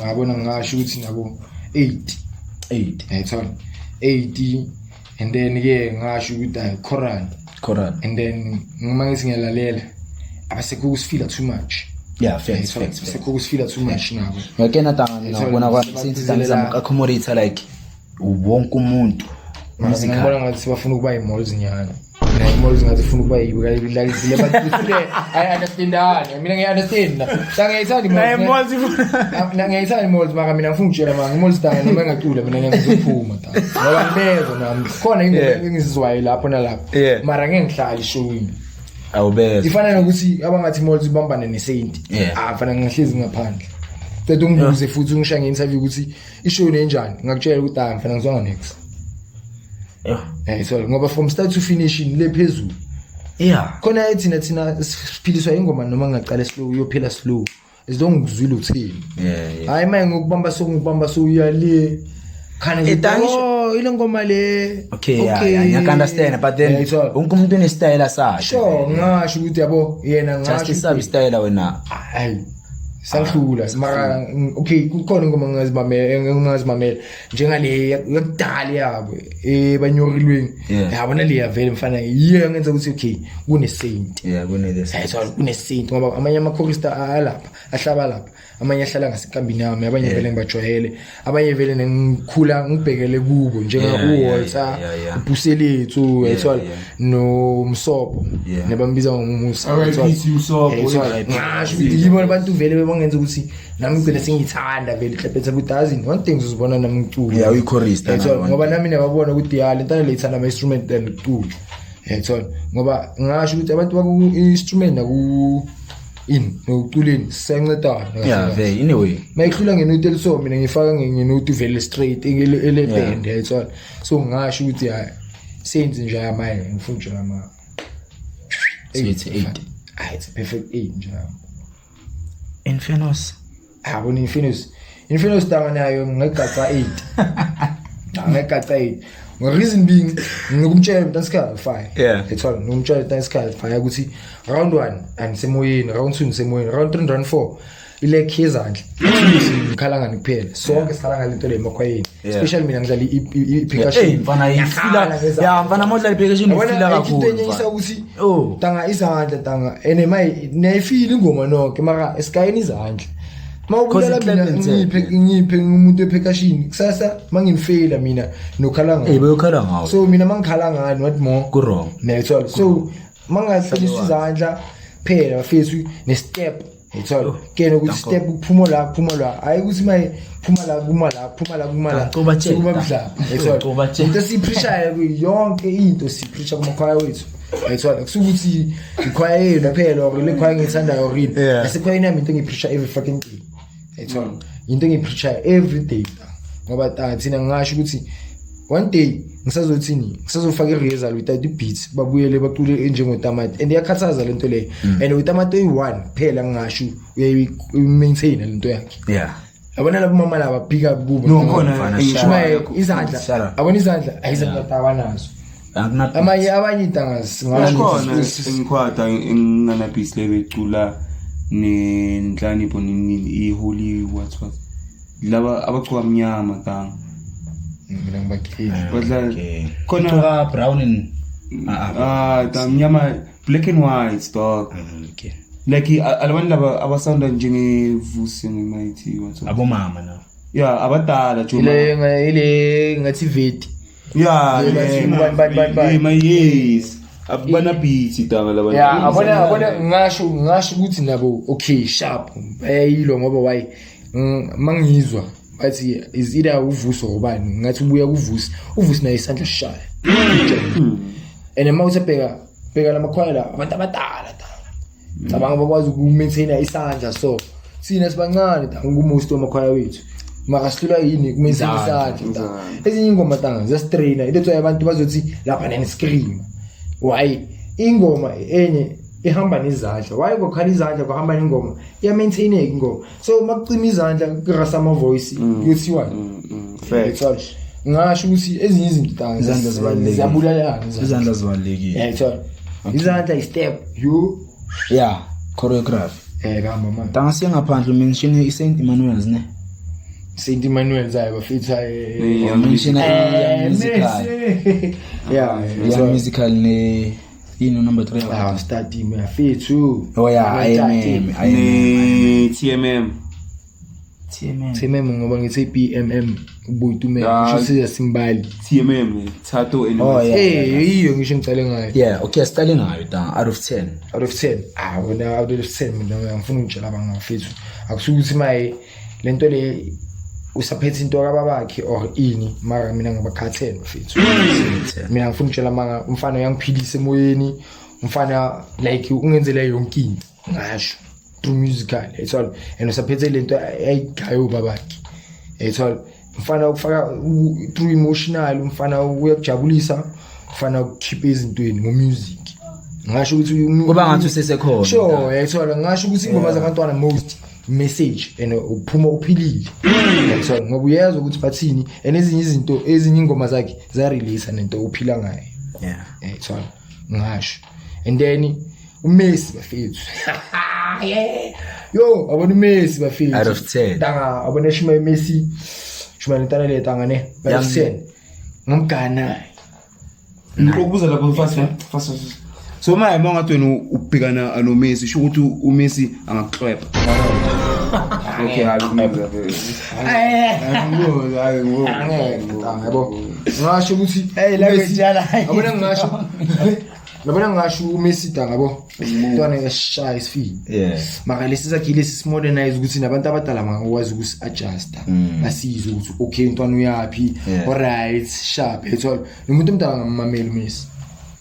[SPEAKER 4] ngabona ngasho ukuthi nabo 8 so 8 and then ngasho ukuthi Quran and then ngimangisi ngiyalalela abasekho kusifila too much
[SPEAKER 1] facts
[SPEAKER 4] sekusifila too much nabo
[SPEAKER 1] ngakena tanga ngibona kwa since tangizama accommodate like wonke umuntu
[SPEAKER 4] ngibona ngathi bafuna ukuba i-malls nyana i-malls ngathi ufuna ukuba yibukalisile but I understand mina ngiyaunderstand ngiyayithanda i-malls maka mina ngifuna ukutshela maka i-malls tanga noma ngacula mina ngizophuma tanga ngoba ngibeza nami khona ingoma engizizwayo lapho nalapho mara ngeke ngihlale ishowini
[SPEAKER 1] awubeza
[SPEAKER 4] ifana nokuthi abangathi malls ibambane neSaint afana ngihlezi ngaphandle ceda ungibuze futhi ungishaye nge-interview ukuthi ishow nenjani ngakutshela ukuthi ngifana ngizwanga next so ngoba from start to finish le phezulu
[SPEAKER 1] yeah
[SPEAKER 4] khona thina siphiliswa ingoma noma ngaqala slow uyophela slow as long ngizwile uthini hayi manje ngokubamba so uyale khana ile ngoma le
[SPEAKER 1] okay yeah understand but then wonke umuntu une style sakhe
[SPEAKER 4] sure ngasho ukuthi yabo yena ngasho
[SPEAKER 1] just sabi style wena
[SPEAKER 4] hayi sanhlula mara okay kukhona ingoma ngingazimamela njengale yakudala yabo banyorilweni yabona le yavela mfana yiyo ngenza ukuthi okay kune saint
[SPEAKER 1] kune this
[SPEAKER 4] so kune saint ngoba amanye amakhorista alapha ahlaba lapha amanye ahlala ngasekambini yami abanye vele ngibajwayele abanye vele nengikhula ngibhekele kubo njenga uWalter uBuselethu ethwala noMsobo nebambiza ngoMusa ngasho yibo abantu vele bangenza ukuthi nami ngicela sengithanda vele hlephetha ku1000 one thing uzibona nami ngicula
[SPEAKER 1] uyichorista
[SPEAKER 4] ngoba nami nababona ukuthi lentana leyithanda ama instrument than ngicula ethwala ngoba ngasho ukuthi abantu baku instrument naku nokuculeni siyancedana
[SPEAKER 1] very anyway
[SPEAKER 4] mayihlula ngenote eliso mina ngifaka ngenote vele straight ele band yayithola so ngasho ukuthi hayi senze nje amaye ngifuna nje ama
[SPEAKER 1] it's 8
[SPEAKER 4] it's a perfect 8 nje
[SPEAKER 1] Infernus
[SPEAKER 4] bona Infernus tanga nayo ngigaca 8 ngigaca 8 reason being ngokumtshela uNtasikhala 5 ethola ngomtshela uNtasikhala 5 ukuthi round 1 angisemoyeni round 2 ngisemoyeni round 3 round 4 ilekhi yezandla ngikhala ngani kuphela sonke sikhala ngalento le emakhwayeni especially mina ngidlala ipercussion
[SPEAKER 1] mfana yifila mfana modla ipercussion ufila kakhulu
[SPEAKER 4] into enyisa ukuthi tanga izandla tanga enemayi nayifila ingoma nonke mara esikayeni izandla mawubulala mina ngiphe umuntu wepercussion kusasa mangimfela mina nokhala ngayo
[SPEAKER 1] bayokhala ngawo
[SPEAKER 4] so mina mangikhala ngani what more
[SPEAKER 1] ku wrong
[SPEAKER 4] nethola so mangahlisa izandla phela bafethu ne step ethola kena ukuthi step ukuphumula hayi ukuthi maye phuma la kuba mhlaba ethola into sipressure yonke into sipressure kumakhaya wethu ethola kusukuthi ikhaya yena phela or le khaya ngithanda yorini asikhaya nami into ngipressure every fucking day ethola into ngipressure every day ngoba thina ngisho ukuthi one day ngisazofaka i-rehearsal without the beats babuyele bacule njengotamati and iyakhathaza lento leyo and utamati oyi-1 phela ngisho uyayi-maintain lento yakhe yabona labo mama laba pick up kubo
[SPEAKER 1] nokhona
[SPEAKER 4] izandla abona izandla ayizangatawanazo abanye itangas
[SPEAKER 5] ngakhona ngikhwata ngingana beats le becula nenhlanipho nini i-holy what laba abachuka mnyama tanga
[SPEAKER 4] mina ngibakile
[SPEAKER 5] badla
[SPEAKER 1] khona brown and
[SPEAKER 5] mnyama black and white dog like alabantu laba abasanda njengevusi ngemighty what
[SPEAKER 1] abomama na
[SPEAKER 5] abadala
[SPEAKER 4] juma ile ngathi veti
[SPEAKER 5] my yes abana beats tanga labantu
[SPEAKER 4] abona ngasho ukuthi nabo okay sharp bayilo ngoba why mangizwa bathi is either uvuso ngobani ngathi ubuya kuvusi naye isandla sishaya and mawuthi bheka lamakhwela abantu abadala cabanga bakwazi ukumaintain isandla so sina sibancane ngumost wamakhwaya wethu makasilwa yini kumaintain isandla ezinye ingoma tanga ziyastraina into abantu bazothi lapha nene scream why ingoma enye ihamba nezandla why kokhala izandla kuhamba ingoma iya maintaineke ingoma so makucima izandla kurasa ama voice kuthiwa fact ngasho ukuthi ezinye izinto tanga
[SPEAKER 1] izandla zibalulekile
[SPEAKER 4] ziyabulalana
[SPEAKER 1] izandla zibalulekile
[SPEAKER 4] izandla step
[SPEAKER 1] choreography
[SPEAKER 4] mama
[SPEAKER 1] tanga siyangaphandle mention i-Saint Emmanuel's ne
[SPEAKER 4] Saint Emmanuel's ayi bafitha
[SPEAKER 1] mention musical young musical ne ino number 3
[SPEAKER 4] start team yafethu TMM ngoba ngithi PMM ubuyitume ngisho simbali
[SPEAKER 5] TMM thato
[SPEAKER 4] iyo ngisho ngicale ngayo
[SPEAKER 1] okay sicale ngayo tanga out of 10
[SPEAKER 4] wena out of 10 mina ngifuna ukutshela abangafethu akusuka ukuthi maye lento le usaphethe into kababakhe or ini mara mina ngibakha 10 bafethu mina ngifuna ukutshela manga umfana uyangiphilisa emoyeni umfana like ungenzele yonke into ngasho through musical it's all and usaphethe lento ayigayo babakhe it's all mfana ukufaka through emotional umfana uyakujabulisa ufana ukukhipha izintweni ngomusic ngisho ukuthi
[SPEAKER 1] kuba ngathi usesekhona
[SPEAKER 4] sure yayithola ngisho ukuthi ingoma zabantwana most message and uphuma uphilile yayithola ngoba uyezwa ukuthi bathini and ezinye ingoma zakhe za release nento uphila ngayo yayithola ngisho and then uMessi bafethu yo abona uMessi bafethu
[SPEAKER 1] out of 10
[SPEAKER 4] tanga abona shima Messi shima lentana le tanga ne out of 10 ngomgana
[SPEAKER 5] ukubuza lapho fast so manje mangathi wena ubhekana noMessi sho ukuthi uMessi angakhlwepha okay
[SPEAKER 4] yabo ngasho ukuthi hey la kwetjala abona ngasho labona ngasho uMessi dangabo umntwana yashaya isifini maka lesisa khile simodernize ukuthi nabantu abadala mangakwazi ukuthi adjust basize ukuthi okay umntwana uyapi alright sharp ethola umuntu omdala ngamamela uMessi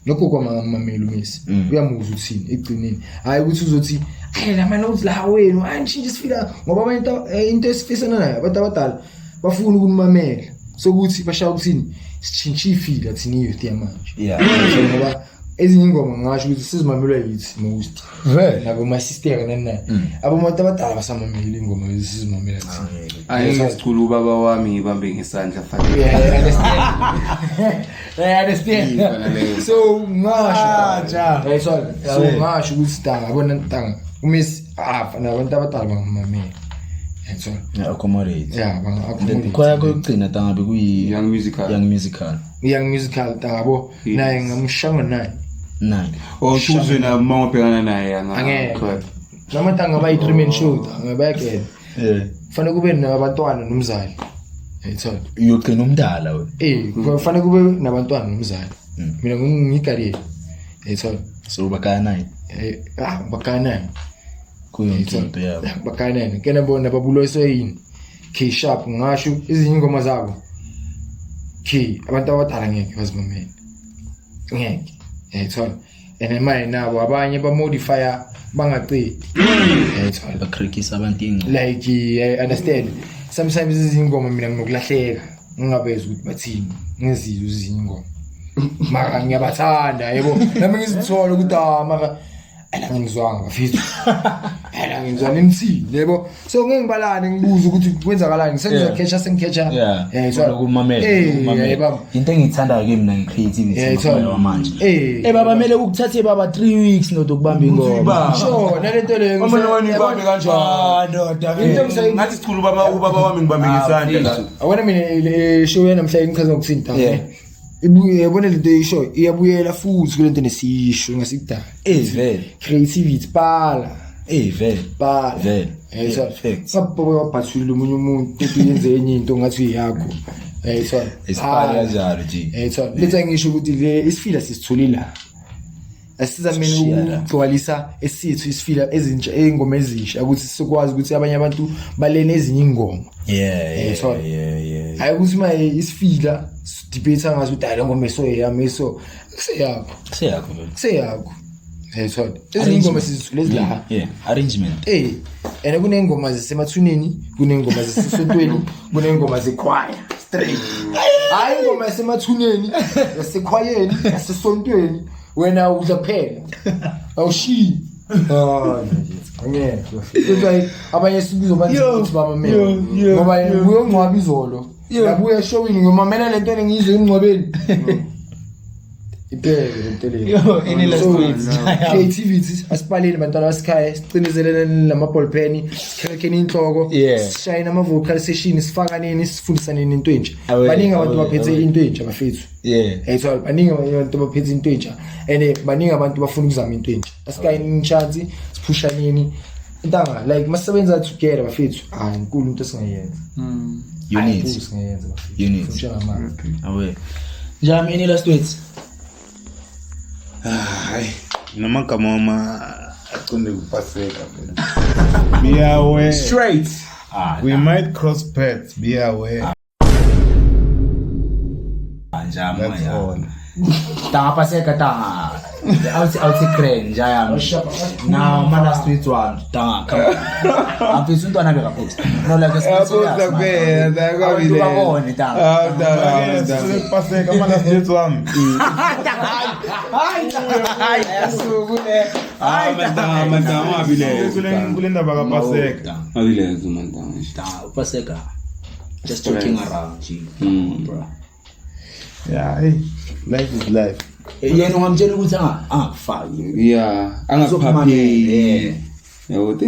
[SPEAKER 4] lokho kwamamela uMessi uyamuzwa uthini egcineni hayi ukuthi uzothi hey la mana uthi la wenu angishintshe isifika ngoba abantu into esifisana nayo abantu abadala bafuna ukunimamela sokuthi bashaya ukuthini sitshintshe ifila thini youth yamanje ngoba ezinye ingoma ngasho ukuthi sizimamelwa yithi most nabo my sister nana abantu abadala basamamela ingoma ezizimamela thina
[SPEAKER 5] ayengicula ubaba wami ibambe ngesandla fanele
[SPEAKER 4] understand so ngasho so ngasho ukuthi tanga abona tanga uMessi nabantu abadala bamamela
[SPEAKER 1] accommodate
[SPEAKER 4] accommodate
[SPEAKER 1] khona kokugcina tangabe kuyi
[SPEAKER 5] young
[SPEAKER 4] musical tangabo naye ngamshanga naye
[SPEAKER 5] shuzwe na mawabhekana naye
[SPEAKER 4] angeke namatanga bayi-3-man show ngabayakela kufanele kube nabantwana nomzali yayithola
[SPEAKER 1] uyogcina umdala wena
[SPEAKER 4] kufanele kube nabantwana nomzali mina ngiyigariye yayithola
[SPEAKER 1] so bakana
[SPEAKER 4] bakana
[SPEAKER 1] kuyonto yabo
[SPEAKER 4] bakana kena bona babuloyiswe yini K Sharp ngasho izinye ingoma zabo K abantu abadala ngeke bazimamela ngeke yayithola and manje nabo abanye ba modify bangaqedi yayithola
[SPEAKER 1] bakrikisa abantu ingo
[SPEAKER 4] like I understand sometimes izingoma mina nginokulahleka ngingabeza ukuthi bathini ngizizwe izinye ingoma mara ngiyabathanda yebo nami ngizithola ukuthi mara ngizwanga bafethu ngizwana imthini yebo so ngeke ngibalane ngibuza ukuthi kwenzakalani sengizakhetha
[SPEAKER 1] yayithola ukumamela into engiyithanda ke mina ngecreativity manje baba mele ukuthathe baba 3 weeks nodokubamba ingoma
[SPEAKER 4] sure nalento le
[SPEAKER 5] omana wani ibambe kanjani ngathi sicula ubaba wami ngibambe ngesandla
[SPEAKER 4] awona mina le show yana mhla ngichaza ngokuthinta ibuye yabona lento isho iyabuyela futhi kulento nesisho ngasikudala
[SPEAKER 1] vele
[SPEAKER 4] creativity pala
[SPEAKER 1] vele
[SPEAKER 4] perfect sabho bathula umunye umuntu uyenze enye into ngathi uyakho yayithola
[SPEAKER 1] isiphala kanjalo nje
[SPEAKER 4] yayithola letha ngisho ukuthi le isifila sisithulila asizameni ukugcwalisa esithu isifila ezintsha engoma ezisha ukuthi sikwazi ukuthi abanye abantu balene ezinye ingoma yayithola hayi ukuthi maye isifila debate ngazi ukuthi hayi ngoma esoyami kuseyakho yayithola ezinye ingoma sizithuleza la
[SPEAKER 1] arrangement
[SPEAKER 4] ene kunengoma zisemathuneni kunengoma zesisontweni kunengoma zekwaya straight hayi ingoma zisemathuneni yasekwayeni yasesontweni wena uzaphela awushi ngeke ukuthi abanye sikuzo bathi bamamela ngoba uyongcwaba izolo yabuya showini ngomamela lento engizwe ingcwabeni creativity asipaleni bantwana basikhaya siqiniselene nama-ball pen sikhelekeni inhloko sishayene ama-vocal session sifaka nini sifundisaneni into entsha baningi abantu baphethe into entsha bafethu yayithola baningi abantu baphethe into entsha and baningi abantu bafuna ukuzama into entsha asikayeni inchansi siphushaneni intanga like masisebenza together bafethu inkulu into esingayenza
[SPEAKER 1] units awe njami any last words
[SPEAKER 3] hayi namagama wama aconde kupaseka be aware
[SPEAKER 5] straight
[SPEAKER 3] we might cross paths be aware
[SPEAKER 1] njami
[SPEAKER 3] that's all
[SPEAKER 1] Tanga paseka tanga. I'll crane jaya. Now man last week one tanga come. Afisa untwana beka post. No like a
[SPEAKER 3] paseka mana street wami. Kule ndaba kapaseka.
[SPEAKER 1] Paseka. Just joking around, bro.
[SPEAKER 3] Yeah, hey, life is life.
[SPEAKER 1] Yena ungamtshela ukuthi fuck.
[SPEAKER 5] Yeah, angaphaphi.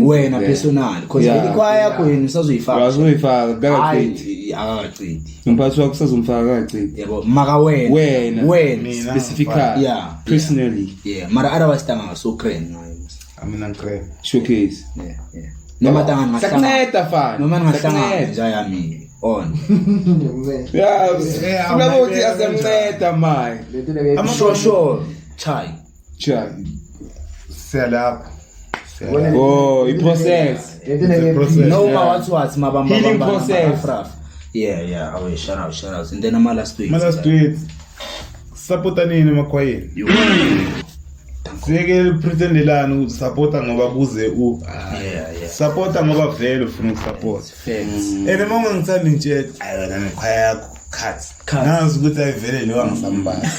[SPEAKER 1] Wena personal because ikwaya yakho yena usazoyifaka.
[SPEAKER 5] Usazoyifaka akaqedi. Umphathi wakho usazomfaka akaqedi.
[SPEAKER 1] Yebo, maka wena
[SPEAKER 5] specifically.
[SPEAKER 1] Yeah,
[SPEAKER 5] personally.
[SPEAKER 1] Yeah, mara otherwise tanga so crane ngayo.
[SPEAKER 3] Amina crane.
[SPEAKER 5] Showcase.
[SPEAKER 1] Yeah. Noma tanga ngahlanga.
[SPEAKER 5] Sakuneta fan.
[SPEAKER 1] Noma ngahlanga njaya mi. On.
[SPEAKER 5] Yeah, singabuthi asemnceda manje.
[SPEAKER 1] I'm sure. Chai.
[SPEAKER 3] Siyalapha.
[SPEAKER 5] Oh, process.
[SPEAKER 1] No what mabamba.
[SPEAKER 5] Healing process.
[SPEAKER 1] Yeah. Oh, shout out. And then I'm last week.
[SPEAKER 3] Supporta nini makhwayeni? Sike pretendelana ukusupporta ngoba buze u.
[SPEAKER 1] Yeah.
[SPEAKER 3] Supporta ngoba vele ufuna ukusupport. Ene uma ngithanda nje ayona nekhaya yakho cut. Nazi ukuthi ayivele lo angisambala.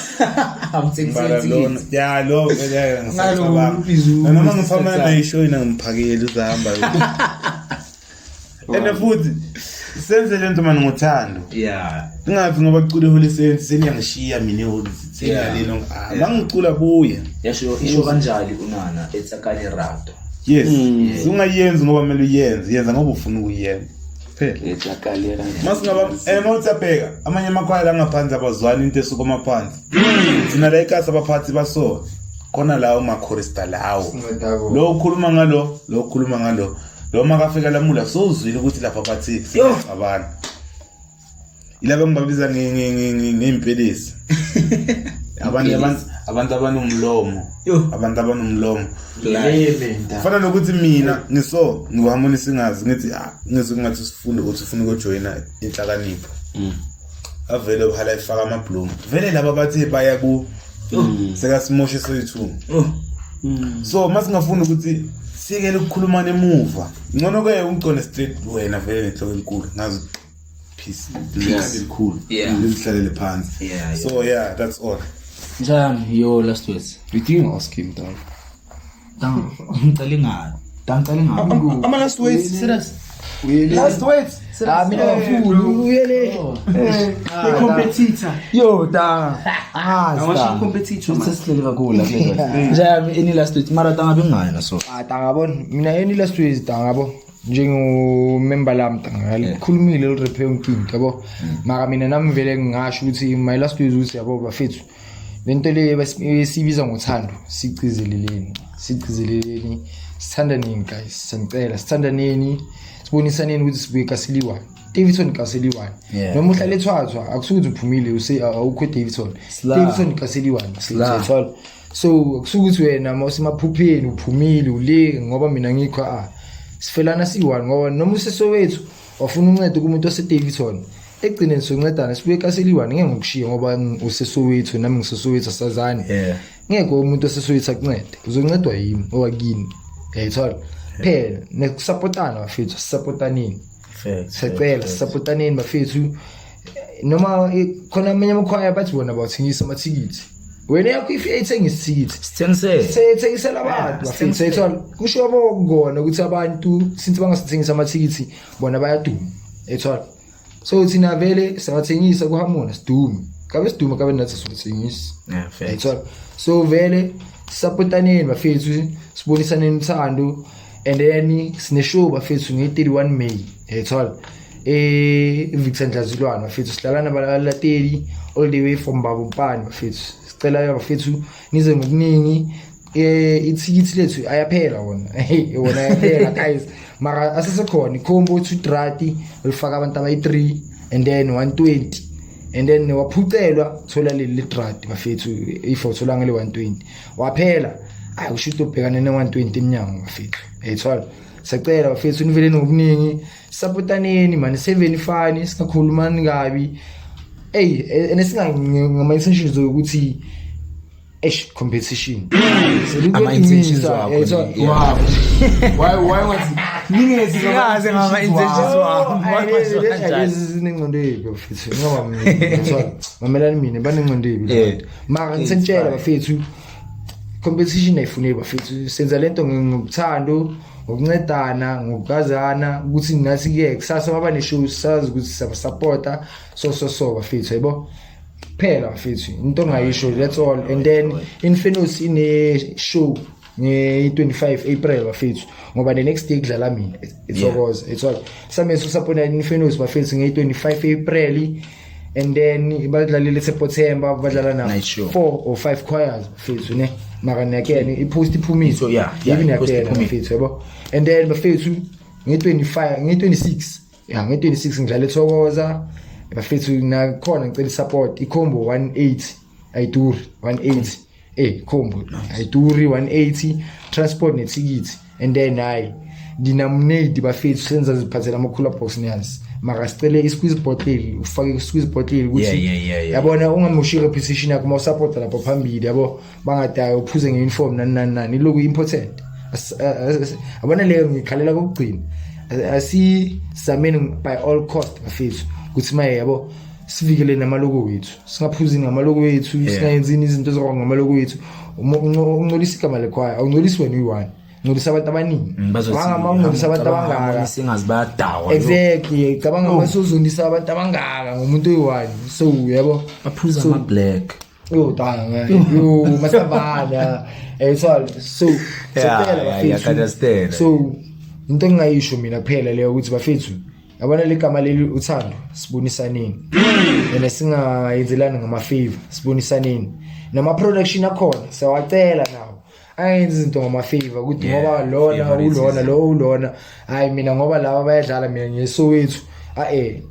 [SPEAKER 1] I'm
[SPEAKER 3] Lona. Ya lo vele ngisacabanga. Noma ngifamba na ishow ina ngiphakele uzahamba. Ene futhi senze lento manje ngothando.
[SPEAKER 1] Yeah.
[SPEAKER 3] Ingathi ngoba cule Holy Saints seniyangishiya mina eHoly sengalelo bangicula buye.
[SPEAKER 1] Yasho isho kanjani unana etsakale rato.
[SPEAKER 3] Yes. Ungayenzi ngoba kumele uyenze, yenza ngoba ufuna ukuyenza. Phela.
[SPEAKER 5] Etsakale rato.
[SPEAKER 3] Masingaba mawutsabheka amanye amakhwaya la ngaphansi abazwani into esukoma phansi. Sina la ikasa abaphathi baso. Khona lawo makhorista lawo. Lo ukhuluma ngalo. Lo makafika lamula sozwile ukuthi lapha bathi siyabana. Ilaba ngibabiza ngempelisi. Abantu abanomlomo. Abantu abanomlomo. Fana nokuthi mina ngihamoni singazi ngithi ngathi sifunde ukuthi ufuna ukujoina inhlakanipho. Avele uhala ifaka amabloom. Vele laba bathi baya ku seka simoshe soyithu. So masingafuna ukuthi sikele ukukhulumana emuva. Ngcono ke ungqone straight wena vele nenhloko enkulu ngazi peace. Cool.
[SPEAKER 1] Yeah.
[SPEAKER 3] Lizihlalele phansi.
[SPEAKER 1] Yeah.
[SPEAKER 3] So yeah, that's all.
[SPEAKER 1] Njani your last words?
[SPEAKER 5] We didn't ask him down.
[SPEAKER 1] Ngicela ngani?
[SPEAKER 3] Ama last words serious.
[SPEAKER 1] Last words.
[SPEAKER 4] Mina ngafulu uyele.
[SPEAKER 1] Competitor. Yo da.
[SPEAKER 5] Awasho competitor man.
[SPEAKER 1] Sesihlele kakhulu lapha. Njani any last words? Mara tanga bengayina so.
[SPEAKER 4] Tangabona mina any last words tangabo. Njengo member lami tangale khulumile lo repair unking yabo. Mara mina nami vele ngisho ukuthi my last words ukuthi yabo bafethu. Lento le sibiza ngothando sicizeleleni sithandaneni guys sangicela sithandaneni sibonisaneni ukuthi sibuye kasiliwana Davidson kasiliwana noma uhlale ethwathwa akusukuthi uphumile awukho Davidson kasiliwana sithola so akusukuthi wena mawusemaphupheni uphumile uleke ngoba mina ngikho sifelana siwani ngoba noma usesowethu wafuna uncedo kumuntu ose Davidson egcineni sokuncedana sibuye kaseliwane ngeke ngokushiya ngoba usesowethu nami ngisesowethu asazani ngeke umuntu osesowethu akuncede uzoncedwa yimi owakini thola phela nekusupportana bafethu supportaneni sicela supportaneni bafethu noma khona amanye amakhwaya bathi bona bathengisa amathikithi wena yakho if ethengisa ithikithi sethengisela abantu bafethu thola kusho abokona ukuthi abantu since bangasithengisa amathikithi bona bayaduma thola so thina vele sathengisa kuhamona sidume kabe nathi sokuthengisa thola so vele supportaneni bafethu sibonisaneni uthando and then sine show bafethu nge-31 May thola Victor Ndlazilwane bafethu sidlalana abalateli all the way from Babumpani bafethu sicela bafethu nize ngokuningi ithikithi lethu ayaphela wona wona ayaphela guys mara asesekhona ikhombo 2 drati ulifaka abantu abayi3 and then 120 and then waphucelwa thola leli drati bafethu if uthola ngale 120 waphela ayushuthi ubhekane ne120 eminyango bafethu thola sicela bafethu nivele ngokuningi supportaneni man 7 fani singakhulumani kabi ngama intentions ukuthi competition.
[SPEAKER 1] Ama intentions wakho.
[SPEAKER 4] So
[SPEAKER 5] Wow. Why was ningezi
[SPEAKER 1] Singaze ngama intentions wakho.
[SPEAKER 4] Sinengcondo yiphi bafethu ngoba mina mamelani mina banengcondo yiphi mara ngisentshela bafethu competition ayifune bafethu senza lento ngokuthando ngokuncedana ngokukazana ukuthi nathi ke kusasa baba neshow sazi ukuthi siyasupporta so bafethu yebo phela bafethu into ongayisho that's all. And then Infamous ine show nge-25 April bafethu ngoba the next day kudlala mina it's all sameso support Infamous bafethu nge-25 April. And then badlalile September badlala na 4 or 5 choirs bafethu ne mara nakene ipost iphumile
[SPEAKER 1] So
[SPEAKER 4] even yakena bafethu yabo. And then bafethu nge-26 ngidlala Thokoza bafethu nakhona ngicela support iCombo 180 ayiduri 180 Combo ayiduri 180 transport neticket. And then dinamunate bafethu senza ziphathela amakhula box niyazi mara sicele isqueeze bottle ufake isqueeze bottle ukuthi yabona ungamoshi repetition yakho ma support lapha phambili yabo bangadayo uphuze ngeuniform nani loku important abona leyo ngikhalela kokugcina asizameni by all cost bafethu ukuthi maye yabo sivikele namaloko wethu singaphuzi namaloko wethu singayenzini izinto ezirong namaloko wethu ungcolisa igama lekhaya awungcolisi wena uyi-1 ngolisa abantu abaningi ngolisa abantu abangaka
[SPEAKER 1] singazi bayadawa
[SPEAKER 4] exactly cabanga masozondisa abantu abangaka ngomuntu oyi-1 so yabo
[SPEAKER 1] baphuza ama black
[SPEAKER 4] tanga masabana so
[SPEAKER 1] understand.
[SPEAKER 4] So into engayisho mina kuphela leyo ukuthi bafethu yabona legama leli uthando sibonisaneni and singayenzelana ngama favor sibonisaneni nama production akhona siyawacela nawo ayenze izinto ngama favor ukuthi ngoba lona hayi mina ngoba laba bayadlala mina ngesowethu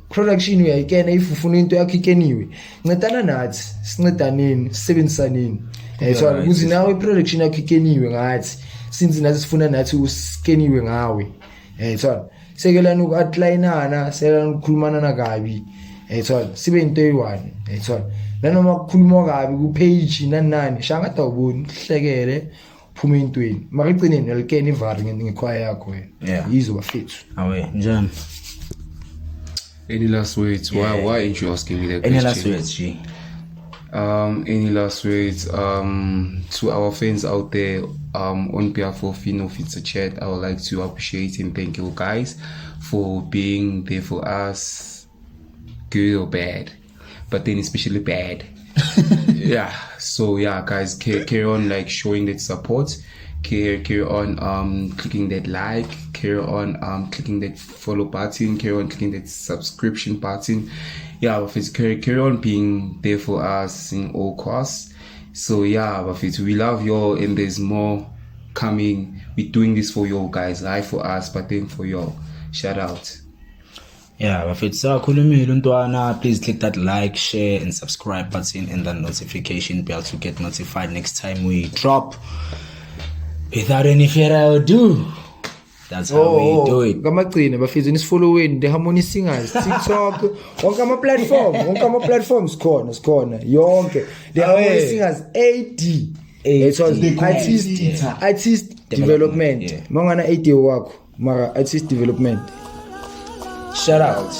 [SPEAKER 4] production uyayikena if ufuna into yakho ikeniwe ncedana nathi sincedaneni sisebenzisaneni so ukuthi nawe iproduction yakho ikeniwe ngathi since nathi sifuna nathi uskeniwe ngawe so sekelana uku-outlineana sekelana ukukhulumana kabi so sibe into eyi-1 so nanoma kukhuluma kabi ku-page nani shangada uboni hlekele phuma entweni mara igcineni alikene ivari ngekhwaya yakho wena yizo bafethu
[SPEAKER 1] awe njani.
[SPEAKER 5] Any last words? Why ain't you asking me that question?
[SPEAKER 1] Any last words, G?
[SPEAKER 5] Any last words to our fans out there, on behalf of Future Chat, I would like to appreciate and thank you guys for being there for us, good or bad, but then especially bad. So guys, carry on like showing that support, carry on clicking that like, carry on clicking that follow button, carry on clicking that subscription button. Carry on being there for us in all costs. So we love y'all and there's more coming. We're doing this for y'all guys, live for us, but then for y'all. Shout out.
[SPEAKER 1] Bafethu sakhulumile untwana, please click that like, share and subscribe button and that notification bell to get notified next time we drop. Without any further ado, that's how we do it.
[SPEAKER 4] Ngamagcina bafethu nisifollowing the Harmony Singers TikTok wonke ama platforms khona yonke the Harmony Singers AD it's all artist development mangana AD wakho mara artist development. Shout out.